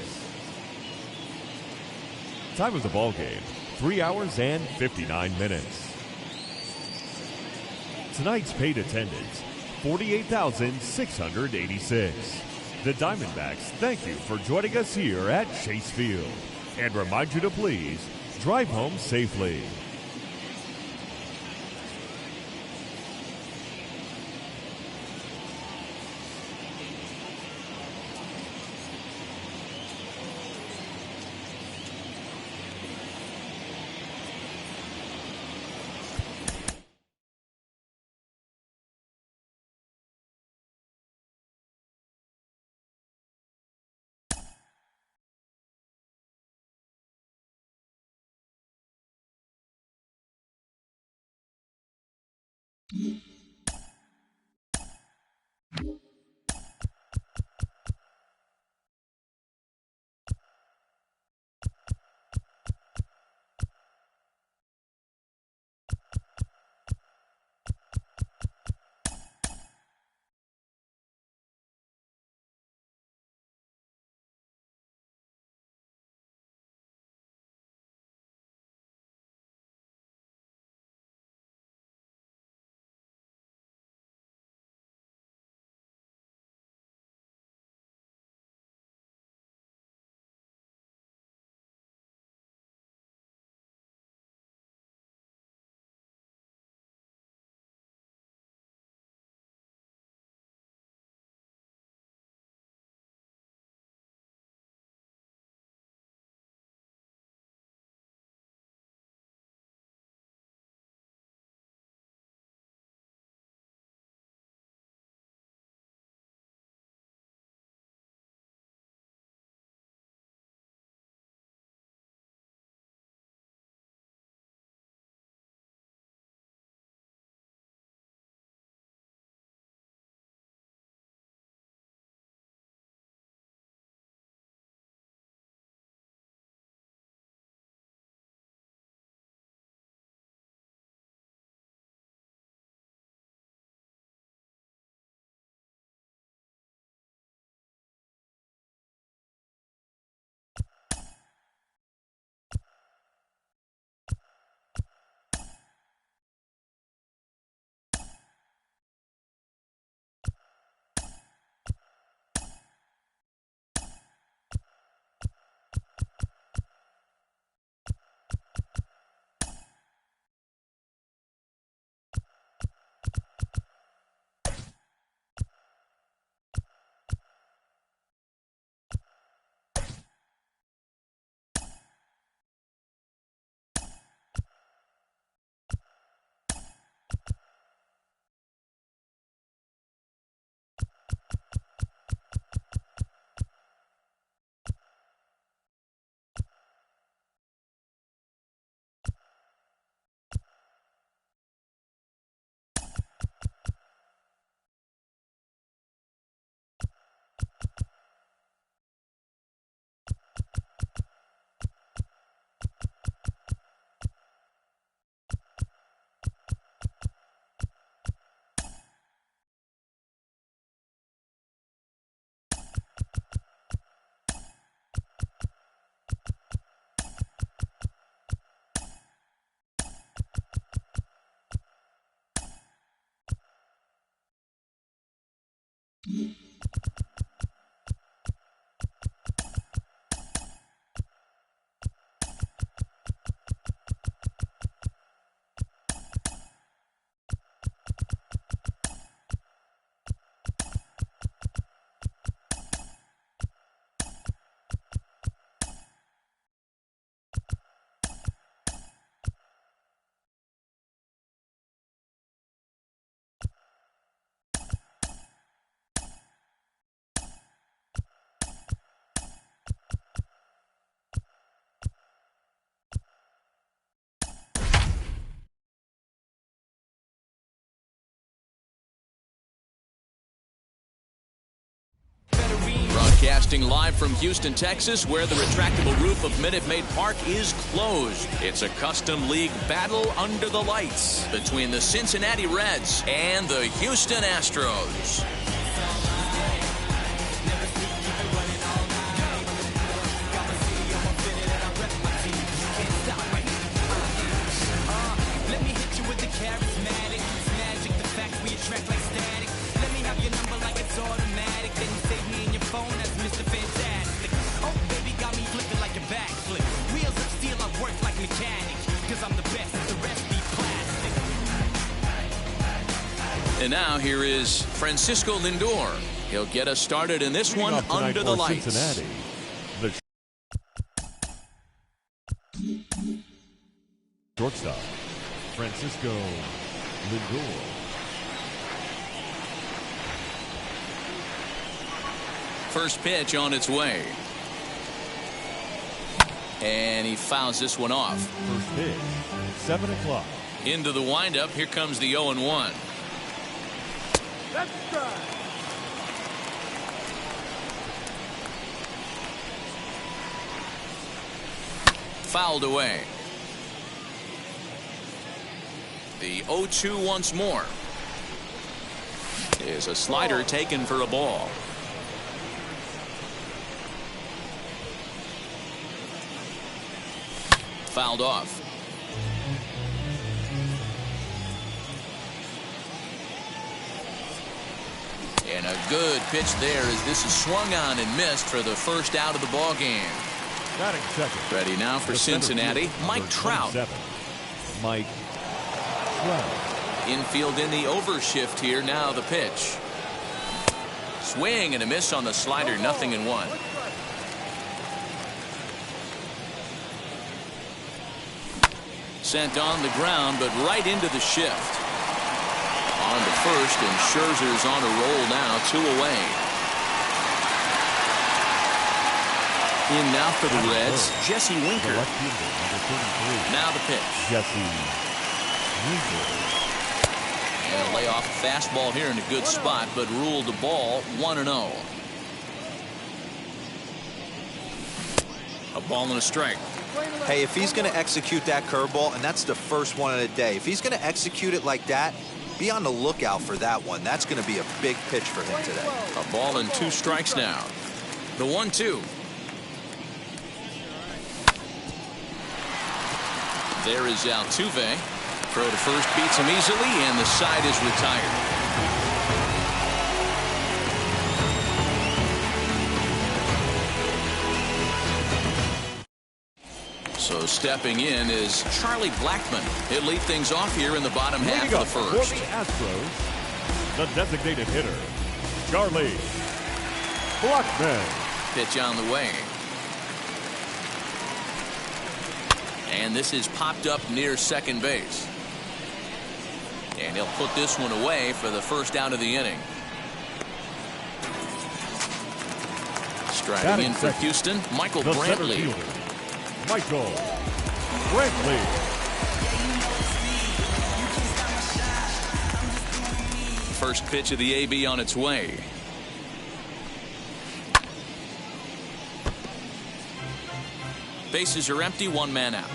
Time of the ball game, 3 hours and 59 minutes. Tonight's paid attendance, 48,686. The Diamondbacks thank you for joining us here at Chase Field and remind you to please drive home safely. Broadcasting live from Houston, Texas, where the retractable roof of Minute Maid Park is closed. It's a custom league battle under the lights between the Cincinnati Reds and the Houston Astros. And now here is Francisco Lindor. He'll get us started in this one under the lights. Cincinnati, the shortstop, Francisco Lindor. First pitch on its way. And he fouls this one off. First pitch, 7 o'clock. Into the windup. Here comes the 0-1. Fouled away. The 0-2 once more. Is a slider taken for a ball. Fouled off. And a good pitch there as this is swung on and missed for the first out of the ball game. Batting second. Ready now for Cincinnati, Mike Trout. Mike Trout. Infield in the overshift here. Now the pitch. Swing and a miss on the slider. 0-1. Sent on the ground, but right into the shift. On to first, and Scherzer's on a roll now. 2 away. In now for the Reds, Jesse Winker. Now the pitch. Jesse Winker. And a layoff fastball here in a good spot, but ruled the ball 1-0. A ball and a strike. Hey, if he's going to execute that curveball, and that's the first one of the day, if he's going to execute it like that, be on the lookout for that one. That's going to be a big pitch for him today. A ball and 2 strikes now. The 1-2. There is Altuve. Throw to first beats him easily, and the side is retired. So stepping in is Charlie Blackmon. He'll lead things off here in the bottom half of the first. For the Astros, the designated hitter, Charlie Blackmon. Pitch on the way. And this is popped up near second base. And he'll put this one away for the first out of the inning. Striding in for Houston, Michael Brantley. Michael Brantley. First pitch of the AB on its way. Bases are empty, 1 man out.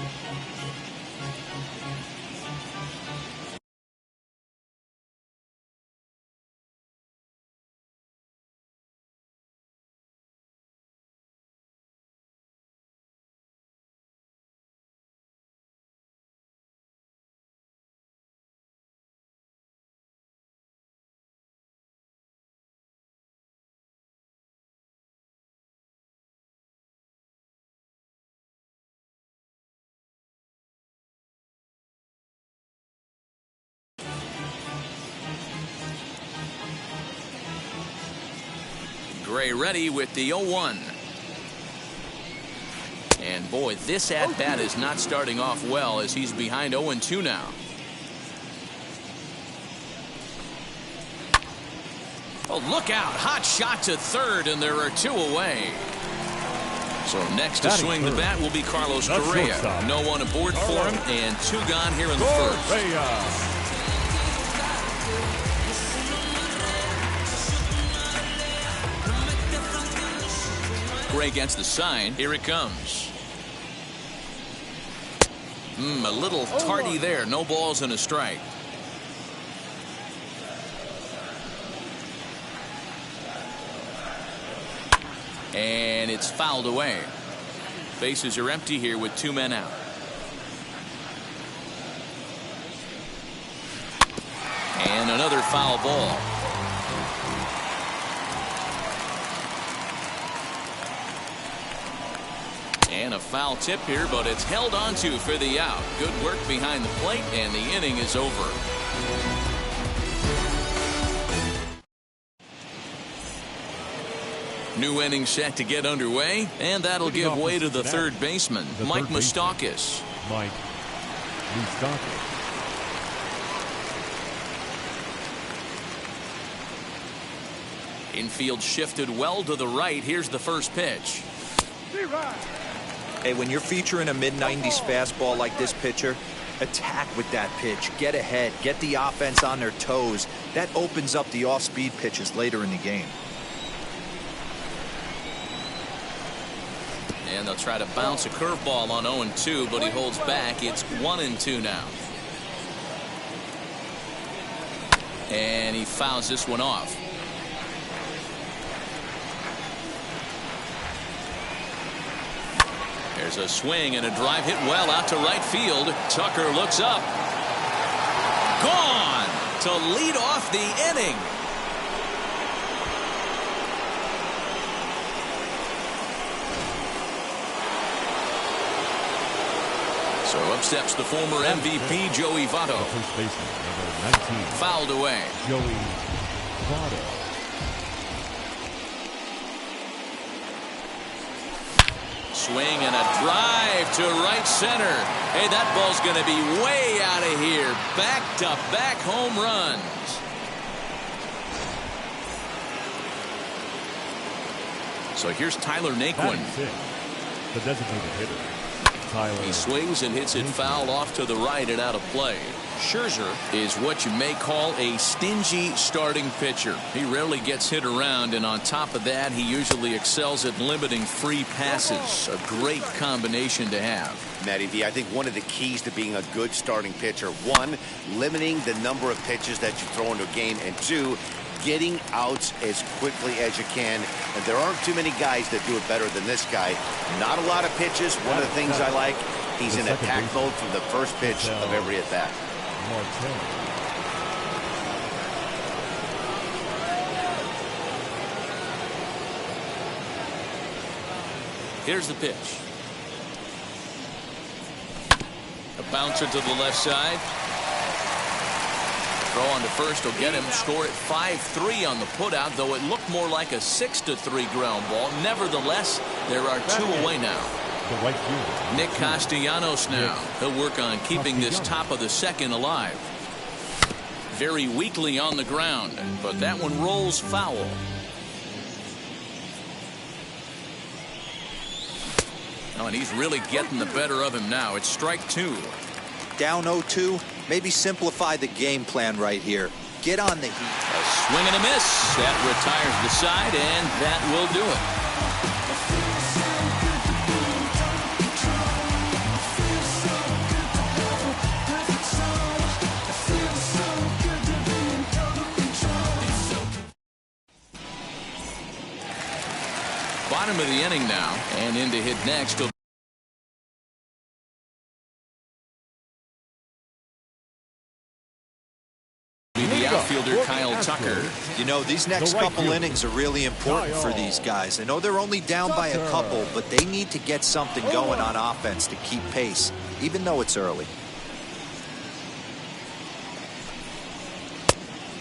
Gray ready with the 0-1. And boy, this at-bat is not starting off well as he's behind 0-2 now. Oh, look out. Hot shot to third, and there are 2 away. So next to swing the bat will be Carlos Correa. No one aboard for him, and 2 gone here in the first. Ray gets the sign. Here it comes. A little tardy there. No balls and a strike. And it's fouled away. Bases are empty here with 2 men out. And another foul ball. And a foul tip here, but it's held onto for the out. Good work behind the plate, and the inning is over. New inning set to get underway, and that'll give way to the third baseman, Mike Moustakas. Mike Moustakas. Infield shifted well to the right. Here's the first pitch. Hey, when you're featuring a mid-90s fastball like this pitcher, attack with that pitch. Get ahead. Get the offense on their toes. That opens up the off-speed pitches later in the game. And they'll try to bounce a curveball on 0-2, but he holds back. It's 1-2 now. And he fouls this one off. There's a swing and a drive hit well out to right field. Tucker looks up. Gone to lead off the inning. So up steps the former MVP Joey Votto. First baseman, number 19. Fouled away. Joey Votto. Swing and a drive to right center. Hey, that ball's going to be way out of here. Back-to-back home runs. So here's Tyler Naquin. The designated hitter. Tyler. He swings and hits it foul off to the right and out of play. Scherzer is what you may call a stingy starting pitcher. He rarely gets hit around, and on top of that, he usually excels at limiting free passes. A great combination to have. Matty V, I think one of the keys to being a good starting pitcher, one, limiting the number of pitches that you throw into a game, and two, getting outs as quickly as you can. And there aren't too many guys that do it better than this guy. Not a lot of pitches. One of the things I like, he's in attack mode from the first pitch of every at bat. Here's the pitch. A bouncer to the left side. Throw on to first will get him. Score at 5-3 on the putout, though it looked more like a 6-3 ground ball. Nevertheless, there are 2 away now. Nick Castellanos now. He'll work on keeping this top of the second alive. Very weakly on the ground, but that one rolls foul. Oh, and he's really getting the better of him now. It's strike 2. Down 0-2, maybe simplify the game plan right here. Get on the heat. A swing and a miss. That retires the side, and that will do it. Bottom of the inning now, and in to hit next will be the outfielder Kyle Tucker. You know, these next couple innings are really important for these guys. I know they're only down by a couple, but they need to get something going on offense to keep pace, even though it's early.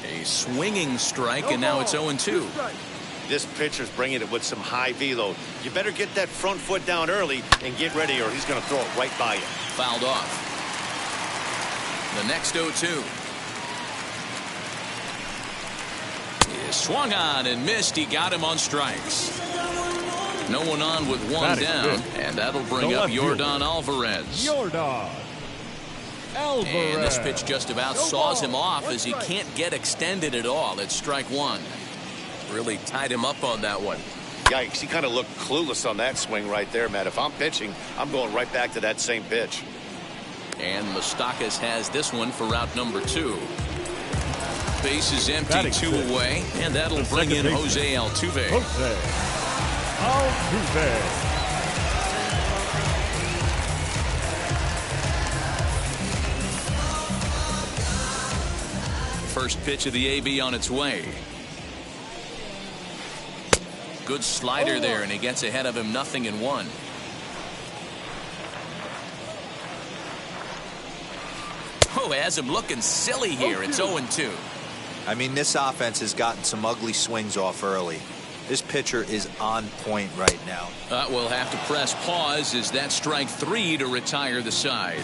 A swinging strike, and now it's 0-2. This pitcher's bringing it with some high velo. You better get that front foot down early and get ready, or he's going to throw it right by you. Fouled off. The next 0-2. He swung on and missed. He got him on strikes. No one on with one down, and that'll bring up Yordan Alvarez. And this pitch just about saws him off as he can't get extended at all. It's strike 1. Really tied him up on that one. Yikes, he kind of looked clueless on that swing right there, Matt. If I'm pitching, I'm going right back to that same pitch. And Moustakas has this one for route number 2. Base is empty, Batting 2 six. away, and that'll bring in Jose Altuve. Jose Altuve. First pitch of the AB on its way. Good slider there, and he gets ahead of him, 0-1. Oh, has him looking silly here. It's 0-2. I mean, this offense has gotten some ugly swings off early. This pitcher is on point right now. We'll have to press pause as that strike 3 to retire the side.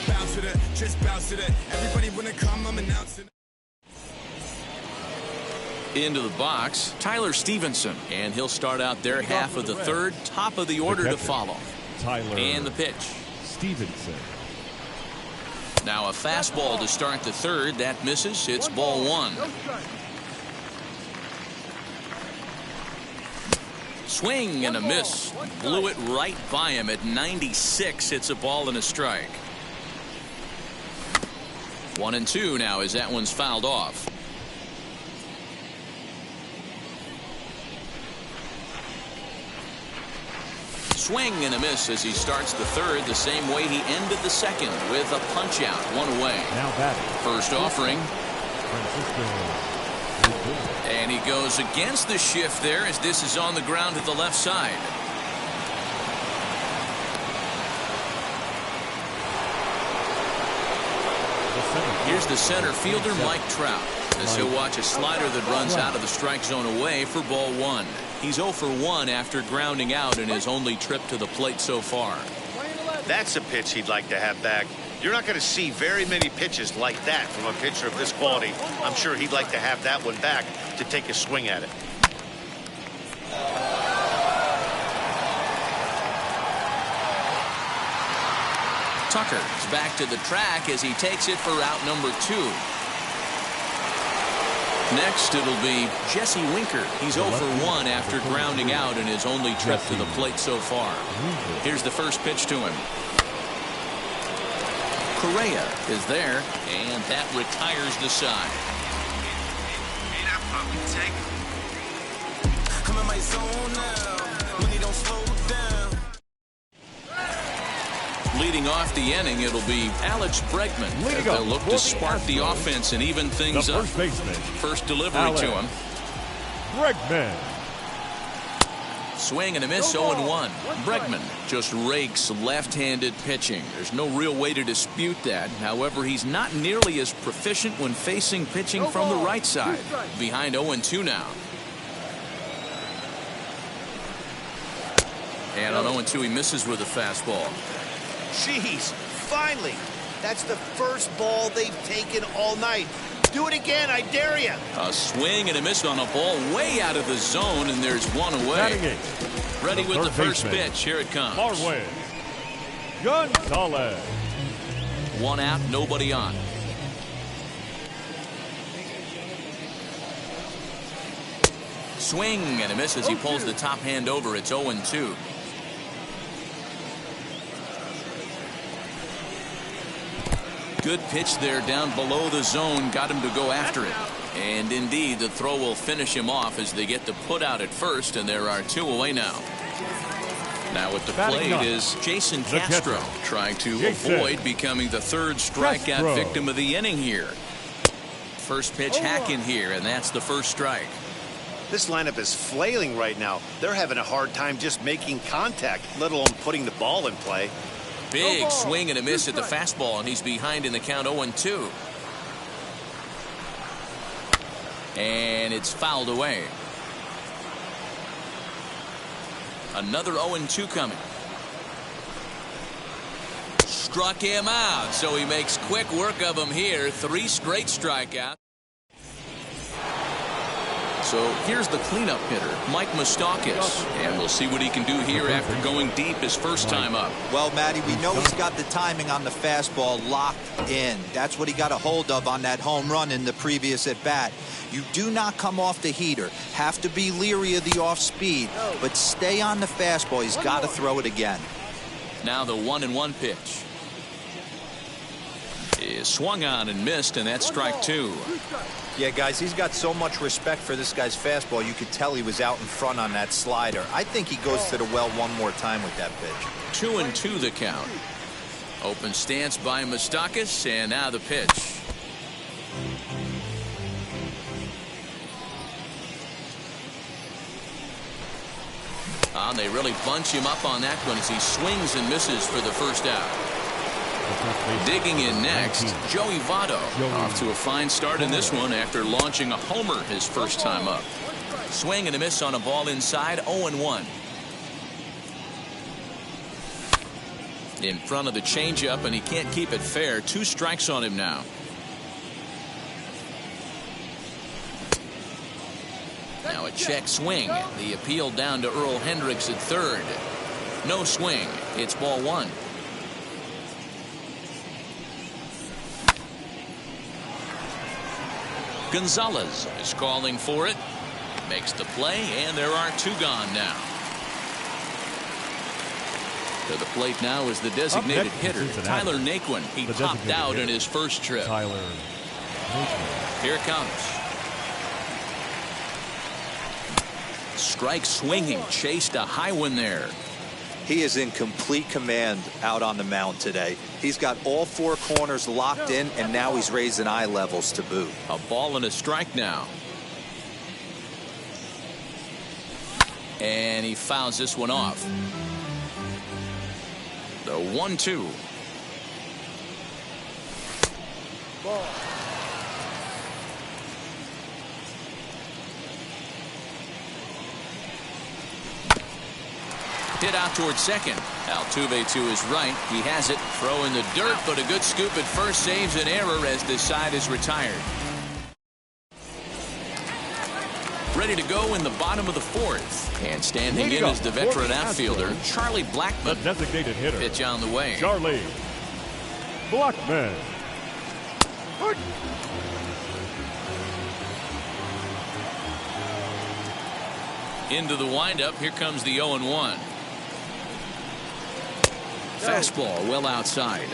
Bounce with it, just bounce with it. Everybody when it come, I'm announcing. Into the box, Tyler Stevenson, and he'll start out their half of the third, top of the order to follow. Tyler And the pitch. Stevenson. Now a fastball to start the third. That misses. It's ball 1. Swing and a miss. Blew it right by him at 96. It's a ball and a strike. 1-2 now as that one's fouled off. Swing and a miss as he starts the third the same way he ended the second with a punch out, 1 away. Now batting. First offering. Francisco Lindor. And he goes against the shift there as this is on the ground at the left side. Here's the center fielder, Mike Trout, as he'll watch a slider that runs out of the strike zone away for ball 1. He's 0 for 1 after grounding out in his only trip to the plate so far. That's a pitch he'd like to have back. You're not going to see very many pitches like that from a pitcher of this quality. I'm sure he'd like to have that one back to take a swing at it. Tucker is back to the track as he takes it for route number 2. Next, it'll be Jesse Winker. He's 0 for 1 after grounding out in his only trip to the plate so far. Here's the first pitch to him. Correa is there, and that retires the side. I'm in my zone now. Money don't slow down. Leading off the inning, it'll be Alex Bregman. They'll look to spark the offense and even things up. First baseman. First delivery Alex to him. Bregman. Swing and a miss, 0-1. Bregman just rakes left-handed pitching. There's no real way to dispute that. However, he's not nearly as proficient when facing pitching from the right side. Behind 0-2 now. And on 0-2, he misses with a fastball. Jeez, finally. That's the first ball they've taken all night. Do it again, I dare you. A swing and a miss on a ball way out of the zone, and there's 1 away. Ready with the first pitch. Here it comes. Marwin Gonzalez. 1 out, nobody on. Swing and a miss as he pulls the top hand over. It's 0-2. Good pitch there down below the zone. Got him to go after it. And indeed, the throw will finish him off as they get the put out at first, and there are 2 away now. Now at the plate is Jason Castro, trying to avoid becoming the third strikeout victim of the inning here. First pitch hack in here, and that's the first strike. This lineup is flailing right now. They're having a hard time just making contact, let alone putting the ball in play. Big swing and a miss at the fastball, and he's behind in the count 0-2. And it's fouled away. Another 0-2 coming. Struck him out, so he makes quick work of him here. 3 straight strikeouts. So So here's the cleanup hitter, Mike Moustakas. And we'll see what he can do here after going deep his first time up. Well, Matty, we know he's got the timing on the fastball locked in. That's what he got a hold of on that home run in the previous at-bat. You do not come off the heater. Have to be leery of the off-speed, but stay on the fastball. He's got to throw it again. Now the 1-1 pitch is swung on and missed, and that's strike 2. Yeah, guys, he's got so much respect for this guy's fastball. You could tell he was out in front on that slider. I think he goes to the well one more time with that pitch. 2-2 the count. Open stance by Moustakas, and now the pitch. They really bunch him up on that one as he swings and misses for the first out. Digging in next, Joey Votto. Off to a fine start in this one after launching a homer his first time up. Swing and a miss on a ball inside, 0-1. In front of the changeup, and he can't keep it fair. 2 strikes on him now. Now a check swing. The appeal down to Earl Hendricks at third. No swing. It's ball 1. Gonzalez is calling for it. Makes the play, and there are 2 gone now. To the plate now is the designated hitter, Tyler Naquin. He popped out in his first trip. Tyler Naquin. Here it comes. Strike swinging, chased a high one there. He is in complete command out on the mound today. He's got all 4 corners locked in, and now he's raising eye levels to boot. A ball and a strike now. And he fouls this one off. The 1-2. Hit out towards second. Altuve to his right. He has it. Throw in the dirt, but a good scoop at first saves an error as this side is retired. Ready to go in the bottom of the 4th. And standing in is the veteran outfielder, Charlie Blackmon. The designated hitter. Pitch on the way. Charlie Blackmon. Into the windup. Here comes the 0-1. Fastball well outside.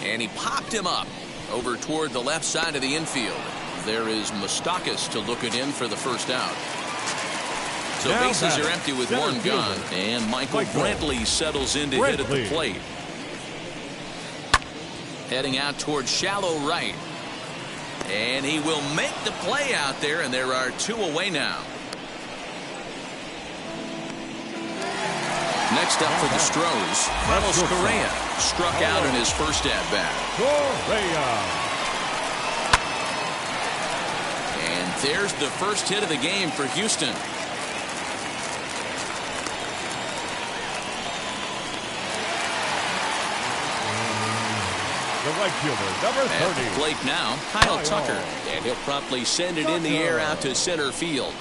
And he popped him up over toward the left side of the infield. There is Moustakas to look it in for the first out. So now bases are empty with 1 gone. And Michael Brantley settles in to hit at the plate. Heading out toward shallow right. And he will make the play out there, and there are 2 away now. Next up for the Stros, Carlos Correa struck out in his first at-bat. Correa. And there's the first hit of the game for Houston. The right fielder, number 30. At the plate now, Kyle Tucker. And he'll promptly send it in the air out to center field.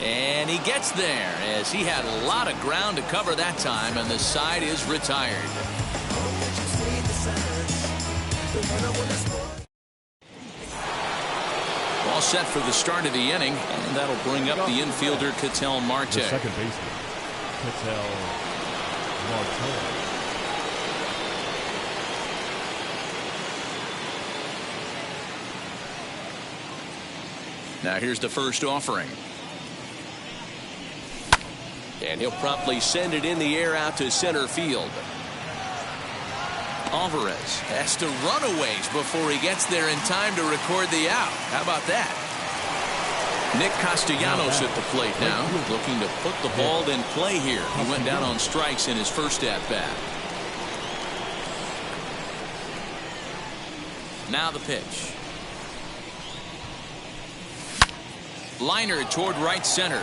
And he gets there as he had a lot of ground to cover that time, and the side is retired. All set for the start of the inning, and that'll bring up the infielder Ketel Marte. The second baseman, Ketel Marte. Now here's the first offering. And he'll promptly send it in the air out to center field. Alvarez has to run a ways before he gets there in time to record the out. How about that? Nick Castellanos at the plate now, looking to put the ball in play here. He went down on strikes in his first at-bat. Now the pitch. Liner toward right center.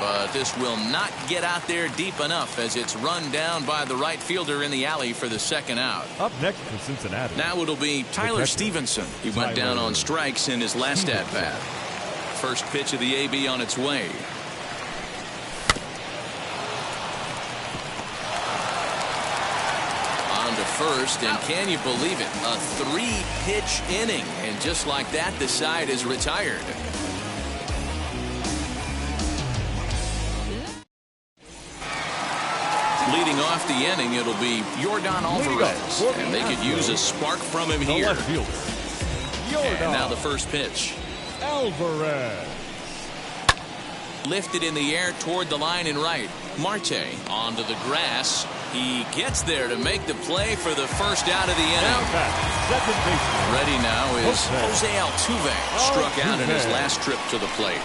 But this will not get out there deep enough as it's run down by the right fielder in the alley for the second out. Up next for Cincinnati. Now it'll be Tyler Stevenson. He went down on strikes in his last at-bat. First pitch of the AB on its way. On to first, and can you believe it? A 3-pitch inning, and just like that, the side is retired. Leading off the inning, it'll be Yordan Alvarez, and they could use a spark from him here. And now the first pitch. Alvarez. Lifted in the air toward the line and right. Marte onto the grass. He gets there to make the play for the first out of the inning. Ready now is Jose Altuve. Struck out in his last trip to the plate.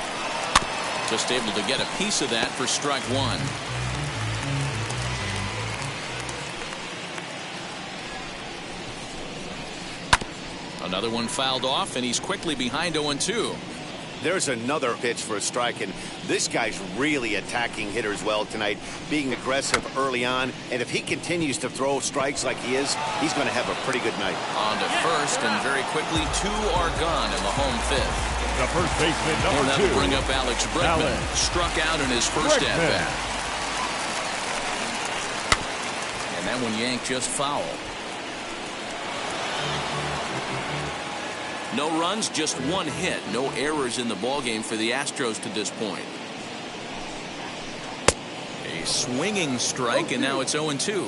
Just able to get a piece of that for strike one. Another one fouled off, and he's quickly behind 0-2. There's another pitch for a strike, and this guy's really attacking hitters well tonight, being aggressive early on. And if he continues to throw strikes like he is, he's going to have a pretty good night. On to first, and very quickly, 2 are gone in the home fifth. The first baseman, number 2. That'll bring up Alex Bregman. Struck out in his first at-bat. And that one yanked just foul. No runs, just 1 hit. No errors in the ballgame for the Astros to this point. A swinging strike, and now it's 0-2.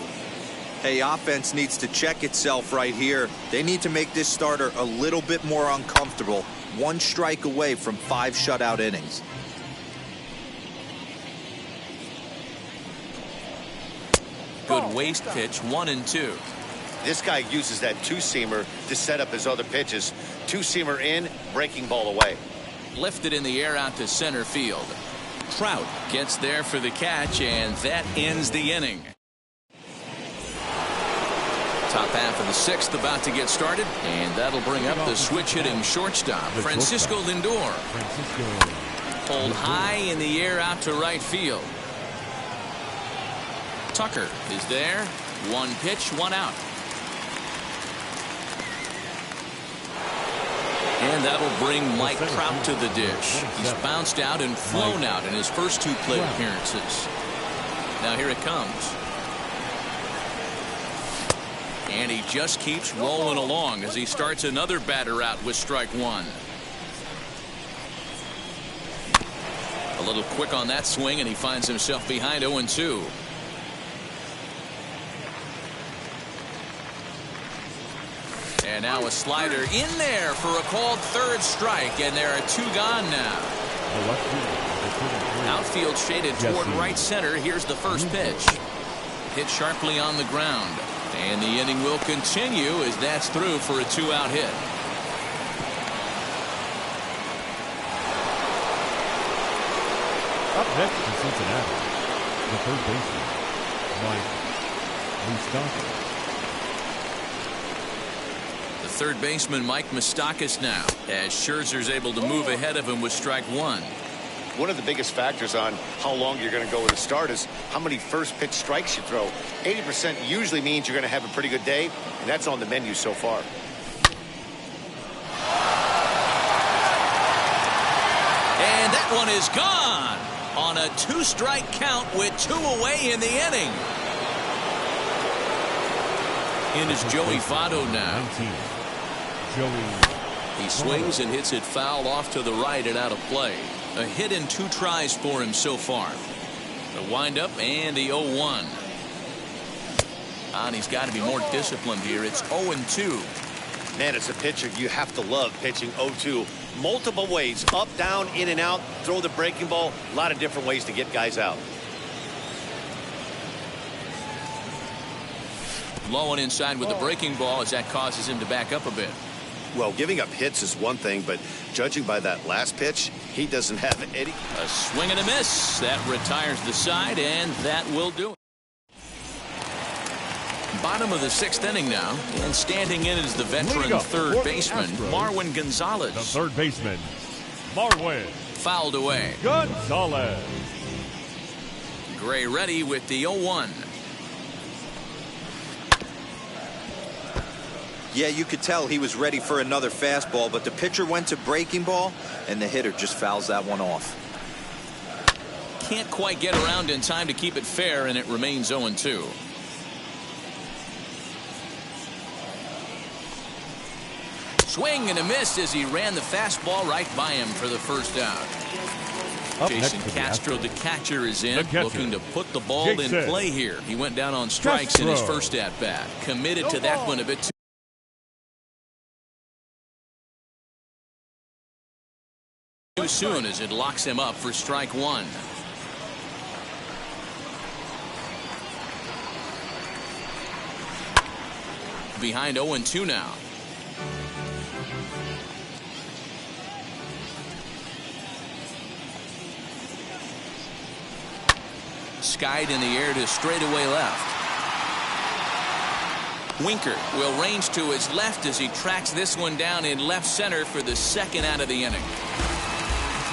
Hey, offense needs to check itself right here. They need to make this starter a little bit more uncomfortable. 1 strike away from 5 shutout innings. Good waste pitch, 1-2. This guy uses that 2-seamer to set up his other pitches. 2-seamer in, breaking ball away. Lifted in the air out to center field. Trout gets there for the catch, and that ends the inning. Top half of the 6th about to get started, and that'll bring up the switch-hitting shortstop, Francisco Lindor. Pulled high in the air out to right field. Tucker is there. 1 pitch, 1 out. And that'll bring Mike Trout to the dish. He's bounced out and flown out in his first 2 plate appearances. Now here it comes. And he just keeps rolling along as he starts another batter out with strike 1. A little quick on that swing, and he finds himself behind 0-2. And now a slider in there for a called 3rd strike, and there are 2 gone now. Outfield shaded toward right center. Here's the first pitch. Hit sharply on the ground. And the inning will continue as that's through for a 2-out hit. Up next to Cincinnati, the third baseman, Mike Moustakas. The third baseman, Mike Moustakas, now, as Scherzer's able to move ahead of him with strike 1. One of the biggest factors on how long you're going to go with a start is how many first pitch strikes you throw. 80% usually means you're going to have a pretty good day, and that's on the menu so far. And that one is gone on a 2-strike count with 2 away in the inning. In is Joey Votto now. 19. Joey. He swings and hits it foul off to the right and out of play. A hit in 2 tries for him so far. The windup and the 0-1. And he's got to be more disciplined here. It's 0-2. Man, as a pitcher, you have to love pitching 0-2. Multiple ways, up, down, in and out, throw the breaking ball. A lot of different ways to get guys out. Low and inside with the breaking ball as that causes him to back up a bit. Well, giving up hits is one thing, but judging by that last pitch, he doesn't have any. A swing and a miss. That retires the side, and that will do it. Bottom of the 6th inning now, and standing in is the veteran third baseman, Marwin Gonzalez. The third baseman, Marwin. Fouled away. Gonzalez. Gray ready with the 0-1. Yeah, you could tell he was ready for another fastball, but the pitcher went to breaking ball, and the hitter just fouls that one off. Can't quite get around in time to keep it fair, and it remains 0-2. Swing and a miss as he ran the fastball right by him for the first out. Jason Castro, the catcher, is in, looking to put the ball in play here. He went down on strikes in his first at-bat. Committed to that one a bit too soon as it locks him up for strike one. Behind 0-2 now. Skied in the air to straightaway left. Winker will range to his left as he tracks this one down in left center for the second out of the inning.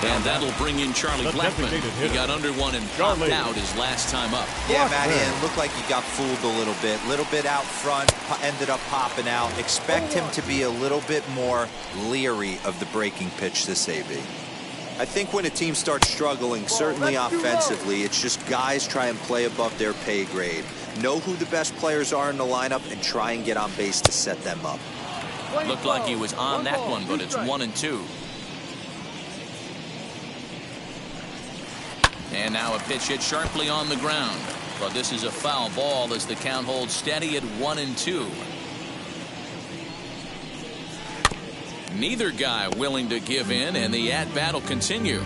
And that'll bring in Charlie Blackmon. He got under one and popped out his last time up. Yeah, Matty, it looked like he got fooled a little bit out front, ended up popping out. Expect him to be a little bit more leery of the breaking pitch this AB. I think when a team starts struggling, certainly offensively, it's just guys try and play above their pay grade. Know who the best players are in the lineup and try and get on base to set them up. Looked like he was on that one, but it's 1-2. And now a pitch hit sharply on the ground. But this is a foul ball as the count holds steady at 1-2. Neither guy willing to give in, and the at-bat will continue.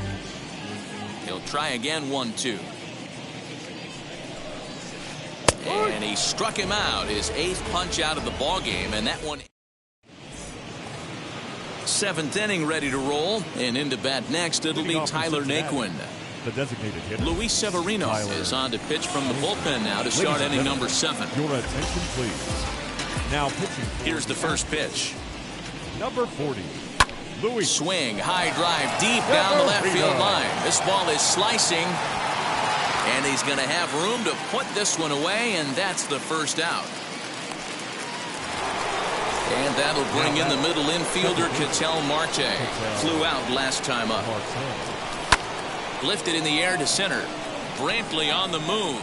He'll try again, 1-2. And he struck him out, his 8th punch out of the ball game, and that one. 7th inning ready to roll, and into bat next it'll be Tyler Naquin. The designated hitter. Luis Severino is on to pitch from the bullpen now to start inning number 7. Your attention, please. Now pitching. Here's the first pitch. Number 40. Luis. Swing, high drive, deep down the left field line. This ball is slicing, and he's going to have room to put this one away, and that's the first out. And that'll bring in the middle infielder, Ketel Marte. Flew out last time up. Lifted in the air to center. Brantley on the move.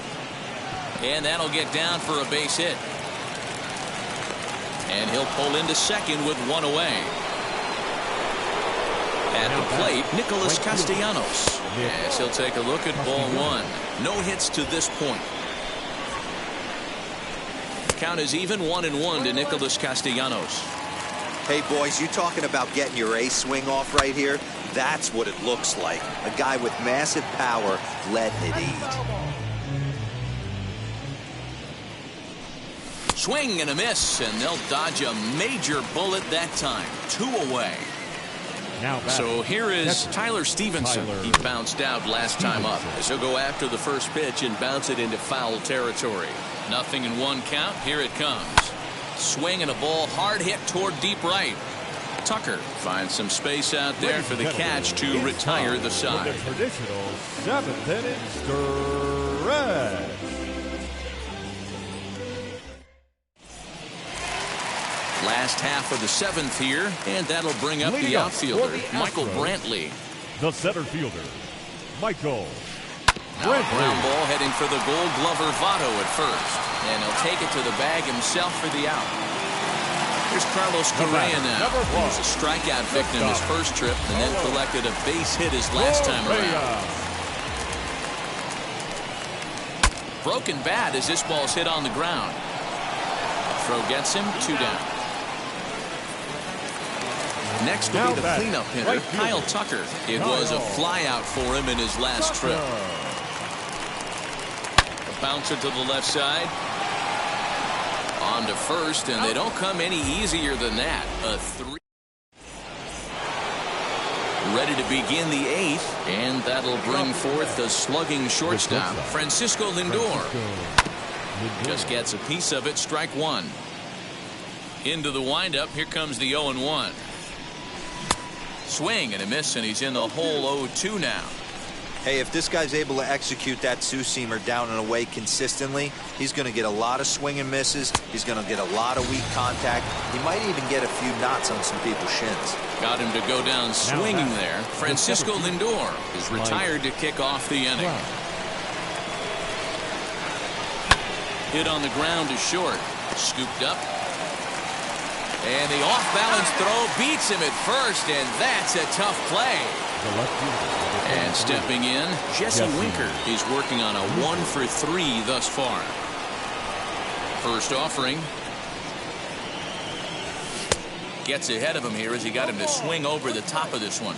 And that'll get down for a base hit. And he'll pull into second with one away. At the plate, Nicholas Castellanos. Yes, he'll take a look at ball one. No hits to this point. Count is even, 1-1 to Nicholas Castellanos. Hey, boys, you talking about getting your ace swing off right here? That's what it looks like. A guy with massive power letting it eat. Swing and a miss, and they'll dodge a major bullet that time. 2 away. Now so here is Tyler Stevenson. He bounced out last time up. He'll go after the first pitch and bounce it into foul territory. 0-1 count. Here it comes. Swing and a ball hard hit toward deep right. Tucker finds some space out there for the catch to retire the side. The traditional 7th inning stretch. Last half of the 7th here, and that'll bring up the outfielder, Michael Brantley. The center fielder, Michael Now a ground ball heading for the Gold Glover Votto at first, and he'll take it to the bag himself for the out. Here's Carlos Correa now. He was a strikeout victim his first trip and then collected a base hit his last time around. Broken bat as this ball's hit on the ground. Throw gets him, 2 down. Next will be the cleanup hitter, Kyle Tucker. It was a flyout for him in his last trip. A bouncer to the left side. On to first, and they don't come any easier than that. A 3. Ready to begin the 8th, and that'll bring forth the slugging shortstop, Francisco Lindor. Just gets a piece of it, strike 1. Into the windup, here comes the 0-1. Swing and a miss, and he's in the hole 0-2 now. Hey, if this guy's able to execute that two-seamer down and away consistently, he's going to get a lot of swing and misses. He's going to get a lot of weak contact. He might even get a few knots on some people's shins. Got him to go down swinging there. Francisco Lindor is retired to kick off the inning. Hit on the ground to short. Scooped up. And the off-balance throw beats him at first, and that's a tough play. And stepping in, Jesse Winker. He's working on a 1-for-3 thus far. First offering. Gets ahead of him here as he got him to swing over the top of this one.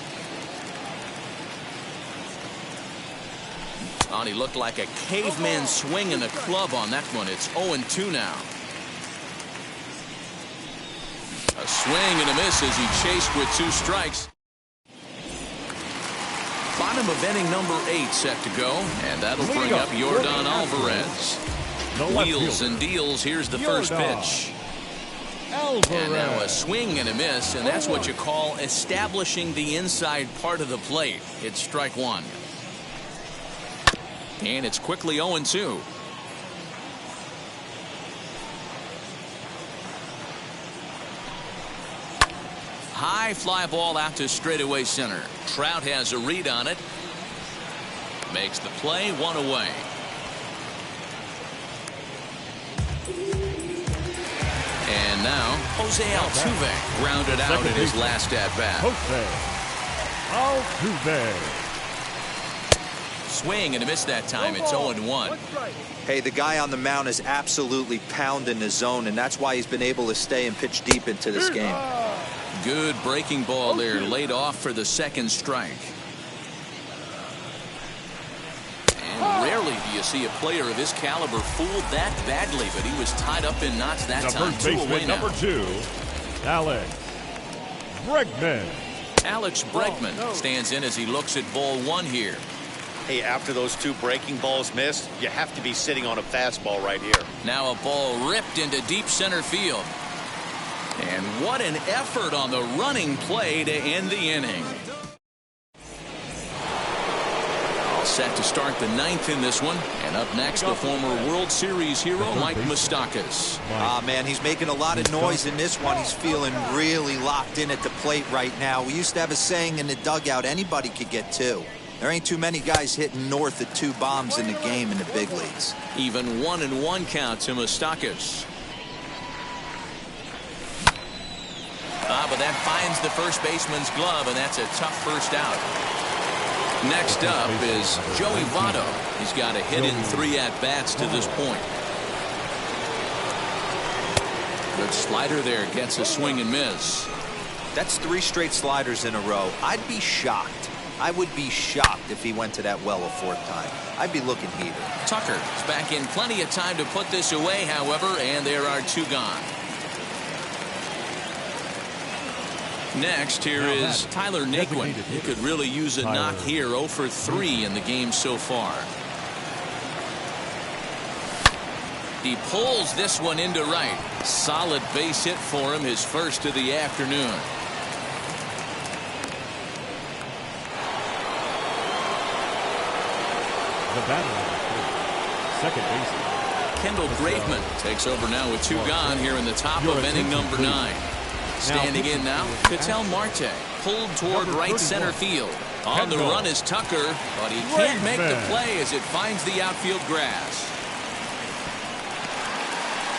Oh, he looked like a caveman swinging the club on that one. It's 0-2 now. A swing and a miss as he chased with 2 strikes. Bottom of inning number 8 set to go, and that'll bring up Yordan Alvarez. Wheels and deals. Here's the first pitch. And now a swing and a miss, and that's what you call establishing the inside part of the plate. It's strike 1. And it's quickly 0-2. High fly ball out to straightaway center. Trout has a read on it. Makes the play, 1 away. And now Jose Altuve grounded out in his last at bat. Jose Altuve. Swing and a miss that time. It's 0-1. Hey, the guy on the mound is absolutely pounding the zone, and that's why he's been able to stay and pitch deep into this game. Good breaking ball there, laid off for the second strike. And rarely do you see a player of his caliber fooled that badly, but he was tied up in knots that time. 2 away now. Number 2, Alex Bregman. Alex Bregman stands in as he looks at ball 1 here. Hey, after those 2 breaking balls missed, you have to be sitting on a fastball right here. Now a ball ripped into deep center field. And what an effort on the running play to end the inning. All set to start the 9th in this one. And up next, the former World Series hero, Mike Moustakas. Ah, man, he's making a lot of noise in this one. He's feeling really locked in at the plate right now. We used to have a saying in the dugout, anybody could get 2. There ain't too many guys hitting north of 2 bombs in the game in the big leagues. Even 1-1 count to Moustakas. But that finds the first baseman's glove, and that's a tough first out. Next up is Joey Votto. He's got a hit in 3 at-bats to this point. Good slider there, gets a swing and miss. That's 3 straight sliders in a row. I'd be shocked. I would be shocked if he went to that well a 4th time. I'd be looking heated. Tucker is back in plenty of time to put this away, however, and there are 2 gone. Next, here is Tyler Naquin. He could really use a knock here. 0 for 3 in the game so far. He pulls this one into right. Solid base hit for him, his first of the afternoon. The batter, second baseman Kendall Graveman takes over now with 2 gone here in the top of inning number 9. Standing in now, Ketel Marte, pulled toward right center field. On the run is Tucker, but he can't make the play as it finds the outfield grass.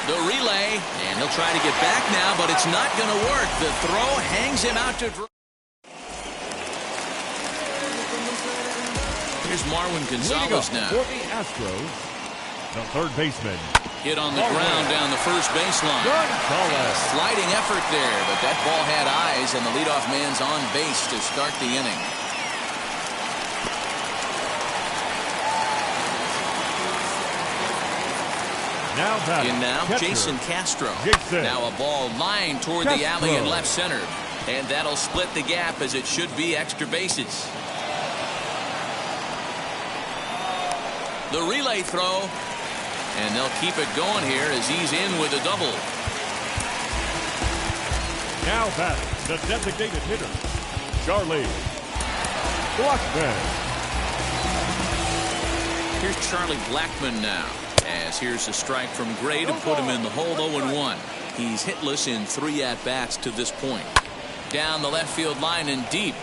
The relay, and he'll try to get back now, but it's not going to work. The throw hangs him out to dry. Here's Marwin Gonzalez now. For the Astros, the third baseman. Hit on the ground down the first baseline. Sliding effort there, but that ball had eyes, and the leadoff man's on base to start the inning. Now Jason Castro. Now a ball lined toward the alley in left center, and that'll split the gap as it should be extra bases. The relay throw. And they'll keep it going here as he's in with a double. Now batting, the designated hitter, Charlie Blackmon. Here's Charlie Blackmon now, as here's a strike from Gray to put him in the hole. 0-1. He's hitless in 3 at-bats to this point. Down the left field line and deep.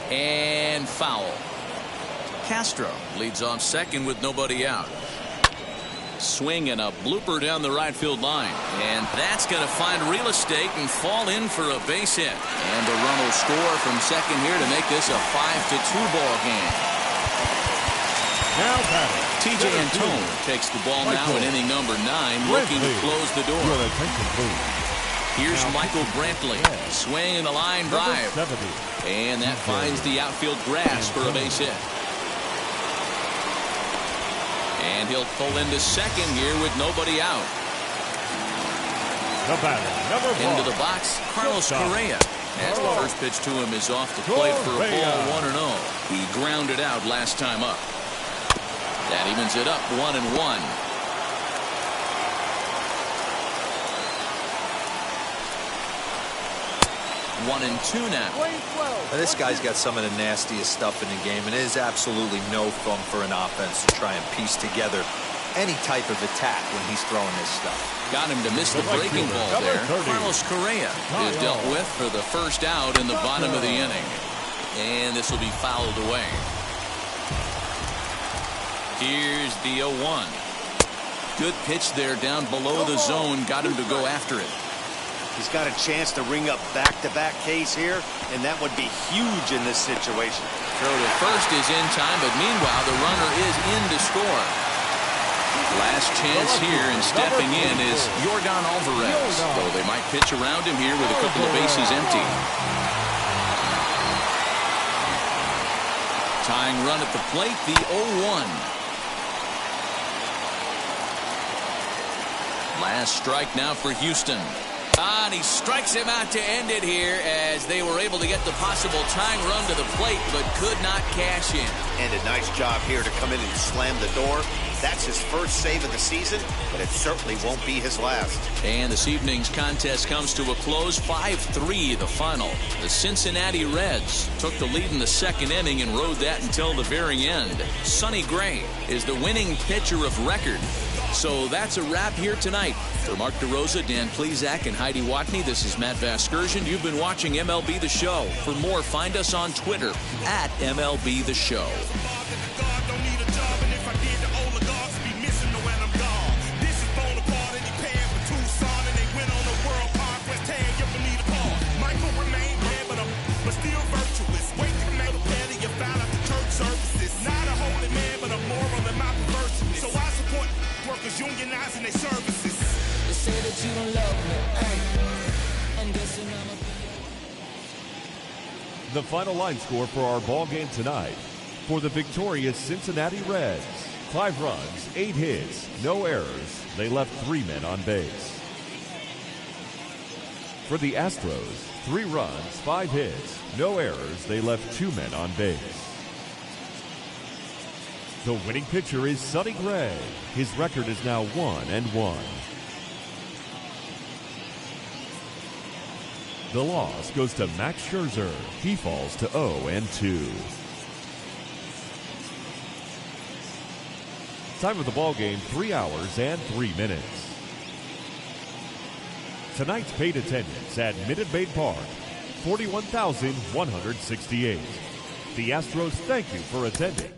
And foul. Castro leads off second with nobody out. Swing and a blooper down the right field line. And that's going to find real estate and fall in for a base hit. And the run will score from second here to make this a 5-2 ball game. Now batting, T.J. Antone takes the ball now in inning number 9, looking to close the door. Your attention, please. Here's Michael Brantley. Swing and a line drive. 70. And that finds the outfield grass for a base hit. And he'll pull into second here with nobody out. The batter, number 1. Into the box, Carlos Correa. As the first pitch to him is off the plate for a ball, 1-0. He grounded out last time up. That evens it up, 1-1. 1-2 now. This guy's got some of the nastiest stuff in the game, and it is absolutely no fun for an offense to try and piece together any type of attack when he's throwing this stuff. Got him to miss the breaking ball there. Carlos Correa is dealt with for the first out in the bottom of the inning. And this will be fouled away. Here's the 0-1. Good pitch there down below the zone. Got him to go after it. He's got a chance to ring up back-to-back Ks here, and that would be huge in this situation. Throw to first is in time, but meanwhile the runner is in to score. Last chance here, and stepping in is Yordan Alvarez, though they might pitch around him here with a couple of bases empty. Tying run at the plate, the 0-1. Last strike now for Houston. And he strikes him out to end it here, as they were able to get the possible tying run to the plate but could not cash in. And a nice job here to come in and slam the door. That's his first save of the season, but it certainly won't be his last. And this evening's contest comes to a close, 5-3 the final. The Cincinnati Reds took the lead in the second inning and rode that until the very end. Sonny Gray is the winning pitcher of record. So that's a wrap here tonight. For Mark DeRosa, Dan Plesac, and Heidi Watney, this is Matt Vasgersian. You've been watching MLB The Show. For more, find us on Twitter at MLB The Show. Unionizing their services. They say that you don't love me, and guessing I'm The final line score for our ball game tonight. For the victorious Cincinnati Reds, 5 runs, 8 hits, no errors. They left 3 men on base. For the Astros, 3 runs, 5 hits, no errors. They left 2 men on base. The winning pitcher is Sonny Gray. His record is now 1-1. The loss goes to Max Scherzer. He falls to 0-2. Time of the ball game, 3 hours and 3 minutes. Tonight's paid attendance at Minute Maid Park, 41,168. The Astros thank you for attending.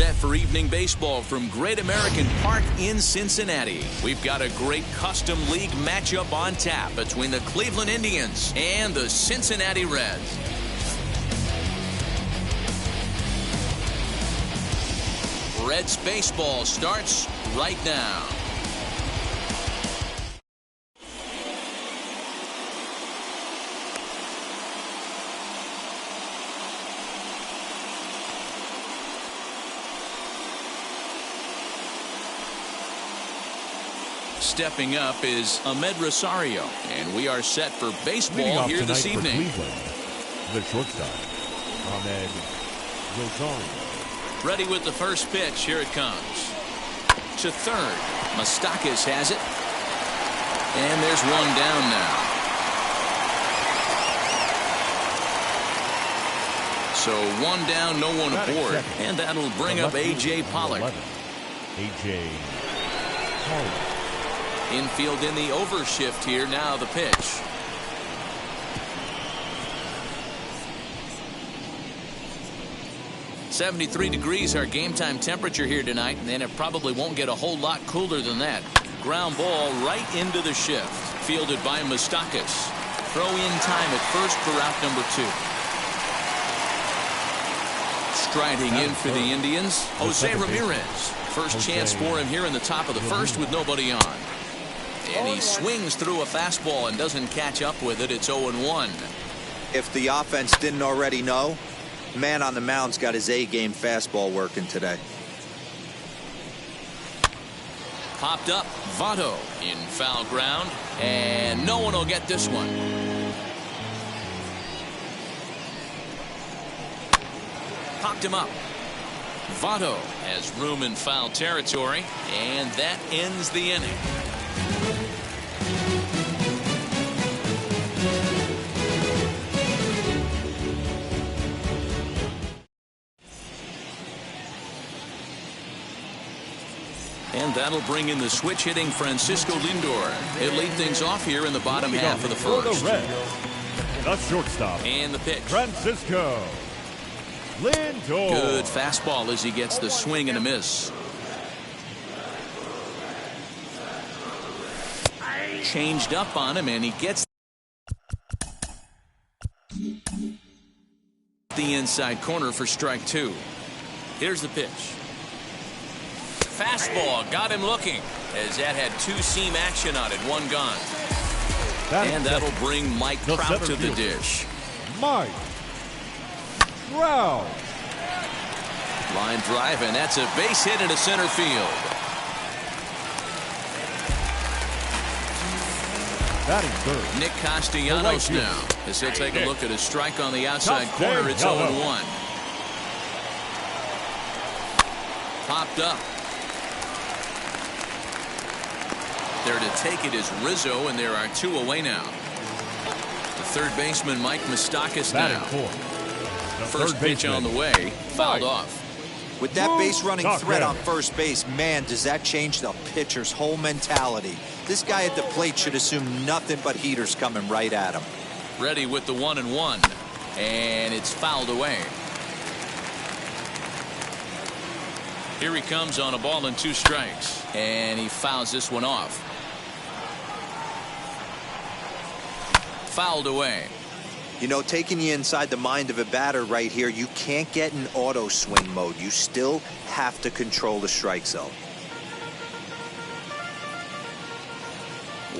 set for evening baseball from Great American Park in Cincinnati. We've got a great custom league matchup on tap between the Cleveland Indians and the Cincinnati Reds. Reds baseball starts right now. Stepping up is Ahmed Rosario, and we are set for baseball here this evening. The shortstop, Ahmed Rosario. Ready with the first pitch. Here it comes. To third. Moustakas has it. And there's one down now. So one down, no one aboard. And that'll bring up A.J. Pollock. A.J. Pollock. Infield in the overshift here. Now the pitch. .73 degrees our game time temperature here tonight, and it probably won't get a whole lot cooler than that. Ground ball right into the shift. Fielded by Moustakas. Throw in time at first for out number 2. Striding in for the Indians, Jose Ramirez. First chance for him here in the top of the first with nobody on. And he swings through a fastball and doesn't catch up with it. It's 0-1. If the offense didn't already know, man on the mound's got his A-game fastball working today. Popped up. Votto in foul ground. And no one will get this one. Popped him up. Votto has room in foul territory. And that ends the inning. And that'll bring in the switch hitting Francisco Lindor. He'll lead things off here in the bottom half of the first. The shortstop. And the pitch. Francisco Lindor. Good fastball as he gets the swing and a miss. Changed up on him and he gets the inside corner for strike 2. Here's the pitch. Fastball got him looking as that had two-seam action on it. One gone. And that'll bring Mike Trout to the dish. Mike Trout. Line drive, and that's a base hit into center field. Batting third. Nick Castellanos now as he'll take a look at a strike on the outside corner. It's 0-1. Popped up. There to take it is Rizzo, and there are 2 away now. The third baseman, Mike Moustakas now. First pitch on the way, fouled off. With that base running threat on first base, man, does that change the pitcher's whole mentality. This guy at the plate should assume nothing but heaters coming right at him. Ready with the 1-1, and it's fouled away. Here he comes on a ball and 2 strikes, and he fouls this one off. Fouled away. You know, taking you inside the mind of a batter right here, you can't get in auto swing mode. You still have to control the strike zone.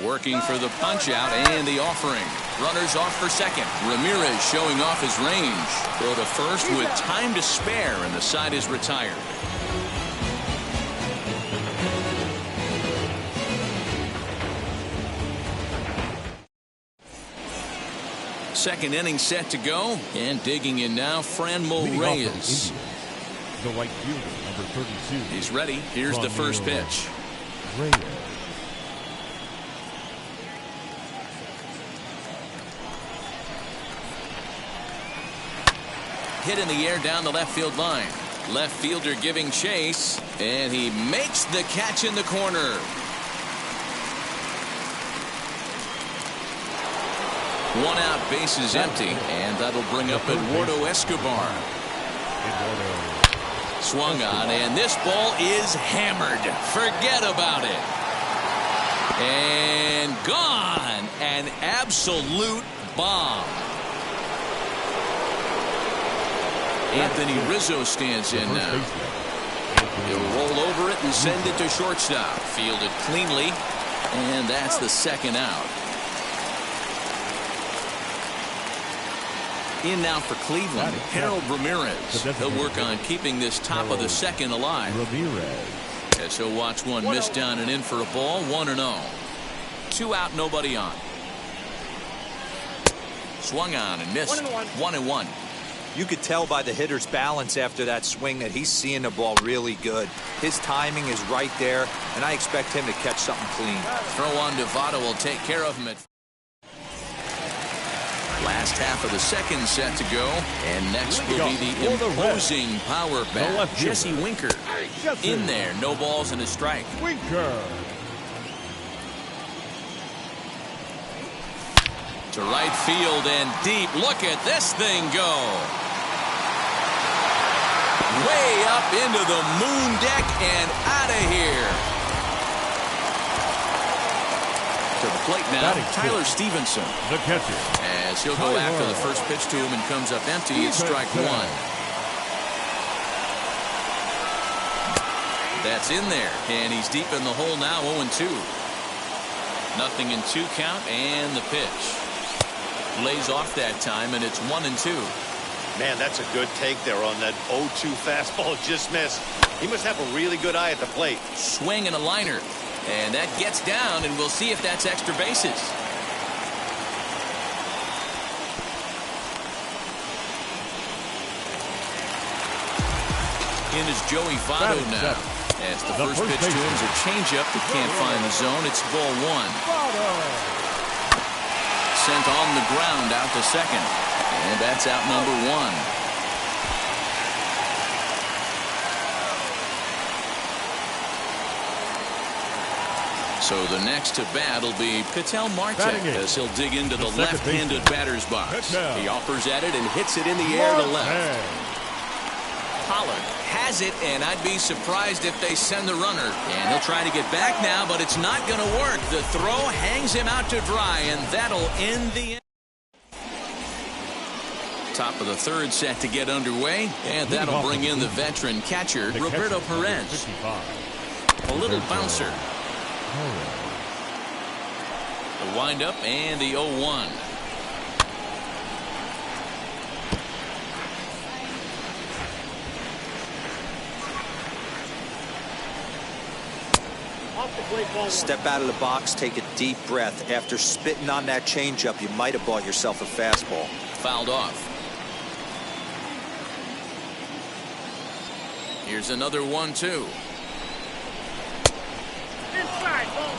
Working for the punch out and the offering. Runners off for second. Ramirez showing off his range. Throw to first with time to spare, and the side is retired. Second inning set to go, and digging in now, Franmil Reyes. The right fielder, number 32. He's ready. Here's the first pitch. Reyes. Hit in the air down the left field line. Left fielder giving chase, and he makes the catch in the corner. One out, bases empty, and that'll bring up Eduardo Escobar. swung on, and this ball is hammered. Forget about it. And gone. An absolute bomb. Anthony Rizzo stands in now. He'll roll over it and send it to shortstop. Fielded cleanly, and that's the second out. In now for Cleveland, Harold Ramirez. He'll work on keeping this top of the second alive. As he'll watch one miss down and in for a ball, 1-0. 2 out, nobody on. Swung on and missed. 1-1. You could tell by the hitter's balance after that swing that he's seeing the ball really good. His timing is right there, and I expect him to catch something clean. Throw on Devado will take care of him at last half of the second set to go, and next will be the imposing power bat, Jesse Winker. In there, no balls and a strike. Winker. To right field and deep. Look at this thing go. Way up into the moon deck and out of here. To the plate now, Tyler Stevenson. The catcher. As he'll go after the first pitch to him and comes up empty. It's strike one. That's in there. And he's deep in the hole now, 0-2. Nothing in 2 count, and the pitch. Lays off that time, and it's 1-2. Man, that's a good take there on that 0-2 fastball just missed. He must have a really good eye at the plate. Swing and a liner. And that gets down, and we'll see if that's extra bases. In is Joey Votto now. As the first pitch to him is a changeup that can't find the zone. It's ball 1. Sent on the ground out to second. And that's out number 1. So the next to bat will be Ketel Marte as he'll dig into the left-handed batter's box. He offers at it and hits it in the air to left. Pollock has it, and I'd be surprised if they send the runner. And he'll try to get back now, but it's not going to work. The throw hangs him out to dry, and that'll end the inning. Top of the third set to get underway, and that'll bring in the veteran catcher, Roberto Perez. A little bouncer. The windup and the 0-1. Step out of the box, take a deep breath. After spitting on that changeup, you might have bought yourself a fastball. Fouled off. Here's another 1-2. Inside, ball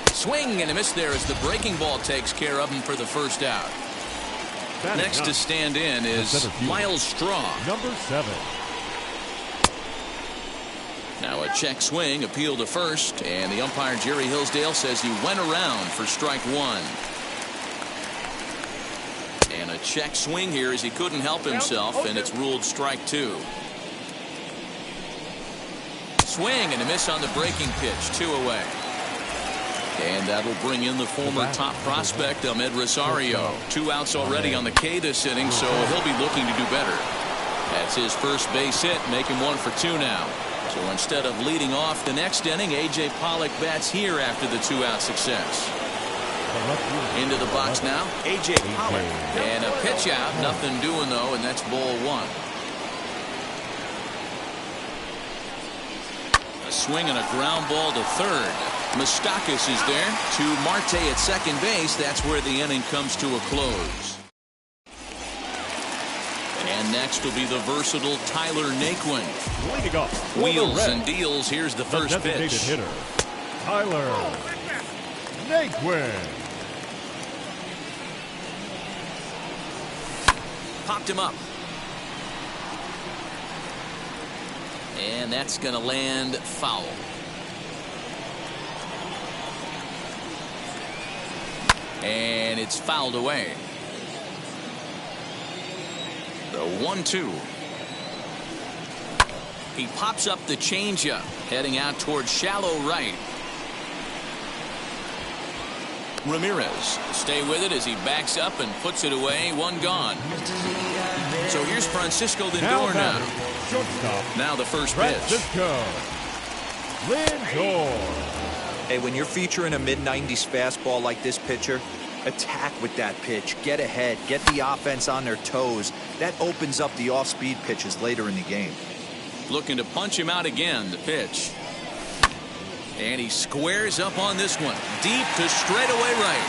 2. Swing and a miss there as the breaking ball takes care of him for the first out. Next to stand in is Miles Straw. Number 7. Now a check swing, appeal to first, and the umpire Jerry Hillsdale says he went around for strike 1. And a check swing here as he couldn't help himself, and it's ruled strike 2. Swing and a miss on the breaking pitch, 2 away. And that'll bring in the former top prospect, Ahmed Rosario. 2 outs already on the K this inning, so he'll be looking to do better. That's his first base hit, making 1 for 2 now. So instead of leading off the next inning, A.J. Pollock bats here after the 2-out success. Into the box now, A.J. Pollock. And a pitch out, nothing doing though, and that's ball 1. A swing and a ground ball to third. Moustakas is there to Marte at second base. That's where the inning comes to a close. And next will be the versatile Tyler Naquin. Leading off. Wheels and deals. Here's the first pitch. Hitter, Tyler Naquin. Popped him up. And that's going to land foul. And it's fouled away. The 1-2. He pops up the changeup, heading out towards shallow right. Ramirez stay with it as he backs up and puts it away. One gone. So here's Francisco Lindor now. Shortstop. Now the first pitch. Francisco Lindor. Hey, when you're featuring a mid-90s fastball like this pitcher, attack with that pitch. Get ahead. Get the offense on their toes. That opens up the off-speed pitches later in the game. Looking to punch him out again. The pitch. And he squares up on this one. Deep to straightaway right.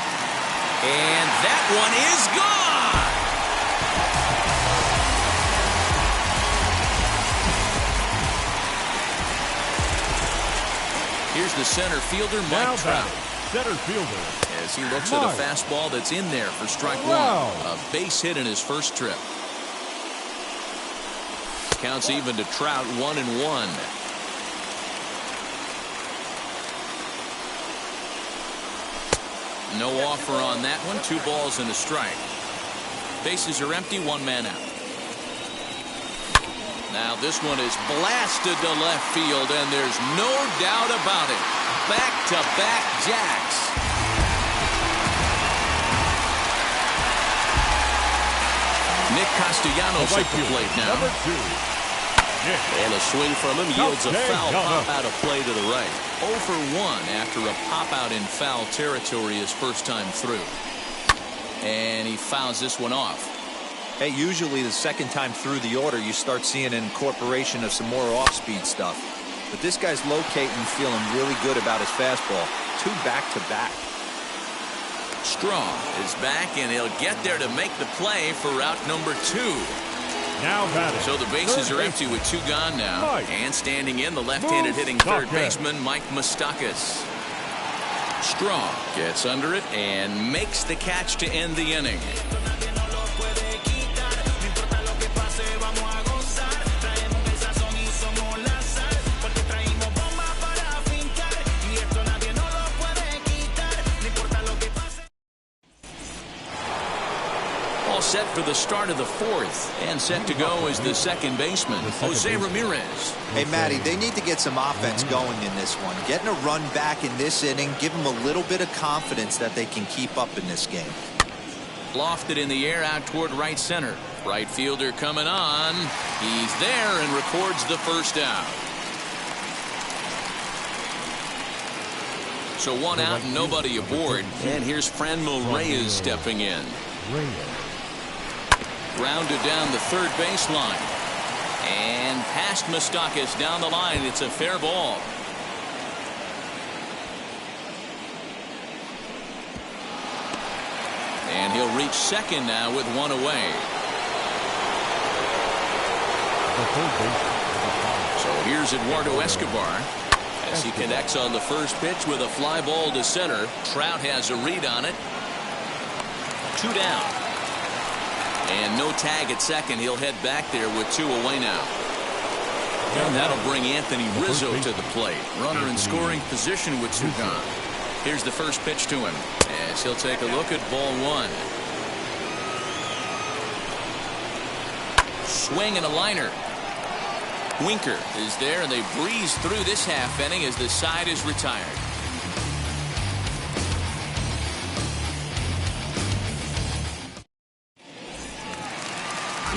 And that one is gone. Here's the center fielder, Mike Trout. Center fielder. As he looks at a fastball that's in there for strike one. A base hit in his first trip. Counts even to Trout, 1-1. No offer on that one. 2 balls and a strike. Bases are empty. 1 man out. Now this one is blasted to left field, and there's no doubt about it. Back-to-back jacks. Nick Castellanos at the plate now. Number 2. And a swing from him yields a foul pop out of play to the right. 0 for 1 after a pop out in foul territory his first time through. And he fouls this one off. Hey, usually the second time through the order, you start seeing an incorporation of some more off-speed stuff. But this guy's locating, feeling really good about his fastball. 2 back-to-back. Strong is back, and he'll get there to make the play for route number 2. Now batting. So the bases are empty with 2 gone now. And standing in, the left-handed hitting third baseman, Mike Moustakas. Strong gets under it and makes the catch to end the inning. Set for the start of the 4th, and set to go is the second baseman, Jose Ramirez. Hey, Matty, they need to get some offense going in this one. Getting a run back in this inning, give them a little bit of confidence that they can keep up in this game. Lofted in the air out toward right center. Right fielder coming on. He's there and records the first out. So 1 out and nobody aboard. And here's Franmil Reyes stepping in. Grounded down the third baseline. And past Moustakas down the line. It's a fair ball. And he'll reach second now with 1 away. So here's Eduardo Escobar as he connects on the first pitch with a fly ball to center. Trout has a read on it. 2 down. And no tag at second. He'll head back there with 2 away now. And that'll bring Anthony Rizzo to the plate. Runner in scoring position with 2 gone. Here's the first pitch to him as he'll take a look at ball 1. Swing and a liner. Winker is there, and they breeze through this half inning as the side is retired.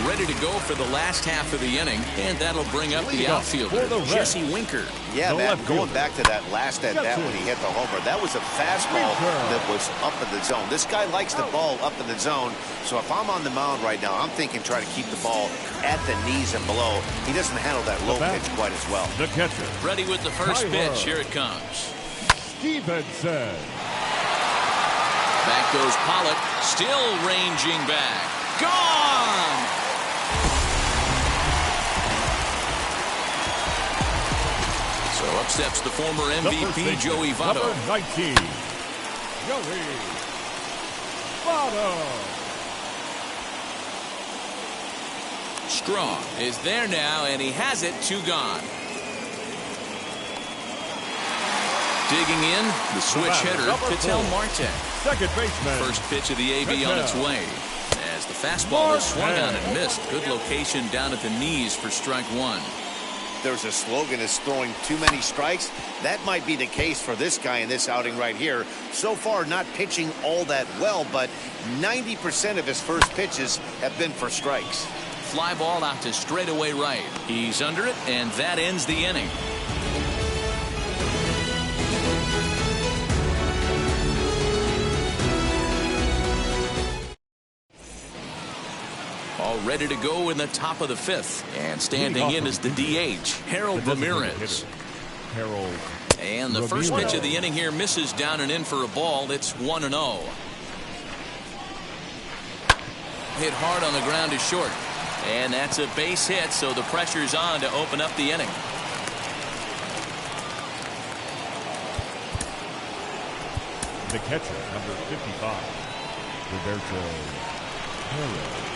Ready to go for the last half of the inning, and that'll bring up the outfielder, Jesse Winker. Yeah, Matt, going back to that last at-bat when he hit the homer, that was a fastball that was up in the zone. This guy likes the ball up in the zone, so if I'm on the mound right now, I'm thinking try to keep the ball at the knees and below. He doesn't handle that low pitch quite as well. The catcher. Ready with the first pitch. Here it comes. Stevenson. Back goes Pollock, still ranging back. Gone! So up steps the former MVP, Joey Votto. Number 19, Joey Votto. Strong is there now, and he has it. 2 gone. Digging in, the switch hitter, Ketel Marte. Second baseman. First pitch of the AB on its way. as the fastball is swung on and missed. Good location down at the knees for strike one. There's a slogan as throwing too many strikes. That might be the case for this guy in this outing right here. So far, not pitching all that well, but 90% of his first pitches have been for strikes. Fly ball out to straightaway right. He's under it, and that ends the inning. All ready to go in the top of the fifth. And standing in is the DH, Harold Ramirez. And the first pitch of the inning here misses down and in for a ball. It's 1-0. Hit hard on the ground is short. And that's a base hit, so the pressure's on to open up the inning. The catcher, number 55, Roberto Perez.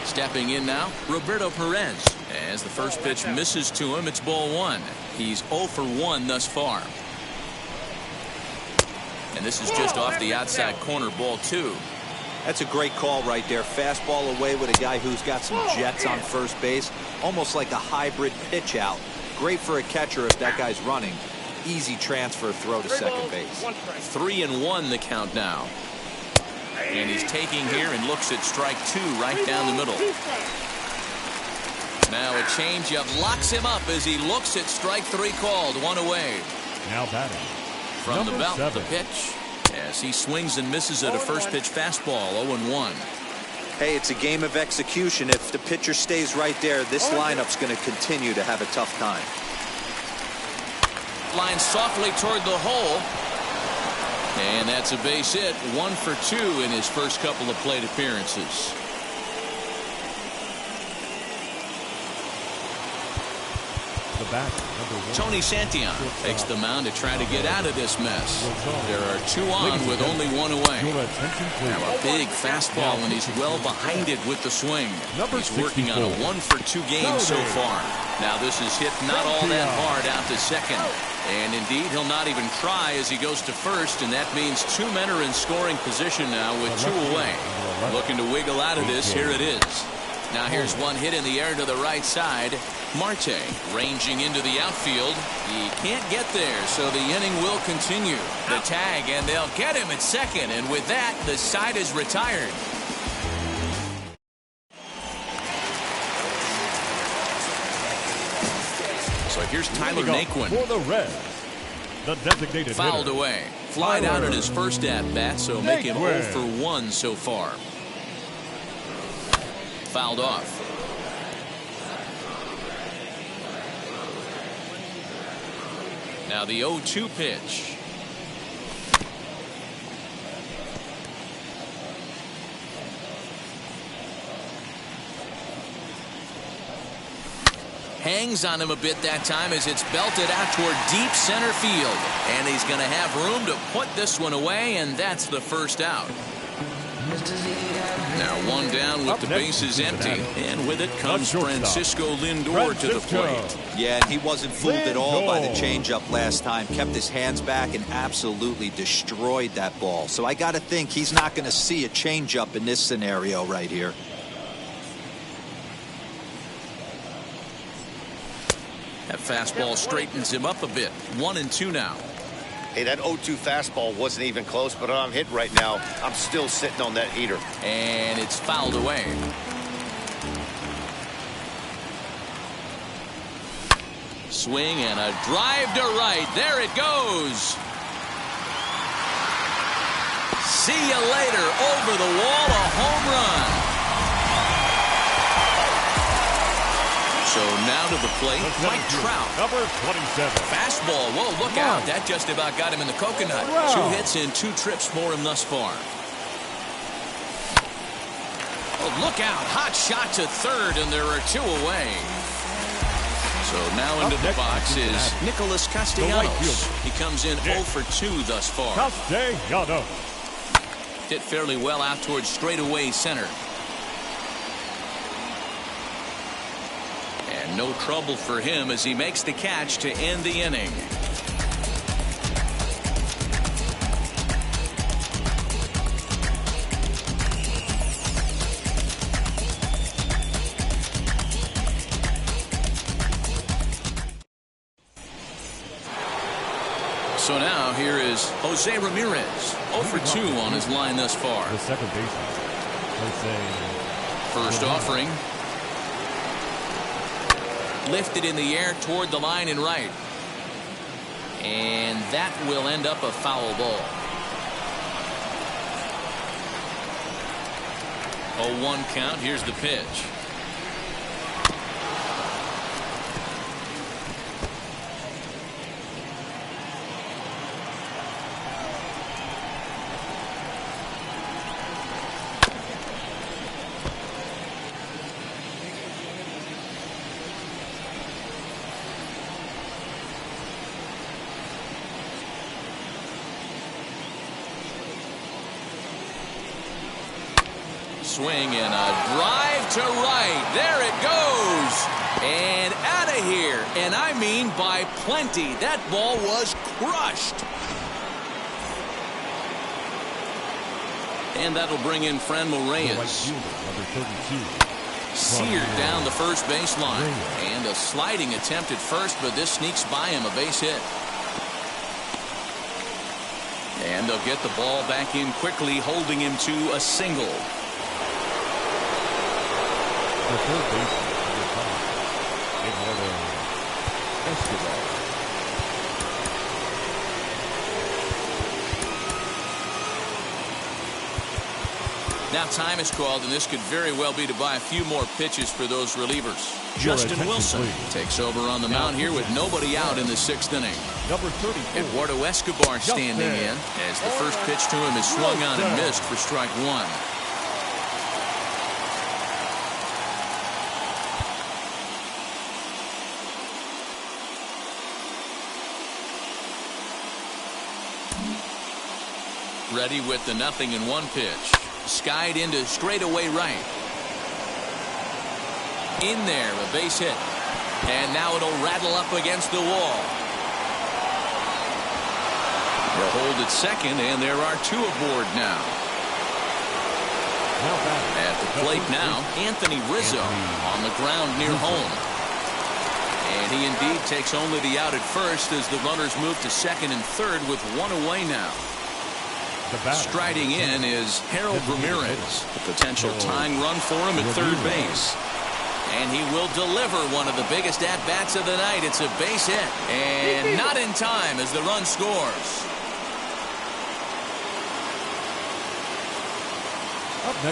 Stepping in now, Roberto Perez. As the first pitch misses to him, it's ball one. He's 0 for 1 thus far. And this is just off the outside corner, ball two. That's a great call right there. Fastball away with a guy who's got some jets on first base. Almost like a hybrid pitch out. Great for a catcher if that guy's running. Easy transfer throw to second base. 3-1 the count now. And he's taking here and looks at strike two right down the middle. Now a changeup locks him up as he looks at strike three called. One away. Now batting from the belt, 7. the pitch. As he swings and misses at a first pitch fastball, 0-1. Hey, it's a game of execution. If the pitcher stays right there, this lineup's going to continue to have a tough time. Line softly toward the hole. And that's a base hit. 1 for 2 in his first couple of plate appearances. The bat, number 1. Tony Santillan takes the mound to try to get out of this mess. There are 2 on with only 1 away. Now a big fastball, and he's well behind it with the swing. He's working on a 1 for 2 game so far. Now this is hit not all that hard out to second. And indeed, he'll not even try as he goes to first, and that means 2 men are in scoring position now with 2 away. Looking to wiggle out of this. Here it is. Now here's one hit in the air to the right side. Marte ranging into the outfield. He can't get there, so the inning will continue. The tag, and they'll get him at second, and with that, the side is retired. So here's Tyler Naquin. For the Reds, the designated fouled hitter, away. Flied out at his first at-bat, so make him 0 for 1 so far. Fouled off. Now the 0-2 pitch. Hangs on him a bit that time as it's belted out toward deep center field. And he's going to have room to put this one away, and that's the first out. Now 1 down with the bases empty, and with it comes Francisco Lindor to the plate. Yeah, and he wasn't fooled at all by the changeup last time. Kept his hands back and absolutely destroyed that ball. So I got to think he's not going to see a changeup in this scenario right here. That fastball straightens him up a bit. 1-2 now. Hey, that 0-2 fastball wasn't even close, but I'm hit right now. I'm still sitting on that heater. And it's fouled away. Swing and a drive to right. There it goes. See you later. Over the wall, a home run. So now to the plate, Mike Trout. Number 27. Fastball. Whoa, look out. That just about got him in the coconut. 2 hits in 2 trips for him thus far. Oh, look out. Hot shot to third, and there are 2 away. So now into the box is Nicholas Castellanos. He comes in 0 for 2 thus far. Castellanos. Hit fairly well out towards straightaway center. And no trouble for him as he makes the catch to end the inning. So now here is Jose Ramirez. 0 for 2 on his line thus far. The second baseman, Jose. First offering. Lifted in the air toward the line and right. And that will end up a foul ball. 0-1 count. Here's the pitch. Swing and a drive to right. There it goes. And out of here. And I mean by plenty. That ball was crushed. And that'll bring in Franmil Reyes. Number 32. Seared down the first baseline. And a sliding attempt at first, but this sneaks by him, a base hit. And they'll get the ball back in quickly, holding him to a single. The third baseman, number 5, Eduardo Escobar. Now time is called, and this could very well be to buy a few more pitches for those relievers. Justin Wilson takes over on the mound here with nobody out in the 6th inning. Number 34. Eduardo Escobar standing in as the first pitch to him is swung on and missed for strike 1. Ready with the 0-1 pitch. Skied into straightaway right. In there, a base hit. And now it'll rattle up against the wall. They'll hold at second, and there are 2 aboard now. At the plate now, Anthony Rizzo on the ground near home. And he indeed takes only the out at first as the runners move to second and third with 1 away now. Striding in is Harold Ramirez, the potential tying run for him at third base. And he will deliver one of the biggest at-bats of the night. It's a base hit. And not in time as the run scores.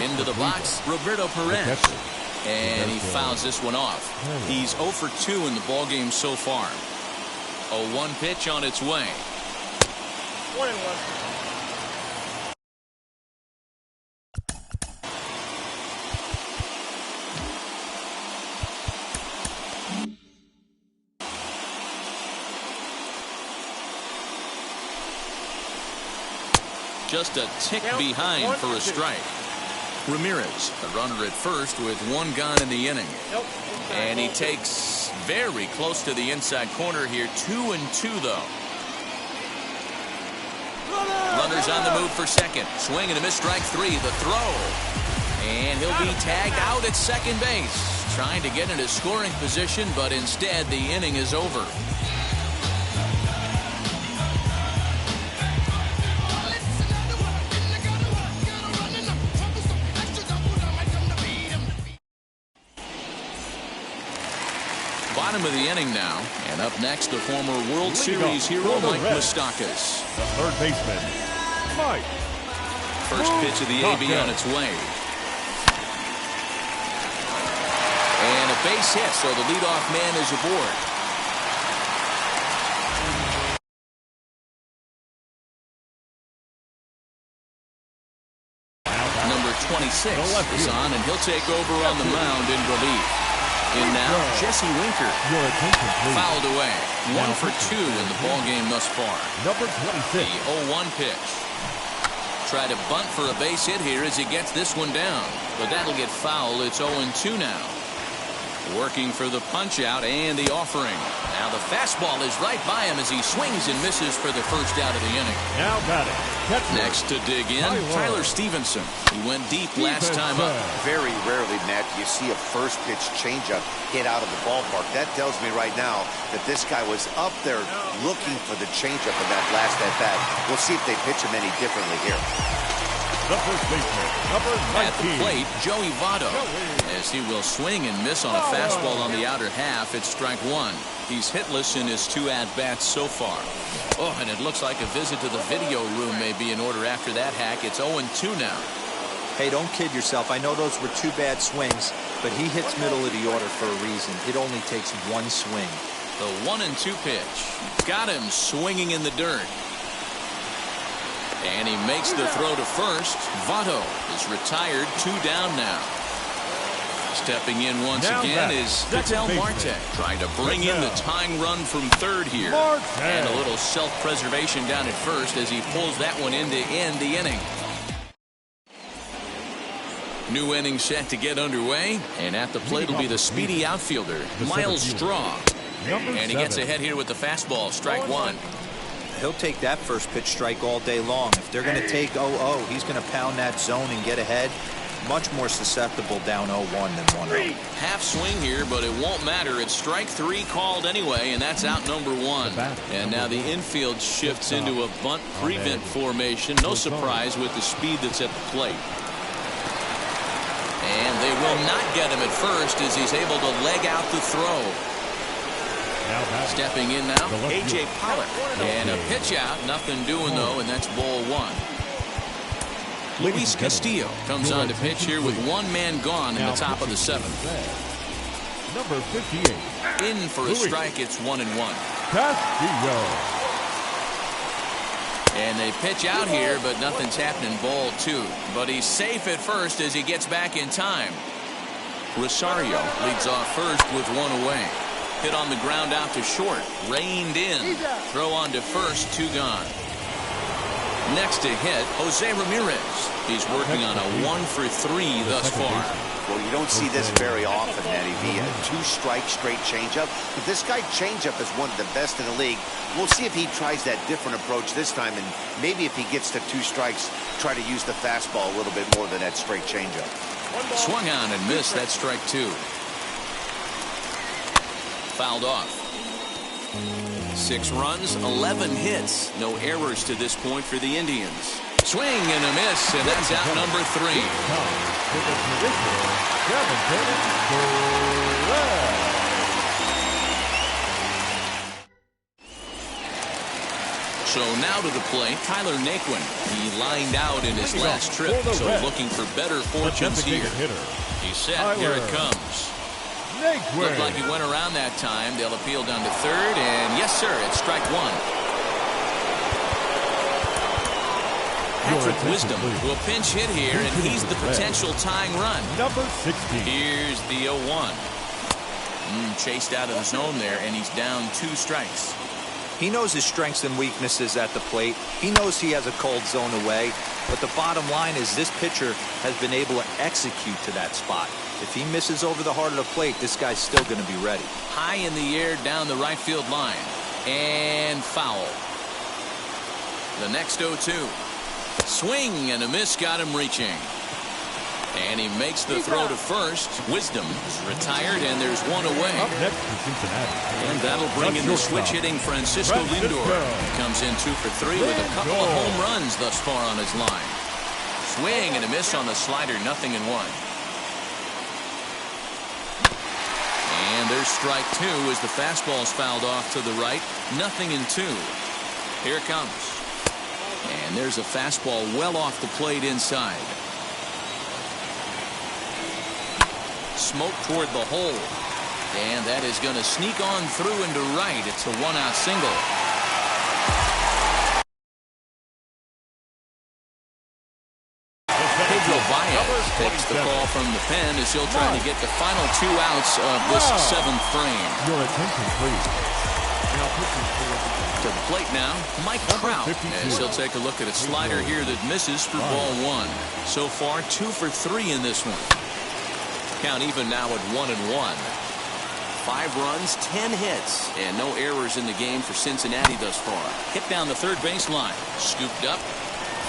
Into the box, Roberto Perez. And he fouls this one off. He's 0 for 2 in the ballgame so far. 0-1 pitch on its way. 1-1. Just a tick behind for a strike. Ramirez, the runner at first with 1 gone in the inning. And he takes very close to the inside corner here. 2-2 though. Runners on the move for second. Swing and a miss, strike 3. The throw. And he'll be tagged out at second base. Trying to get into scoring position, but instead the inning is over. Bottom of the inning now, and up next the former World Series hero Mike Moustakas. The third baseman, Mike. First pitch of the AB on its way. And a base hit, so the leadoff man is aboard. Number 26 is on, and he'll take over on the mound in relief. In now, Jesse Winker. Fouled away. 1 for 2 in the ballgame thus far. Number 26. The 0-1 pitch. Try to bunt for a base hit here as he gets this one down. But that'll get foul. It's 0-2 now. Working for the punch out and the offering. Now the fastball is right by him as he swings and misses for the first out of the inning. Now batting. Next to dig in, Tyler Stevenson. He went deep last time up. Very rarely Matt, you see a first pitch changeup hit out of the ballpark. That tells me right now that this guy was up there looking for the changeup in that last at-bat. We'll see if they pitch him any differently here. The first baseman, number 19. At the plate, Joey Votto. As he will swing and miss on a fastball on the outer half, it's strike one. He's hitless in his 2 at-bats so far. Oh, and it looks like a visit to the video room may be in order after that hack. It's 0-2 now. Hey, don't kid yourself. I know those were 2 bad swings, but he hits middle of the order for a reason. It only takes 1 swing. The 1-2 pitch. Got him swinging in the dirt. And he makes the throw to first. Votto is retired, 2 down now. Stepping in once again is Ketel Marte, trying to bring in the tying run from third here. And a little self-preservation down at first as he pulls that one in to end the inning. New inning set to get underway, and at the plate will be the speedy outfielder, Miles Straw. And he gets ahead here with the fastball, strike one. He'll take that first pitch strike all day long. If they're going to take 0-0, he's going to pound that zone and get ahead. Much more susceptible down 0-1 than 1-0. Half swing here, but it won't matter. It's strike 3 called anyway, and that's out number 1. And now the infield shifts into a bunt prevent formation. No surprise with the speed that's at the plate. And they will not get him at first as he's able to leg out the throw. Stepping in now, A.J. Pollock. And a pitch out, nothing doing though, and that's ball 1. Luis Castillo comes on to pitch here with 1 man gone in the top of the 7th. Number 58. In for a strike, it's 1-1. Castillo. And they pitch out here, but nothing's happening. Ball 2. But he's safe at first as he gets back in time. Rosario leads off first with 1 away. Hit on the ground out to short. Reined in. Throw on to first. 2 gone. Next to hit, Jose Ramirez. He's working on a 1 for 3 thus far. Well, you don't see this very often, Eddie V. A 2-strike straight changeup. But this guy changeup is one of the best in the league. We'll see if he tries that different approach this time, and maybe if he gets to 2 strikes, try to use the fastball a little bit more than that straight changeup. Swung on and missed. That's strike 2. Fouled off. 6 runs, 11 hits. No errors to this point for the Indians. Swing and a miss, and that's out number 3. So now to the plate, Tyler Naquin. He lined out in his last trip, so looking for better fortunes here. He's set. Here it comes. Looked like he went around that time. They'll appeal down to third, and yes, sir, it's strike 1. Patrick Wisdom will pinch hit here, and he's the potential tying run. Number 16. Here's the 0-1. Chased out of the zone there, and he's down 2 strikes. He knows his strengths and weaknesses at the plate. He knows he has a cold zone away. But the bottom line is this pitcher has been able to execute to that spot. If he misses over the heart of the plate, this guy's still going to be ready. High in the air down the right field line. And foul. The next 0-2. Swing and a miss got him reaching. And he makes the throw to first. Wisdom is retired, and there's 1 away. Up next to Cincinnati. And that'll bring in the switch-hitting Francisco Lindor. He comes in 2 for 3 with a couple of home runs thus far on his line. Swing and a miss on the slider, 0-1. And there's strike 2 as the fastball's fouled off to the right. 0-2. Here it comes. And there's a fastball well off the plate inside. Smoke toward the hole. And that is going to sneak on through into right. It's a 1-out single. Pedro Baez takes the call from the pen as he'll try to get the final 2 outs of this 7th frame. Your attention, please. To the plate now, Mike Trout, as he'll take a look at a slider here that misses for ball 1. So far, 2 for 3 in this one. Count even now at 1-1. 5 runs, 10 hits, and no errors in the game for Cincinnati thus far. Hit down the third baseline, scooped up,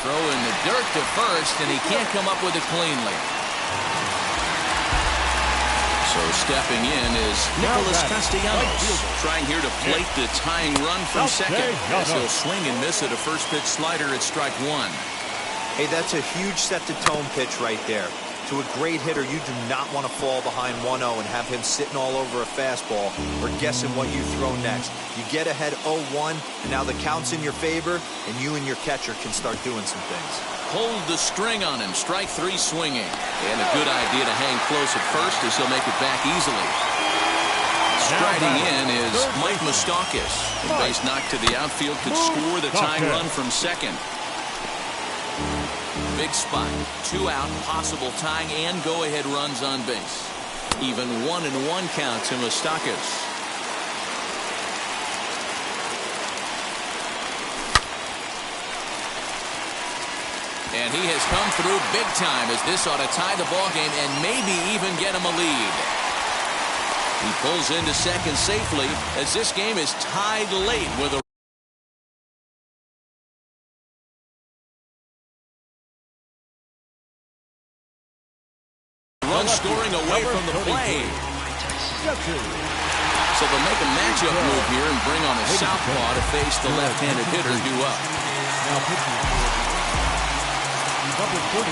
throw in the dirt to first, and he can't come up with it cleanly. So stepping in is Nicholas Castellanos, trying here to plate the tying run from second, as he'll swing and miss at a first pitch slider at strike one. Hey, that's a huge set-the-tone pitch right there. To a great hitter, you do not want to fall behind 1-0 and have him sitting all over a fastball or guessing what you throw next. You get ahead 0-1, and now the count's in your favor, and you and your catcher can start doing some things. Pulled the string on him. Strike three swinging. And a good idea to hang close at first as he'll make it back easily. Striding in is Mike Moustakas. The base knock to the outfield could score the tying run from second. Big spot. 2 out, possible tying and go-ahead runs on base. Even 1-1 count to Moustakas. And he has come through big time, as this ought to tie the ballgame and maybe even get him a lead. He pulls into second safely, as this game is tied late with a run scoring away from the plate. So they'll make a matchup move here and bring on a southpaw to face the left-handed hitter due up. Now pitching number 41.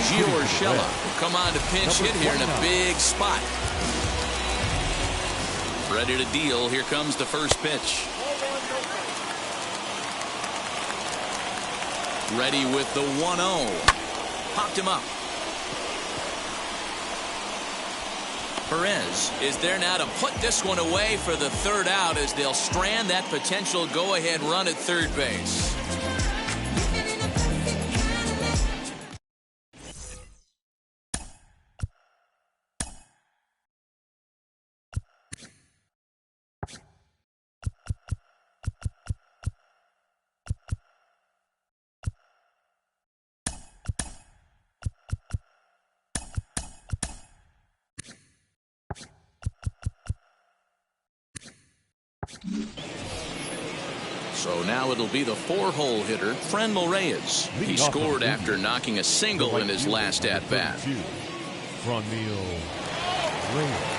Gio Urshela will come on to pinch hit here in a big spot. Ready to deal. Here comes the first pitch. Ready with the 1-0. Popped him up. Perez is there now to put this one away for the third out, as they'll strand that potential go-ahead run at third base. So now it'll be the 4-hole hitter, Franmil Reyes. He scored after knocking a single in his last at-bat. Franmil Reyes.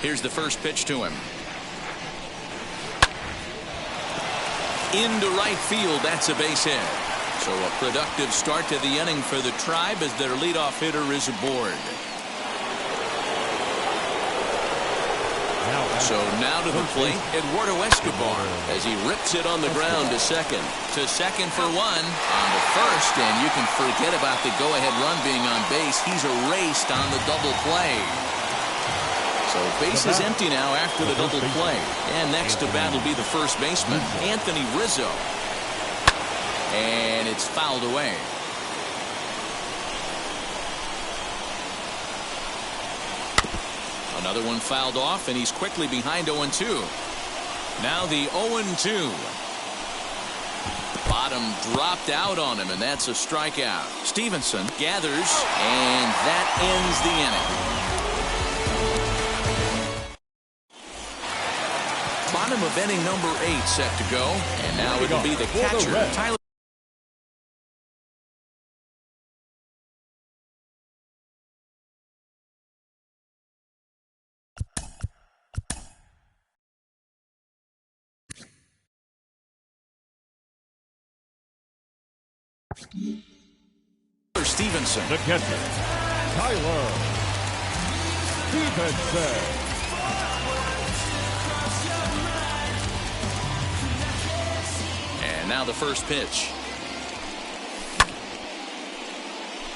Here's the first pitch to him. Into right field, that's a base hit. So a productive start to the inning for the Tribe, as their leadoff hitter is aboard. So now to the plate, Eduardo Escobar, as he rips it on the ground to second. To second for one. On the first, and you can forget about the go-ahead run being on base. He's erased on the double play. So base is empty now after the double play. And next to bat will be the first baseman, Anthony Rizzo. And it's fouled away. Another one fouled off, and he's quickly behind 0-2. Now the 0-2. Bottom dropped out on him, and that's a strikeout. Stevenson gathers, and that ends the inning. Bottom of inning number 8 set to go, and now it'll be the catcher, Tyler. Stevenson. The catcher, Tyler Stevenson. And now the first pitch.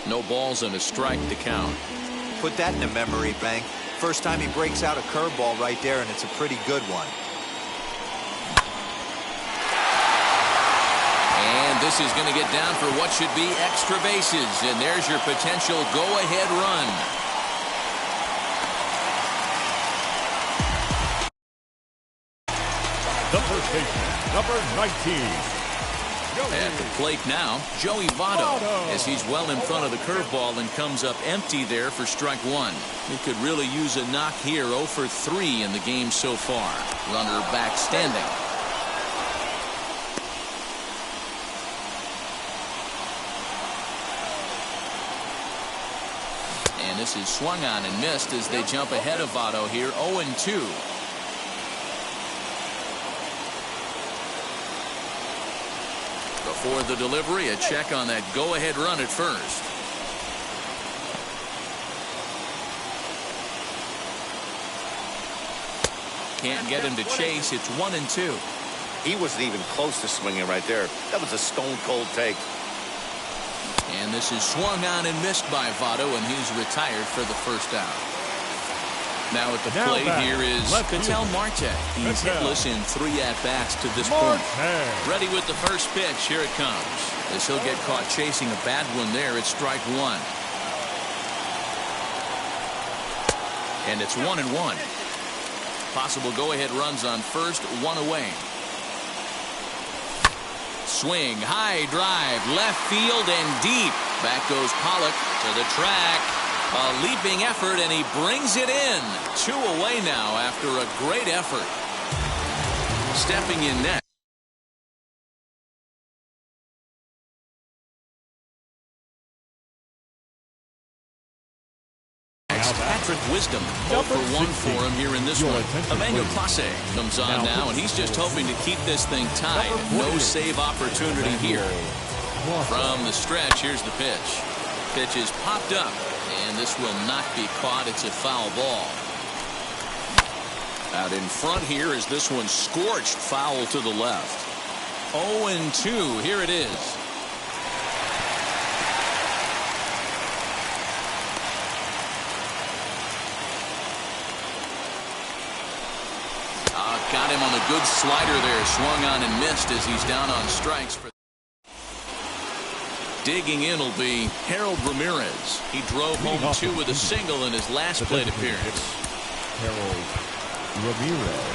No balls and a strike to count. Put that in a memory bank. First time he breaks out a curveball right there, and it's a pretty good one. And this is going to get down for what should be extra bases. And there's your potential go-ahead run. The first baseman, number 19, At the plate now, Joey Votto, as he's well in front of the curveball and comes up empty there for strike one. He could really use a knock here. 0 for 3 in the game so far. Runner back standing. And this is swung on and missed as they jump ahead of Votto here. 0-2. Before the delivery, a check on that go-ahead run at first. Can't get him to chase. It's 1-2. He wasn't even close to swinging right there. That was a stone-cold take. And this is swung on and missed by Votto, and he's retired for the first out. Now at the plate here is Ketel Marte. He's hitless in 3 at-bats to this point. Ready with the first pitch. Here it comes. As he'll get caught chasing a bad one there, it's strike one. And it's 1-1. Possible go-ahead runs on first, 1 away. Swing, high drive, left field and deep. Back goes Pollock to the track. A leaping effort, and he brings it in. 2 away now after a great effort. Stepping in next. Patrick Wisdom, 0 for 1 for him here in this one. Emmanuel Clase comes on now, and he's just hoping to keep this thing tied. No save opportunity here. From the stretch, here's the pitch. Pitch is popped up, and this will not be caught. It's a foul ball. Out in front here is this one scorched foul to the left. 0-2, here it is. Got him on a good slider there. Swung on and missed as he's down on strikes. Digging in will be Harold Ramirez. He drove home 2 with a single in his last plate appearance. Harold Ramirez.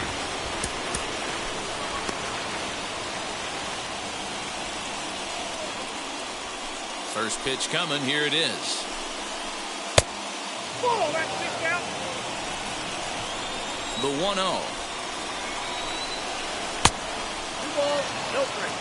First pitch coming. Here it is. The 1-0. No strike.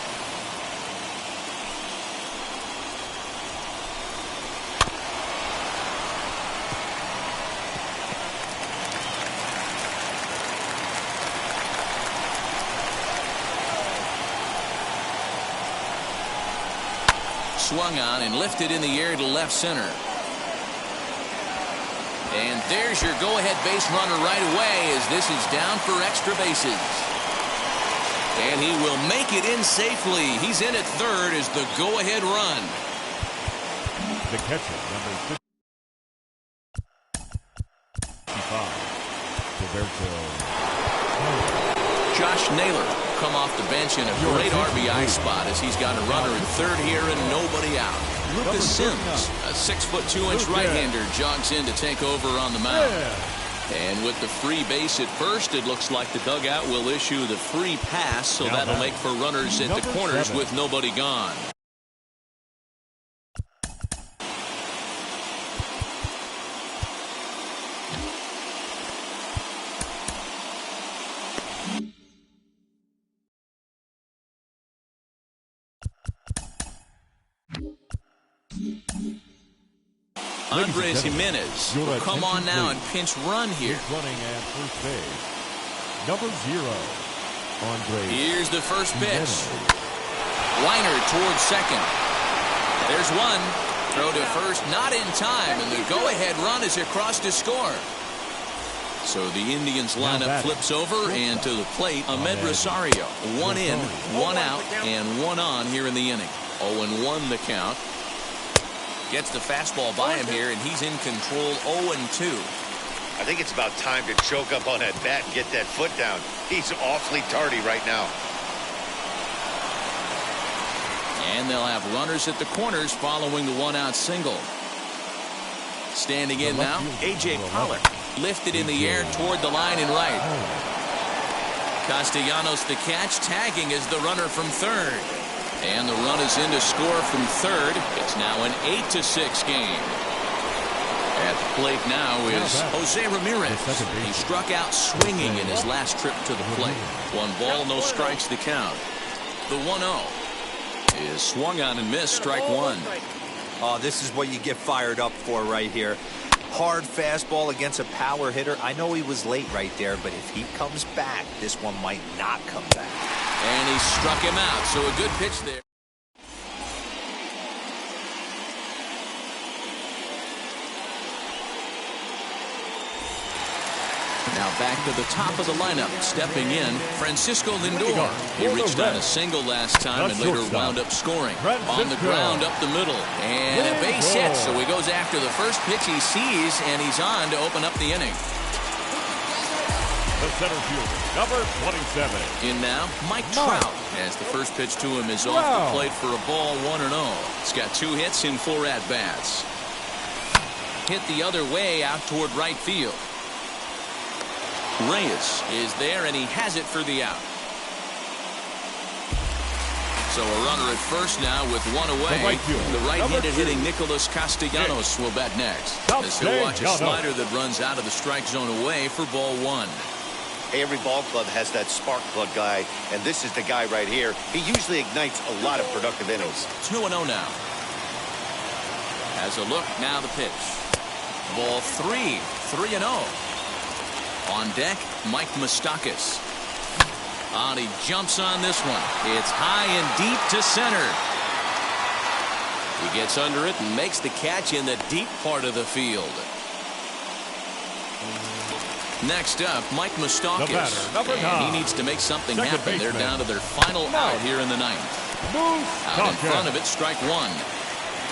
Swung on and lifted in the air to left center. And there's your go-ahead base runner right away as this is down for extra bases. And he will make it in safely. He's in at third as the go-ahead run. The catcher, number 55, Roberto. Josh Naylor come off the bench in a great RBI spot as he's got a runner at third here and nobody out. Lucas Sims, a 6'2" right-hander, jogs in to take over on the mound. And with the free base at first, it looks like the dugout will issue the free pass, so that'll make for runners at the corners with nobody gone. Andres Jimenez will come on now and pinch run here. Running at first base. Number 0, Andres. Here's the first pitch. Weiner towards second. There's one. Throw to first, not in time, and the go-ahead run is across to score. So the Indians lineup flips over, and to the plate, Ahmed Rosario. 1 in, 1 out, and 1 on here in the inning. 0-1 the count. Gets the fastball by him here, and he's in control. 0-2. I think it's about time to choke up on that bat and get that foot down. He's awfully tardy right now. And they'll have runners at the corners following the 1-out single. Standing in now, A.J. Pollock. Lifted in the air toward the line and right. Castellanos the catch, tagging as the runner from third. And the run is in to score from third. It's now an 8-6 game. At the plate now is Jose Ramirez. He struck out swinging in his last trip to the plate. 1 ball, no strikes the count. The 1-0 is swung on and missed, strike 1. Oh, this is what you get fired up for right here. Hard fastball against a power hitter. I know he was late right there, but if he comes back, this one might not come back. And he struck him out, so a good pitch there. Now back to the top of the lineup, stepping in, Francisco Lindor. He reached on a single last time and later wound up scoring. On the ground up the middle, and a base hit, so he goes after the first pitch he sees, and he's on to open up the inning. The center fielder, number 27. In now, Mike Trout, as the first pitch to him is off the plate for a ball, 1-0. He's got 2 hits in 4 at-bats. Hit the other way out toward right field. Reyes is there, and he has it for the out. So a runner at first now with 1 away. The right-handed hitting Nicholas Castellanos will bat next. As he'll watch a slider that runs out of the strike zone away for ball 1. Every ball club has that spark plug guy, and this is the guy right here. He usually ignites a lot of productive innings. 2-0 now. As a look, now the pitch. Ball 3, 3-0. On deck, Mike Moustakas. And he jumps on this one. It's high and deep to center. He gets under it and makes the catch in the deep part of the field. Next up, Mike Moustakas. And he needs to make something happen. They're down to their final out here in the 9th. Out in front of it, strike 1.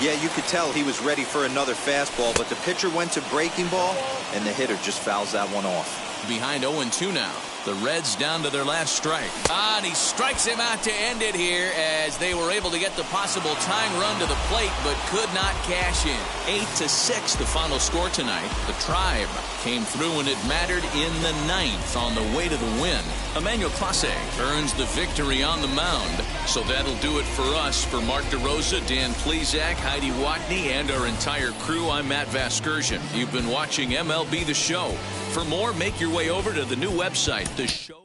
Yeah, you could tell he was ready for another fastball, but the pitcher went to breaking ball, and the hitter just fouls that one off. Behind 0-2 now. The Reds down to their last strike. And he strikes him out to end it here as they were able to get the possible tying run to the plate but could not cash in. 8-6 the final score tonight. The Tribe came through and it mattered in the 9th on the way to the win. Emmanuel Clase earns the victory on the mound. So that'll do it for us. For Mark DeRosa, Dan Plesac, Heidi Watney, and our entire crew, I'm Matt Vasgersian. You've been watching MLB The Show. For more, make your way over to the new website, The Show.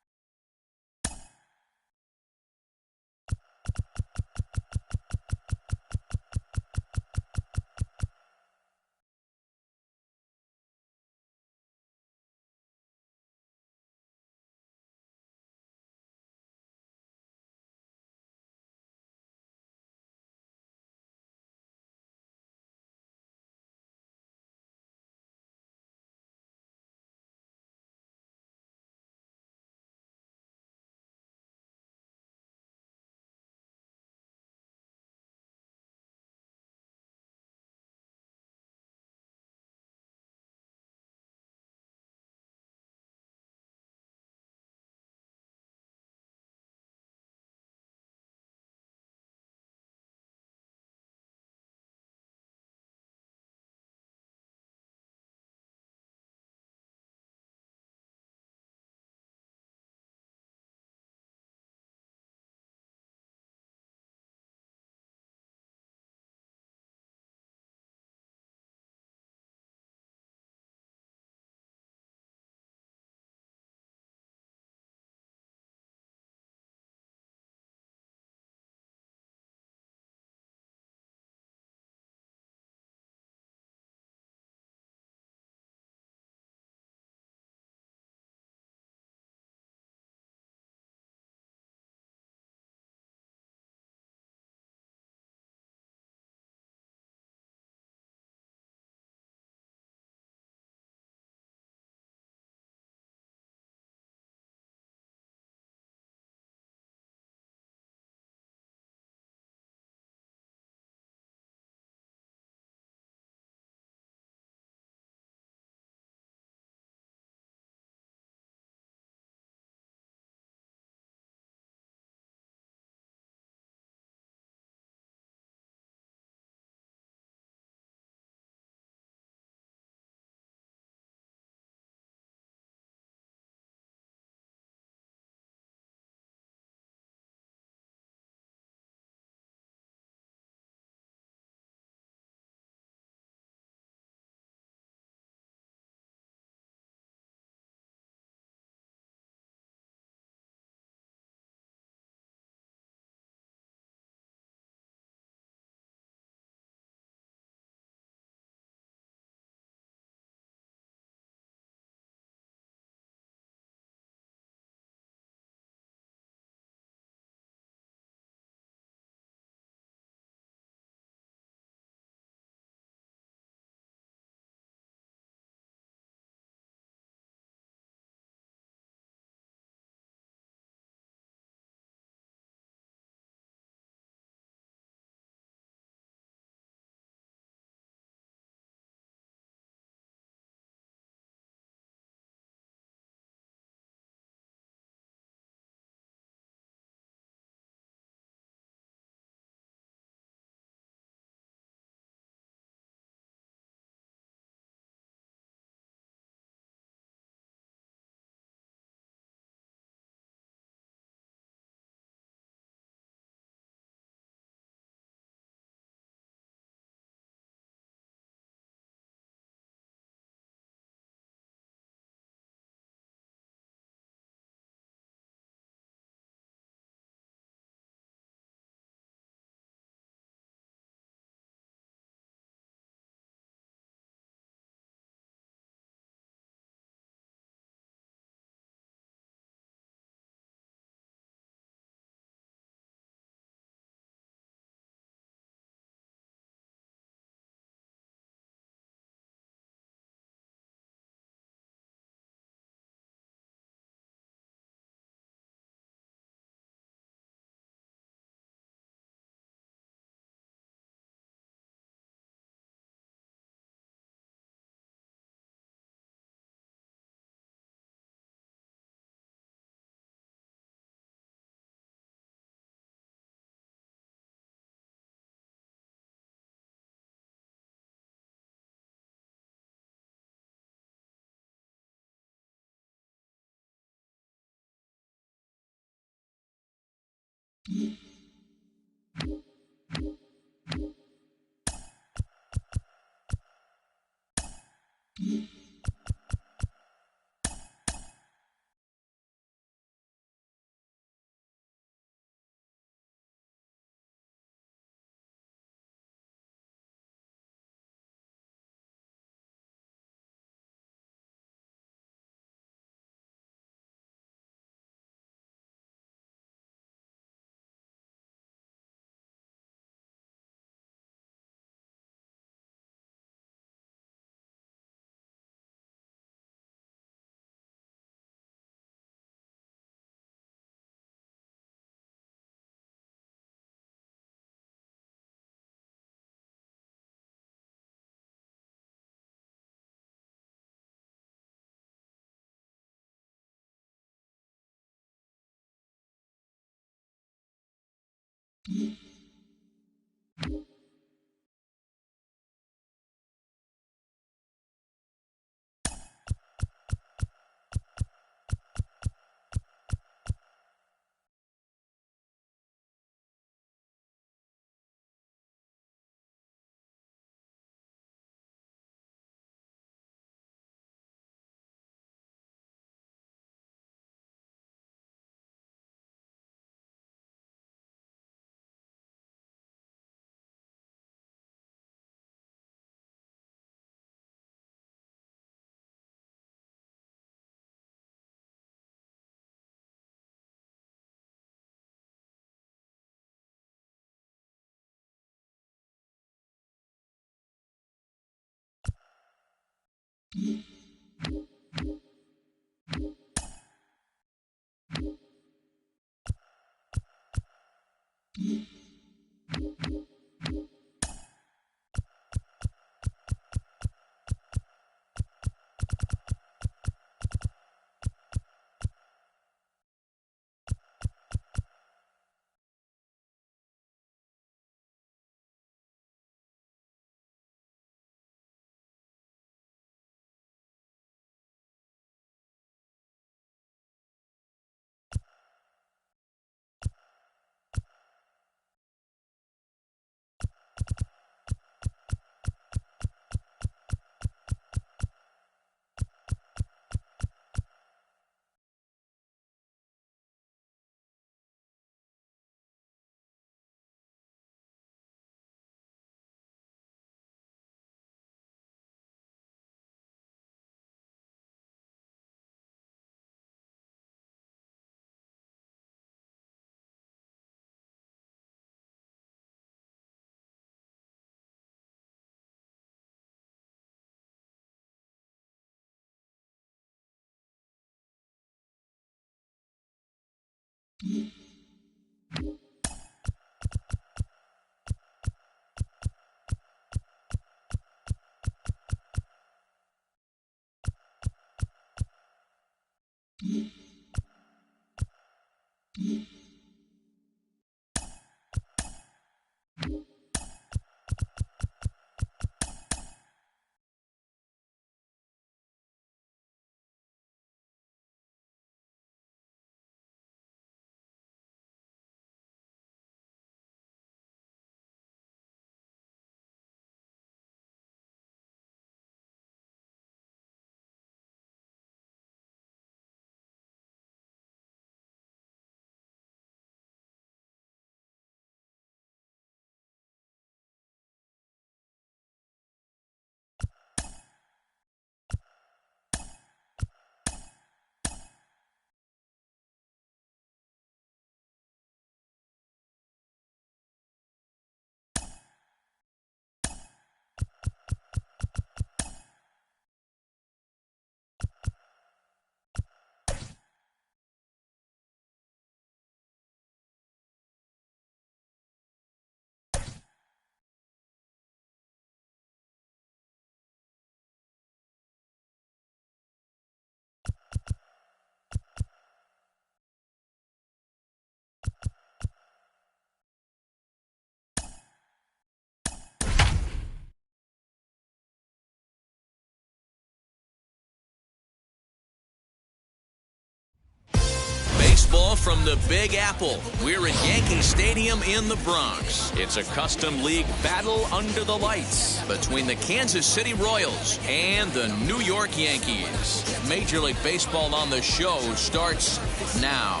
from the Big Apple. We're at Yankee Stadium in the Bronx. It's a custom league battle under the lights between the Kansas City Royals and the New York Yankees. Major League Baseball on the show starts now.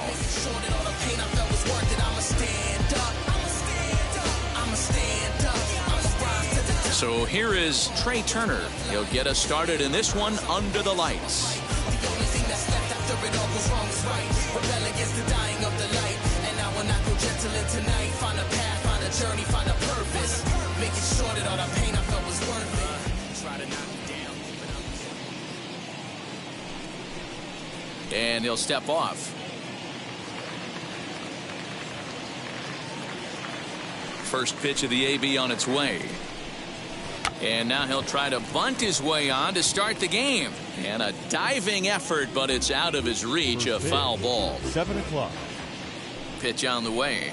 So here is Trey Turner. He'll get us started in this one under the lights. And he'll step off. First pitch of the AB on its way. And now he'll try to bunt his way on to start the game. And a diving effort, but it's out of his reach. A foul ball. 7 o'clock. Pitch on the way.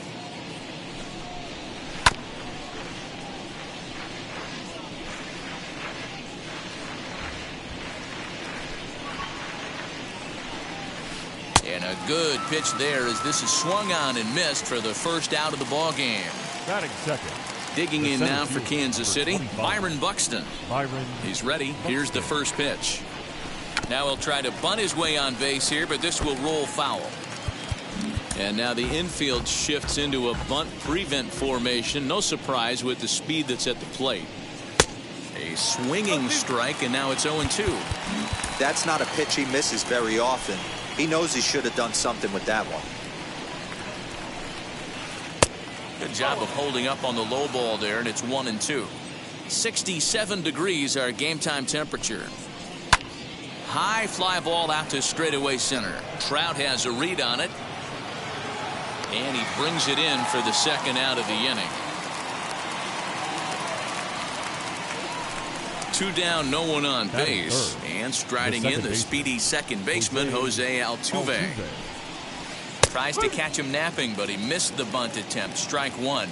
And a good pitch there as this is swung on and missed for the first out of the ball game. Batting second. Digging in now for Kansas City, Byron Buxton. He's ready. Here's the first pitch. Now he'll try to bunt his way on base here, but this will roll foul. And now the infield shifts into a bunt prevent formation. No surprise with the speed that's at the plate. A swinging strike, and now it's 0-2. That's not a pitch he misses very often. He knows he should have done something with that one. Good job of holding up on the low ball there, and it's 1-2. 67 degrees our game time temperature. High fly ball out to straightaway center. Trout has a read on it. And he brings it in for the second out of the inning. 2 down, no one on base. And striding in the speedy second baseman, Jose Altuve. Tries to catch him napping, but he missed the bunt attempt. Strike one.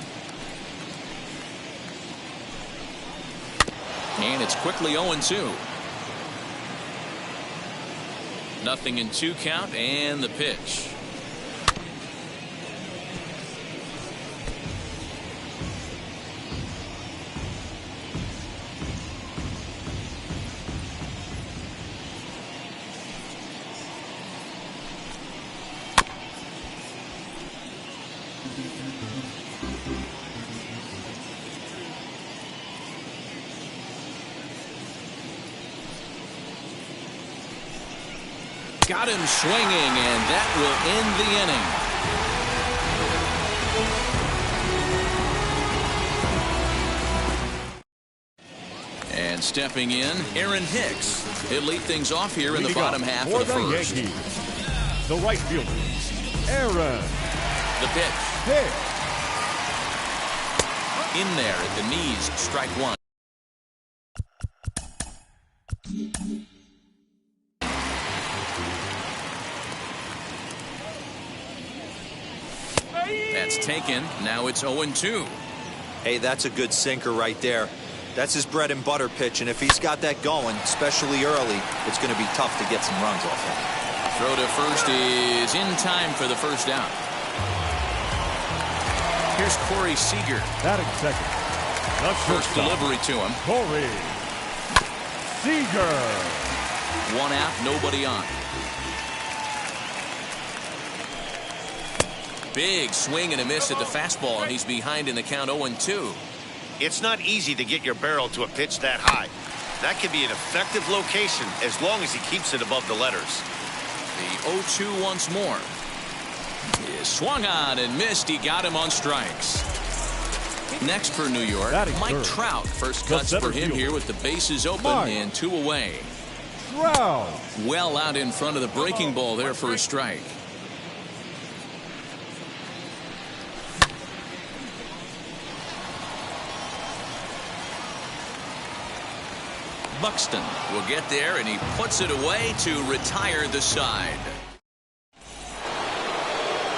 And it's quickly 0-2. 0-2 count, and the pitch. Got him swinging, and that will end the inning. And stepping in, Aaron Hicks. He'll lead things off here in the bottom half of the first. Yankees, the right fielder, Aaron. The pitch. Hicks. In there at the knees, strike one. That's taken. Now it's 0-2. Hey, that's a good sinker right there. That's his bread and butter pitch, and if he's got that going, especially early, it's going to be tough to get some runs off him. Throw to first is in time for the first out. Here's Corey Seager. Batting second. First delivery to him. Corey Seager. 1 out, nobody on. Big swing and a miss at the fastball, and he's behind in the count 0-2. It's not easy to get your barrel to a pitch that high. That can be an effective location as long as he keeps it above the letters. The 0-2 once more. He swung on and missed. He got him on strikes. Next for New York, Mike Trout. First cuts for him here with the bases open and 2 away. Trout. Well out in front of the breaking ball there for a strike. Buxton will get there, and he puts it away to retire the side.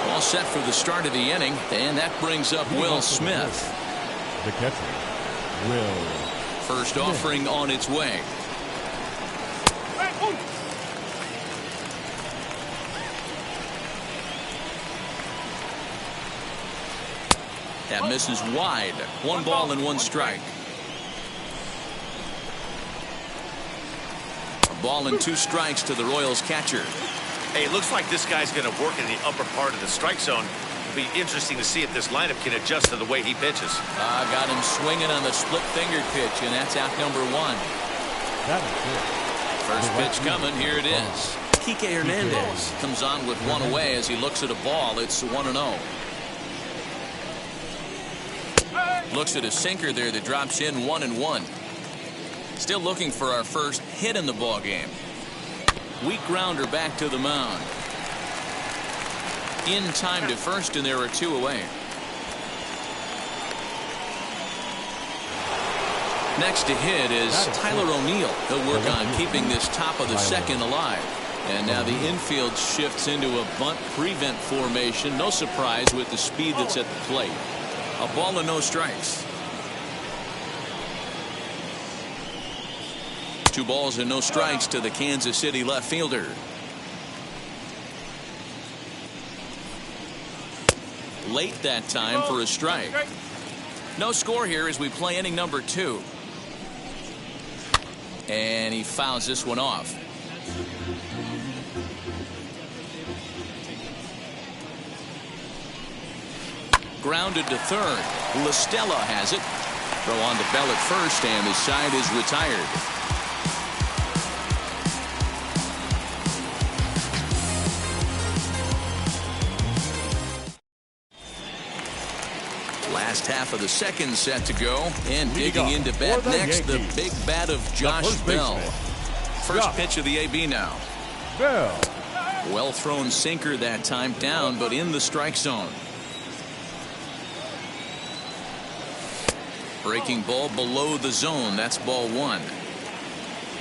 All set for the start of the inning, and that brings up Will Smith. The catcher, Will. First offering on its way. That misses wide. 1 ball and 1 strike. A ball and 2 strikes to the Royals catcher. Hey, it looks like this guy's going to work in the upper part of the strike zone. It'll be interesting to see if this lineup can adjust to the way he pitches. Got him swinging on the split-fingered pitch, and that's out number 1. That is good. First pitch coming. Here it is. Kike Hernandez comes on with 1 away as he looks at a ball. It's 1-0. Looks at a sinker there that drops in 1-1. Still looking for our first hit in the ball game. Weak grounder back to the mound. In time to first, and there are 2 away. Next to hit is Tyler O'Neill. He'll work on keeping this top of the second alive. And now the infield shifts into a bunt prevent formation. No surprise with the speed that's at the plate. A ball and no strikes. 2 balls and no strikes to the Kansas City left fielder. Late that time for a strike. No score here as we play inning number 2. And he fouls this one off. Grounded to third. La Stella has it. Throw on to Bell at first, and the side is retired. Last half of the second set to go, and digging into bat next, the big bat of Josh Bell. First pitch of the AB now. Bell. Well thrown sinker that time, down but in the strike zone. Breaking ball below the zone. That's ball 1.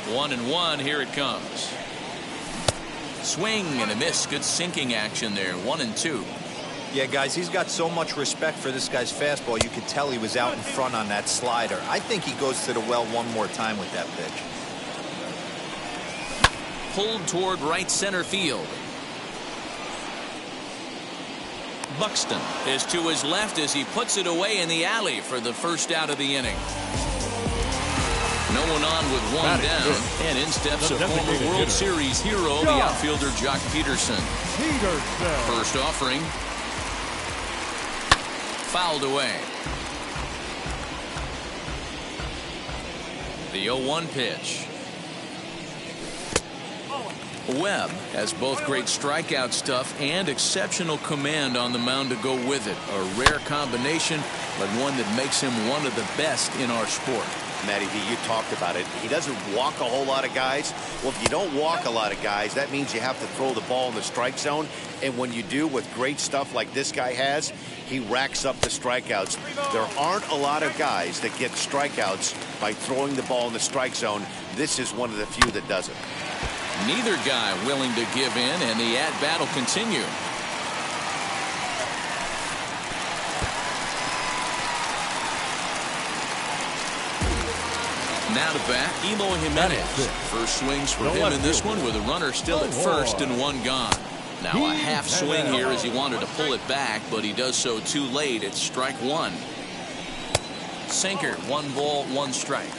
1-1. Here it comes. Swing and a miss. Good sinking action there. 1-2. Yeah, guys, he's got so much respect for this guy's fastball. You could tell he was out in front on that slider. I think he goes to the well one more time with that pitch. Pulled toward right center field. Buxton is to his left as he puts it away in the alley for the first out of the inning. No one on with 1 down, and in steps a former World Series hero, the outfielder Jock Peterson. First offering. Fouled away. The 0-1 pitch. Webb has both great strikeout stuff and exceptional command on the mound to go with it. A rare combination, but one that makes him one of the best in our sport. Matty V, you talked about it. He doesn't walk a whole lot of guys. Well, if you don't walk a lot of guys, that means you have to throw the ball in the strike zone. And when you do with great stuff like this guy has, he racks up the strikeouts. There aren't a lot of guys that get strikeouts by throwing the ball in the strike zone. This is one of the few that does it. Neither guy willing to give in, and the at-bat will continue. Now to bat, Eloy Jimenez. First swings for him in this one with a runner still at first and 1 gone. Now a half swing here as he wanted to pull it back, but he does so too late. It's strike 1. Sinker, 1 ball, 1 strike.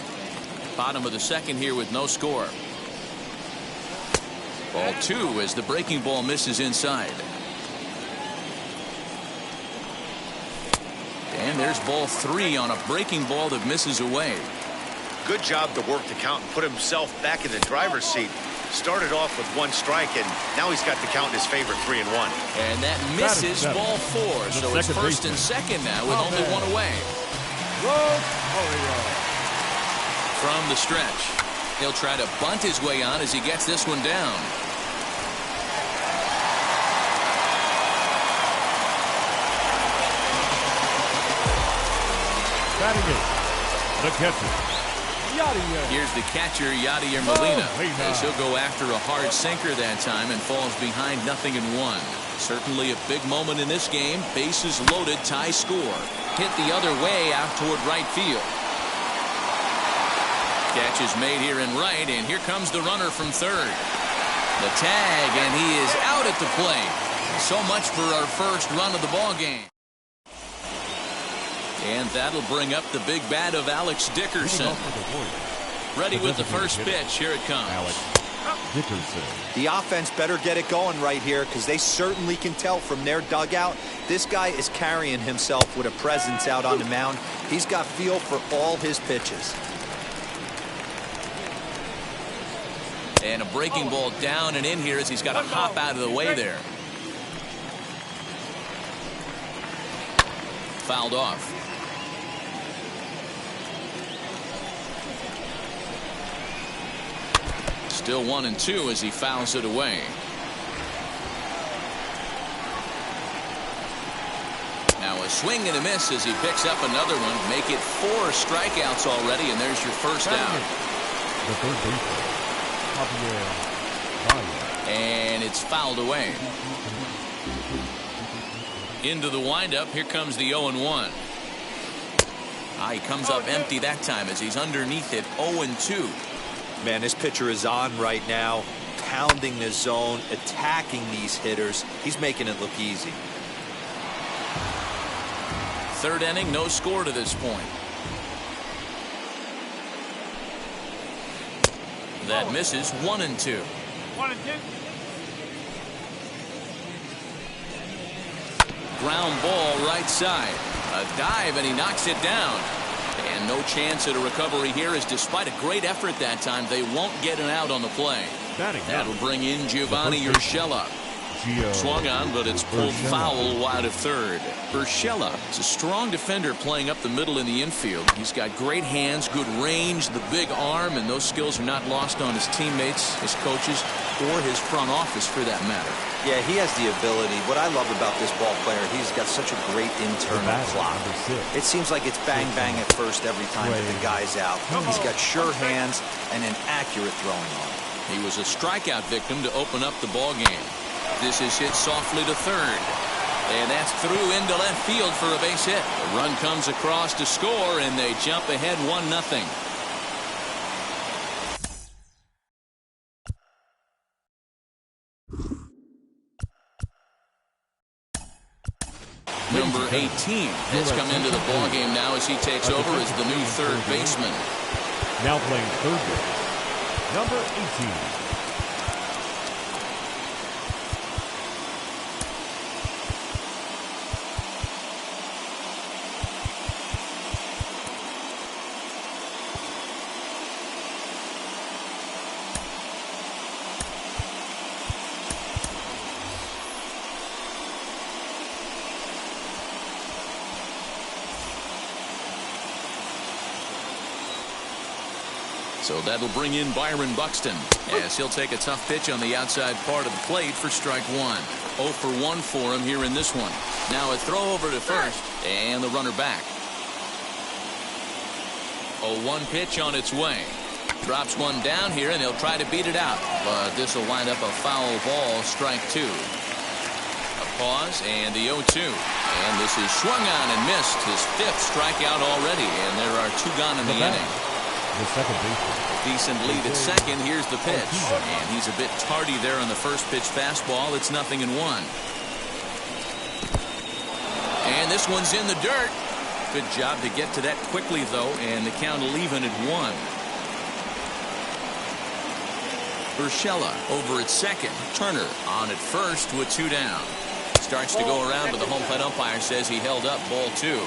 Bottom of the second here with no score. Ball 2 as the breaking ball misses inside. And there's ball 3 on a breaking ball that misses away. Good job to work the count and put himself back in the driver's seat. Started off with 1 strike, and now he's got the count in his favor, 3-1. And that misses ball 4. So it's first and second now with only 1 away. From the stretch. He'll try to bunt his way on as he gets this one down. Batting it, the catcher. Here's the catcher, Yadier Molina, as he'll go after a hard sinker that time and falls behind 0-1. Certainly a big moment in this game. Bases loaded, tie score. Hit the other way out toward right field. Catch is made here in right, and here comes the runner from third. The tag, and he is out at the plate. So much for our first run of the ball game. And that'll bring up the big bat of Alex Dickerson. Ready with the first pitch. Here it comes. Alex Dickerson. The offense better get it going right here, because they certainly can tell from their dugout this guy is carrying himself with a presence out on the mound. He's got feel for all his pitches. And a breaking ball down and in here as he's got to hop out of the way there. Fouled off. Still 1-2 as he fouls it away. Now a swing and a miss as he picks up another one. Make it 4 strikeouts already, and there's your first out. The third baseman, Javier Baez. And it's fouled away. Into the windup. Here comes the 0-1. He comes up empty that time as he's underneath it. 0-2. Man, this pitcher is on right now, pounding the zone, attacking these hitters. He's making it look easy. Third inning, no score to this point. That misses. 1-2. 1-2. Ground ball right side. A dive and he knocks it down. And no chance at a recovery here, as despite a great effort that time, they won't get an out on the play. That'll bring in Giovanni Urshela. Swung on, but it's pulled foul wide of third. Urshela is a strong defender playing up the middle in the infield. He's got great hands, good range, the big arm, and those skills are not lost on his teammates, his coaches, or his front office for that matter. Yeah, he has the ability. What I love about this ball player, he's got such a great internal clock. It seems like it's bang bang at first every time that the guy's out. He's got sure hands and an accurate throwing arm. He was a strikeout victim to open up the ball game. This is hit softly to third. And that's through into left field for a base hit. The run comes across to score, and they jump ahead 1-0. Number 18 has come into the ball game now as he takes over as the new third baseman. Now playing third base, number 18. So that'll bring in Byron Buxton as he'll take a tough pitch on the outside part of the plate for strike one. 0 for 1 for him here in this one. Now a throw over to first and the runner back. 0-1 pitch on its way. Drops one down here and he'll try to beat it out. But this will wind up a foul ball, strike 2. A pause and the 0-2. And this is swung on and missed. His 5th strikeout already, and there are 2 gone in the inning. The second baseman. Decent lead at second. Here's the pitch. And he's a bit tardy there on the first pitch fastball. It's 0-1. And this one's in the dirt. Good job to get to that quickly, though, and the count will even at 1. Urshela over at second. Turner on at first with 2 down. Starts to go around, but the home plate umpire says he held up ball 2.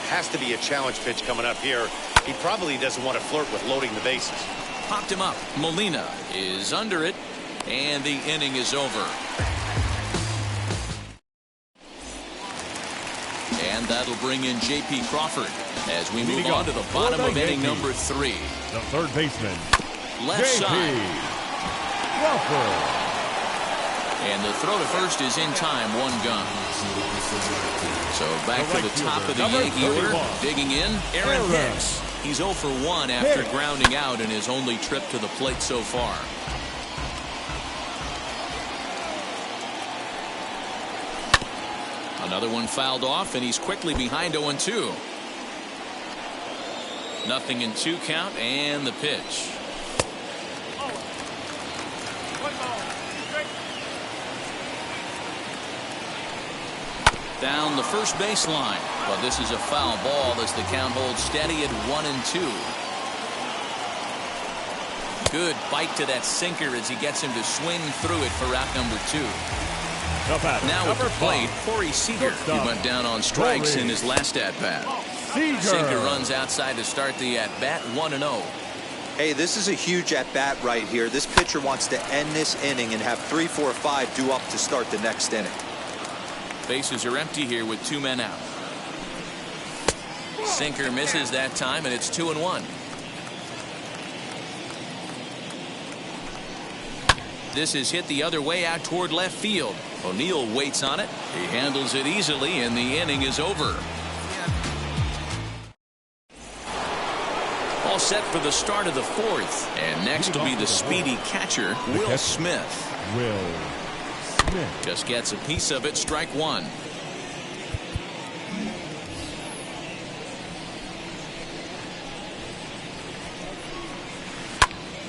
Has to be a challenge pitch coming up here. He probably doesn't want to flirt with loading the bases. Popped him up. Molina is under it, and the inning is over. And that'll bring in J.P. Crawford as we move on to the bottom of inning number 3. The third baseman, Left J.P. side. Crawford. And the throw to first is in time, 1 gun. So back to the top of the Yankee order. Digging in, Aaron Hicks. He's 0 for 1 after grounding out in his only trip to the plate so far. Another one fouled off, and he's quickly behind 0-2. 0-2 count, and the pitch. Down the first baseline. But this is a foul ball as the count holds steady at 1-2. Good bite to that sinker as he gets him to swing through it for out number 2. Now at the plate, Corey Seager. He went down on strikes in his last at-bat. Seager runs outside to start the at-bat, 1-0. Hey, this is a huge at-bat right here. This pitcher wants to end this inning and have 3, 4, 5 due up to start the next inning. Bases are empty here with 2 men out. Sinker misses that time, and it's 2-1. This is hit the other way out toward left field. O'Neill waits on it. He handles it easily, and the inning is over. All set for the start of the 4th. And next will be the speedy catcher, Will Smith. Just gets a piece of it, strike 1.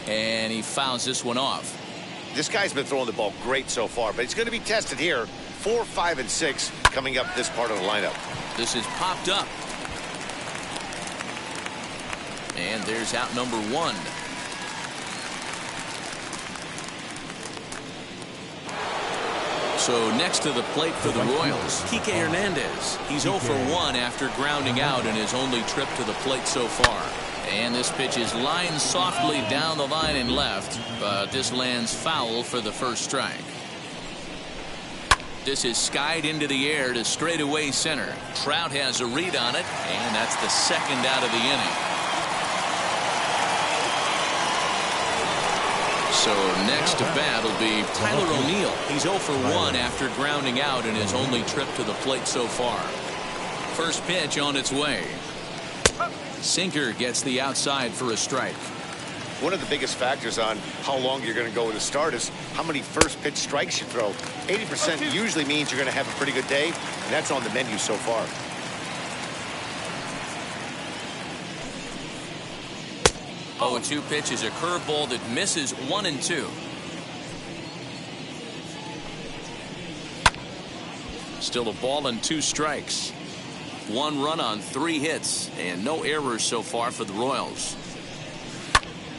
And he fouls this one off. This guy's been throwing the ball great so far, but he's going to be tested here. 4, 5, and 6 coming up this part of the lineup. This is popped up. And there's out number 1. So next to the plate for the Royals, Kike Hernandez. He's 0 for 1 after grounding out in his only trip to the plate so far. And this pitch is lined softly down the line and left, but this lands foul for the first strike. This is skied into the air to straightaway center. Trout has a read on it, and that's the second out of the inning. So next to bat will be Tyler O'Neill. He's 0 for 1 after grounding out in his only trip to the plate so far. First pitch on its way. Sinker gets the outside for a strike. One of the biggest factors on how long you're going to go with a start is how many first pitch strikes you throw. 80% usually means you're going to have a pretty good day, and that's on the menu so far. Oh, 2 pitch is a curveball that misses 1-2. Still a ball and 2 strikes. 1 run on 3 hits and no errors so far for the Royals.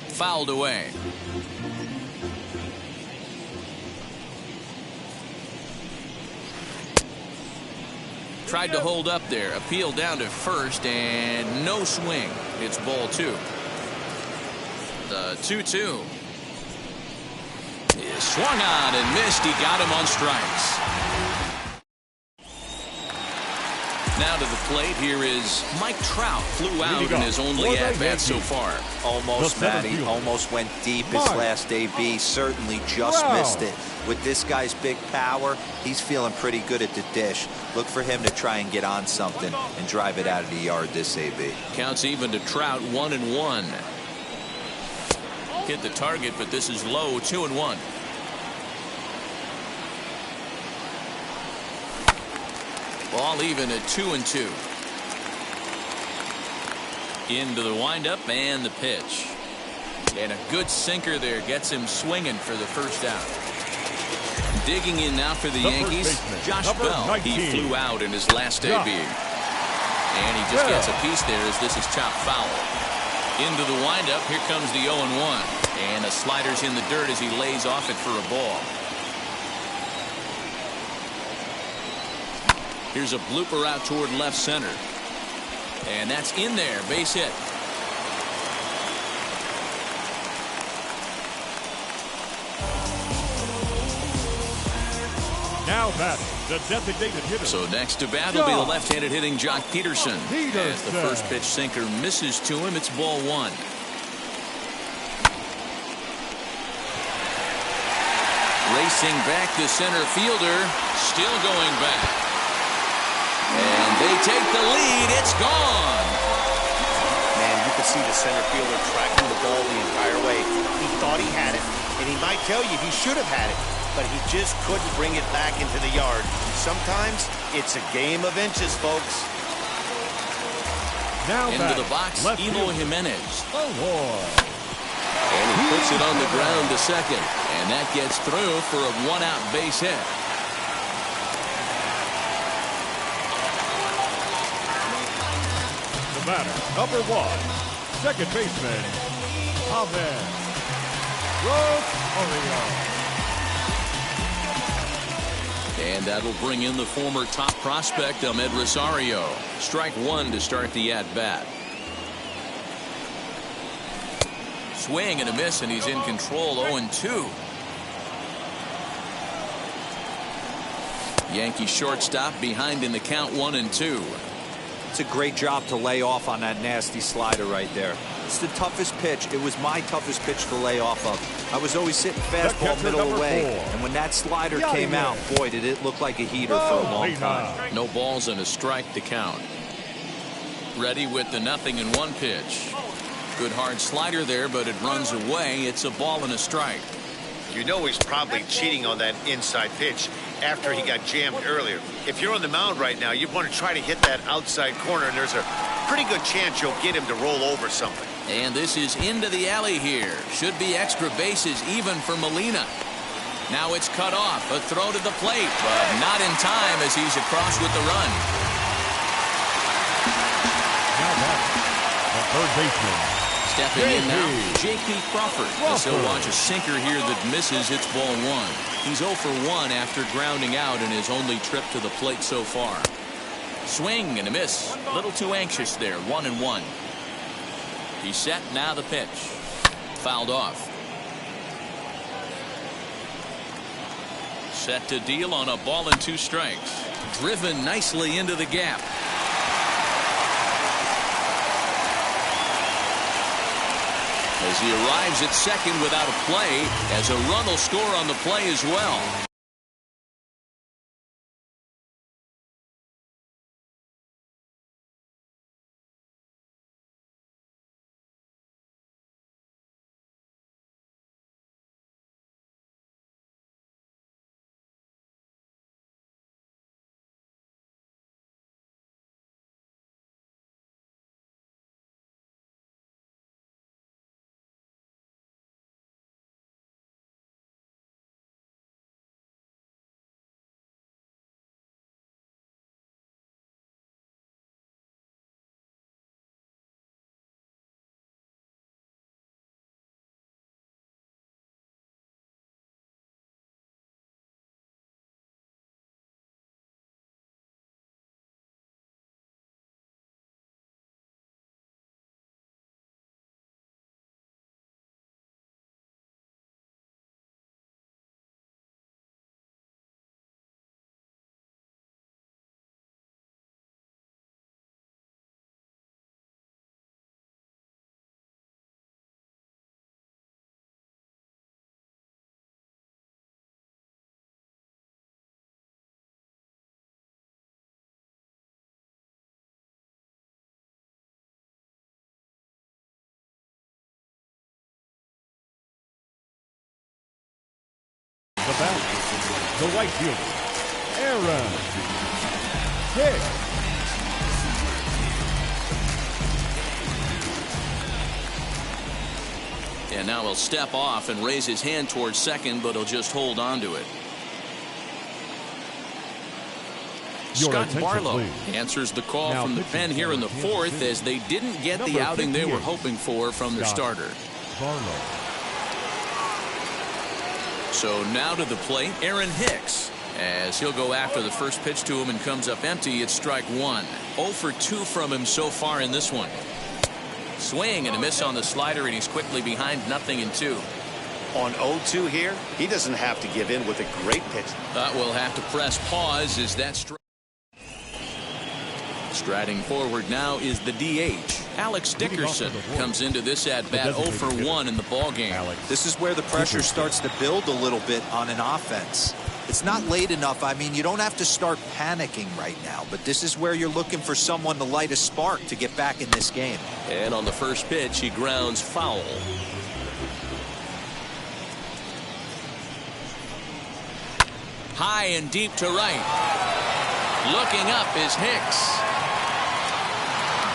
Fouled away. Tried to hold up there. Appeal down to first and no swing. It's ball 2. The 2-2 is swung on and missed. He got him on strikes. Now to the plate, here is Mike Trout. Flew out in his only at-bat so far. Almost, Matty. Almost went deep his last AB. Certainly just missed it. With this guy's big power, he's feeling pretty good at the dish. Look for him to try and get on something and drive it out of the yard this AB. Counts even to Trout, 1-1. Hit the target, but this is low, 2-1. Ball even at 2-2. Into the windup and the pitch. And a good sinker there gets him swinging for the first out. Digging in now for the Yankees, Josh Bell. He flew out in his last AB. And he just gets a piece there as this is chopped foul. Into the windup, here comes the 0-1. And the slider's in the dirt as he lays off it for a ball. Here's a blooper out toward left center. And that's in there, base hit. Now batting, the designated hitter. So next to bat will be the left-handed hitting Jock Peterson. As the first pitch sinker misses to him, it's ball 1. Racing back to center fielder, still going back. And they take the lead. It's gone. Man, you could see the center fielder tracking the ball the entire way. He thought he had it, and he might tell you he should have had it, but he just couldn't bring it back into the yard. Sometimes it's a game of inches, folks. Now into the box, Eloy Jimenez. And he puts it on the ground to second. And that gets through for a 1-out base hit. batter, number 1, second baseman, Ahmed Rosario. And that'll bring in the former top prospect, Ahmed Rosario. Strike 1 to start the at-bat. Swing and a miss, and he's in control. 0-2. Yankee shortstop behind in the count. 1-2. It's a great job to lay off on that nasty slider right there. It's the toughest pitch. It was my toughest pitch to lay off of. I was always hitting fastball middle away, and when that slider came out, boy, did it look like a heater for a long time. No balls and a strike to count. Ready with the 0-1 pitch. Good hard slider there, but it runs away. It's a ball and a strike. You know he's probably cheating on that inside pitch after he got jammed earlier. If you're on the mound right now, you want to try to hit that outside corner, and there's a pretty good chance you'll get him to roll over something. And this is into the alley here. Should be extra bases even for Molina. Now it's cut off. A throw to the plate, but not in time as he's across with the run. Now back, the third baseman. Stepping in now, J.P. Crawford. As he'll watch a sinker here that misses. It's ball 1. He's 0 for 1 after grounding out in his only trip to the plate so far. Swing and a miss. A little too anxious there. 1-1. He's set. Now the pitch. Fouled off. Set to deal on a ball and 2 strikes. Driven nicely into the gap. As he arrives at second without a play, as a run will score on the play as well. The bat, the right fielder, Aaron Hicks. And now he'll step off and raise his hand towards second, but he'll just hold on to it. Scott Barlow answers the call from the pen here in the 4th as they didn't get the outing they were hoping for from their starter. Barlow. So now to the plate, Aaron Hicks, as he'll go after the first pitch to him and comes up empty. It's strike 1. 0 for 2 from him so far in this one. Swing and a miss on the slider, and he's quickly behind 0-2. On 0-2 here, he doesn't have to give in with a great pitch. We'll have to press pause as that strike. Striding forward now is the DH. Alex Dickerson comes into this at-bat 0 for 1 in the ballgame. This is where the pressure starts to build a little bit on an offense. It's not late enough. I mean, you don't have to start panicking right now, but this is where you're looking for someone to light a spark to get back in this game. And on the first pitch, he grounds foul. High and deep to right. Looking up is Hicks.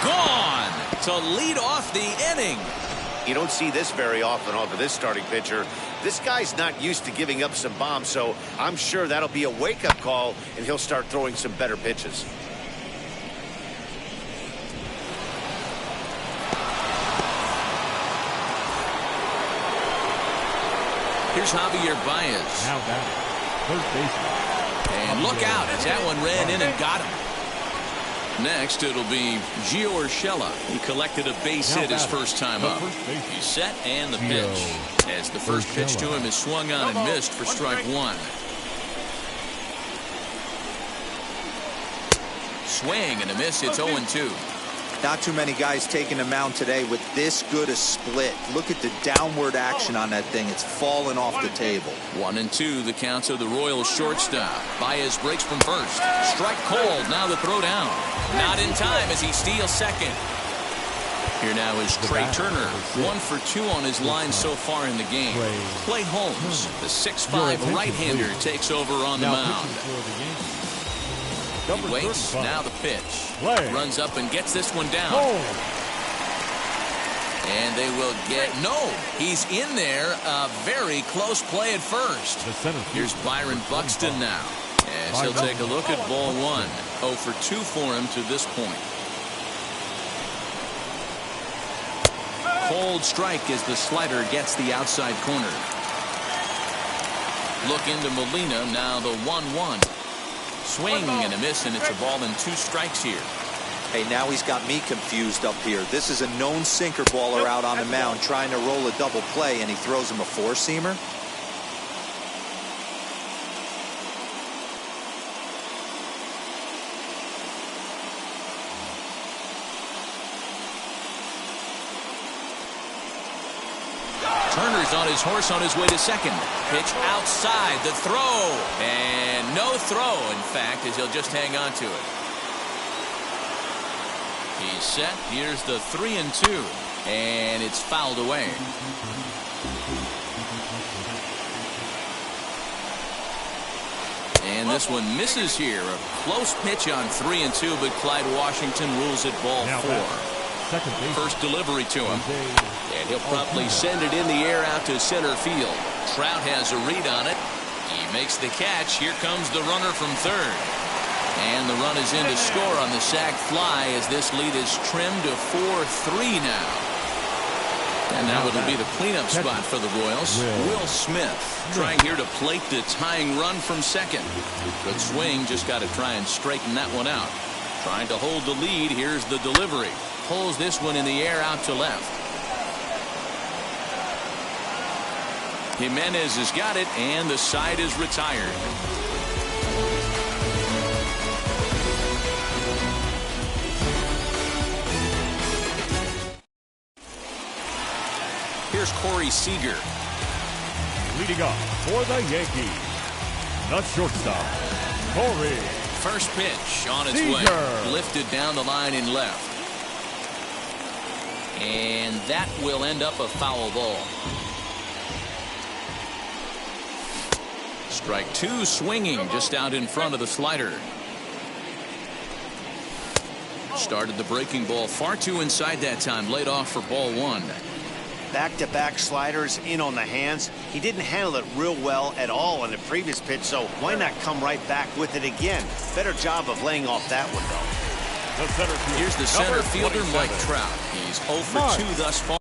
Gone to lead off the inning. You don't see this very often off of this starting pitcher. This guy's not used to giving up some bombs, so I'm sure that'll be a wake-up call, and he'll start throwing some better pitches. Here's Javier Baez. Now batting, third baseman. And look out as that one ran in and got him. Next, it'll be Gio Urshela. He collected a base hit his first time up. He's set and the pitch. As the first pitch to him is swung on and missed for strike one. Swing and a miss. It's 0-2. Not too many guys taking the mound today with this good a split. Look at the downward action on that thing. It's fallen off the table. 1-2 the counts of the Royals shortstop. Baez breaks from first. Strike cold. Now the throw down. Not in time as he steals second. Here now is Trey Turner. 1 for 2 on his line so far in the game. Clay Holmes, the 6'5" right-hander, takes over on the mound. He waits. Now the pitch. Runs up and gets this one down. And they will get... No! He's in there. A very close play at first. Here's Byron Buxton now. As he'll take a look at ball one. 0 for 2 for him to this point. Cold strike as the slider gets the outside corner. Look into Molina. Now the 1-1. Swing and a miss, and it's a ball and 2 strikes here. Hey, now he's got me confused up here. This is a known sinker baller out on the mound trying to roll a double play, and he throws him a 4-seamer. Turner's on his horse on his way to second. Pitch outside. The throw. And no throw, in fact, as he'll just hang on to it. He's set. Here's the 3-2. And it's fouled away. And this one misses here. A close pitch on 3-2, but Clyde Washington rules it ball 4. First delivery to him. And he'll promptly send it in the air out to center field. Trout has a read on it. He makes the catch. Here comes the runner from third. And the run is in to score on the sac fly as this lead is trimmed to 4-3 now. And now it'll be the cleanup spot for the Royals. Will Smith trying here to plate the tying run from second. Good swing. Just got to try and straighten that one out. Trying to hold the lead. Here's the delivery. Pulls this one in the air out to left. Jimenez has got it, and the side is retired. Here's Corey Seager. Leading off for the Yankees, the shortstop, Corey. First pitch on its way. Lifted down the line in left. And that will end up a foul ball. Strike 2 swinging just out in front of the slider. Started the breaking ball far too inside that time. Laid off for ball 1. Back-to-back sliders in on the hands. He didn't handle it real well at all in the previous pitch, so why not come right back with it again? Better job of laying off that one, though. Here's the center fielder, Mike Trout. He's 0 for 2 thus far.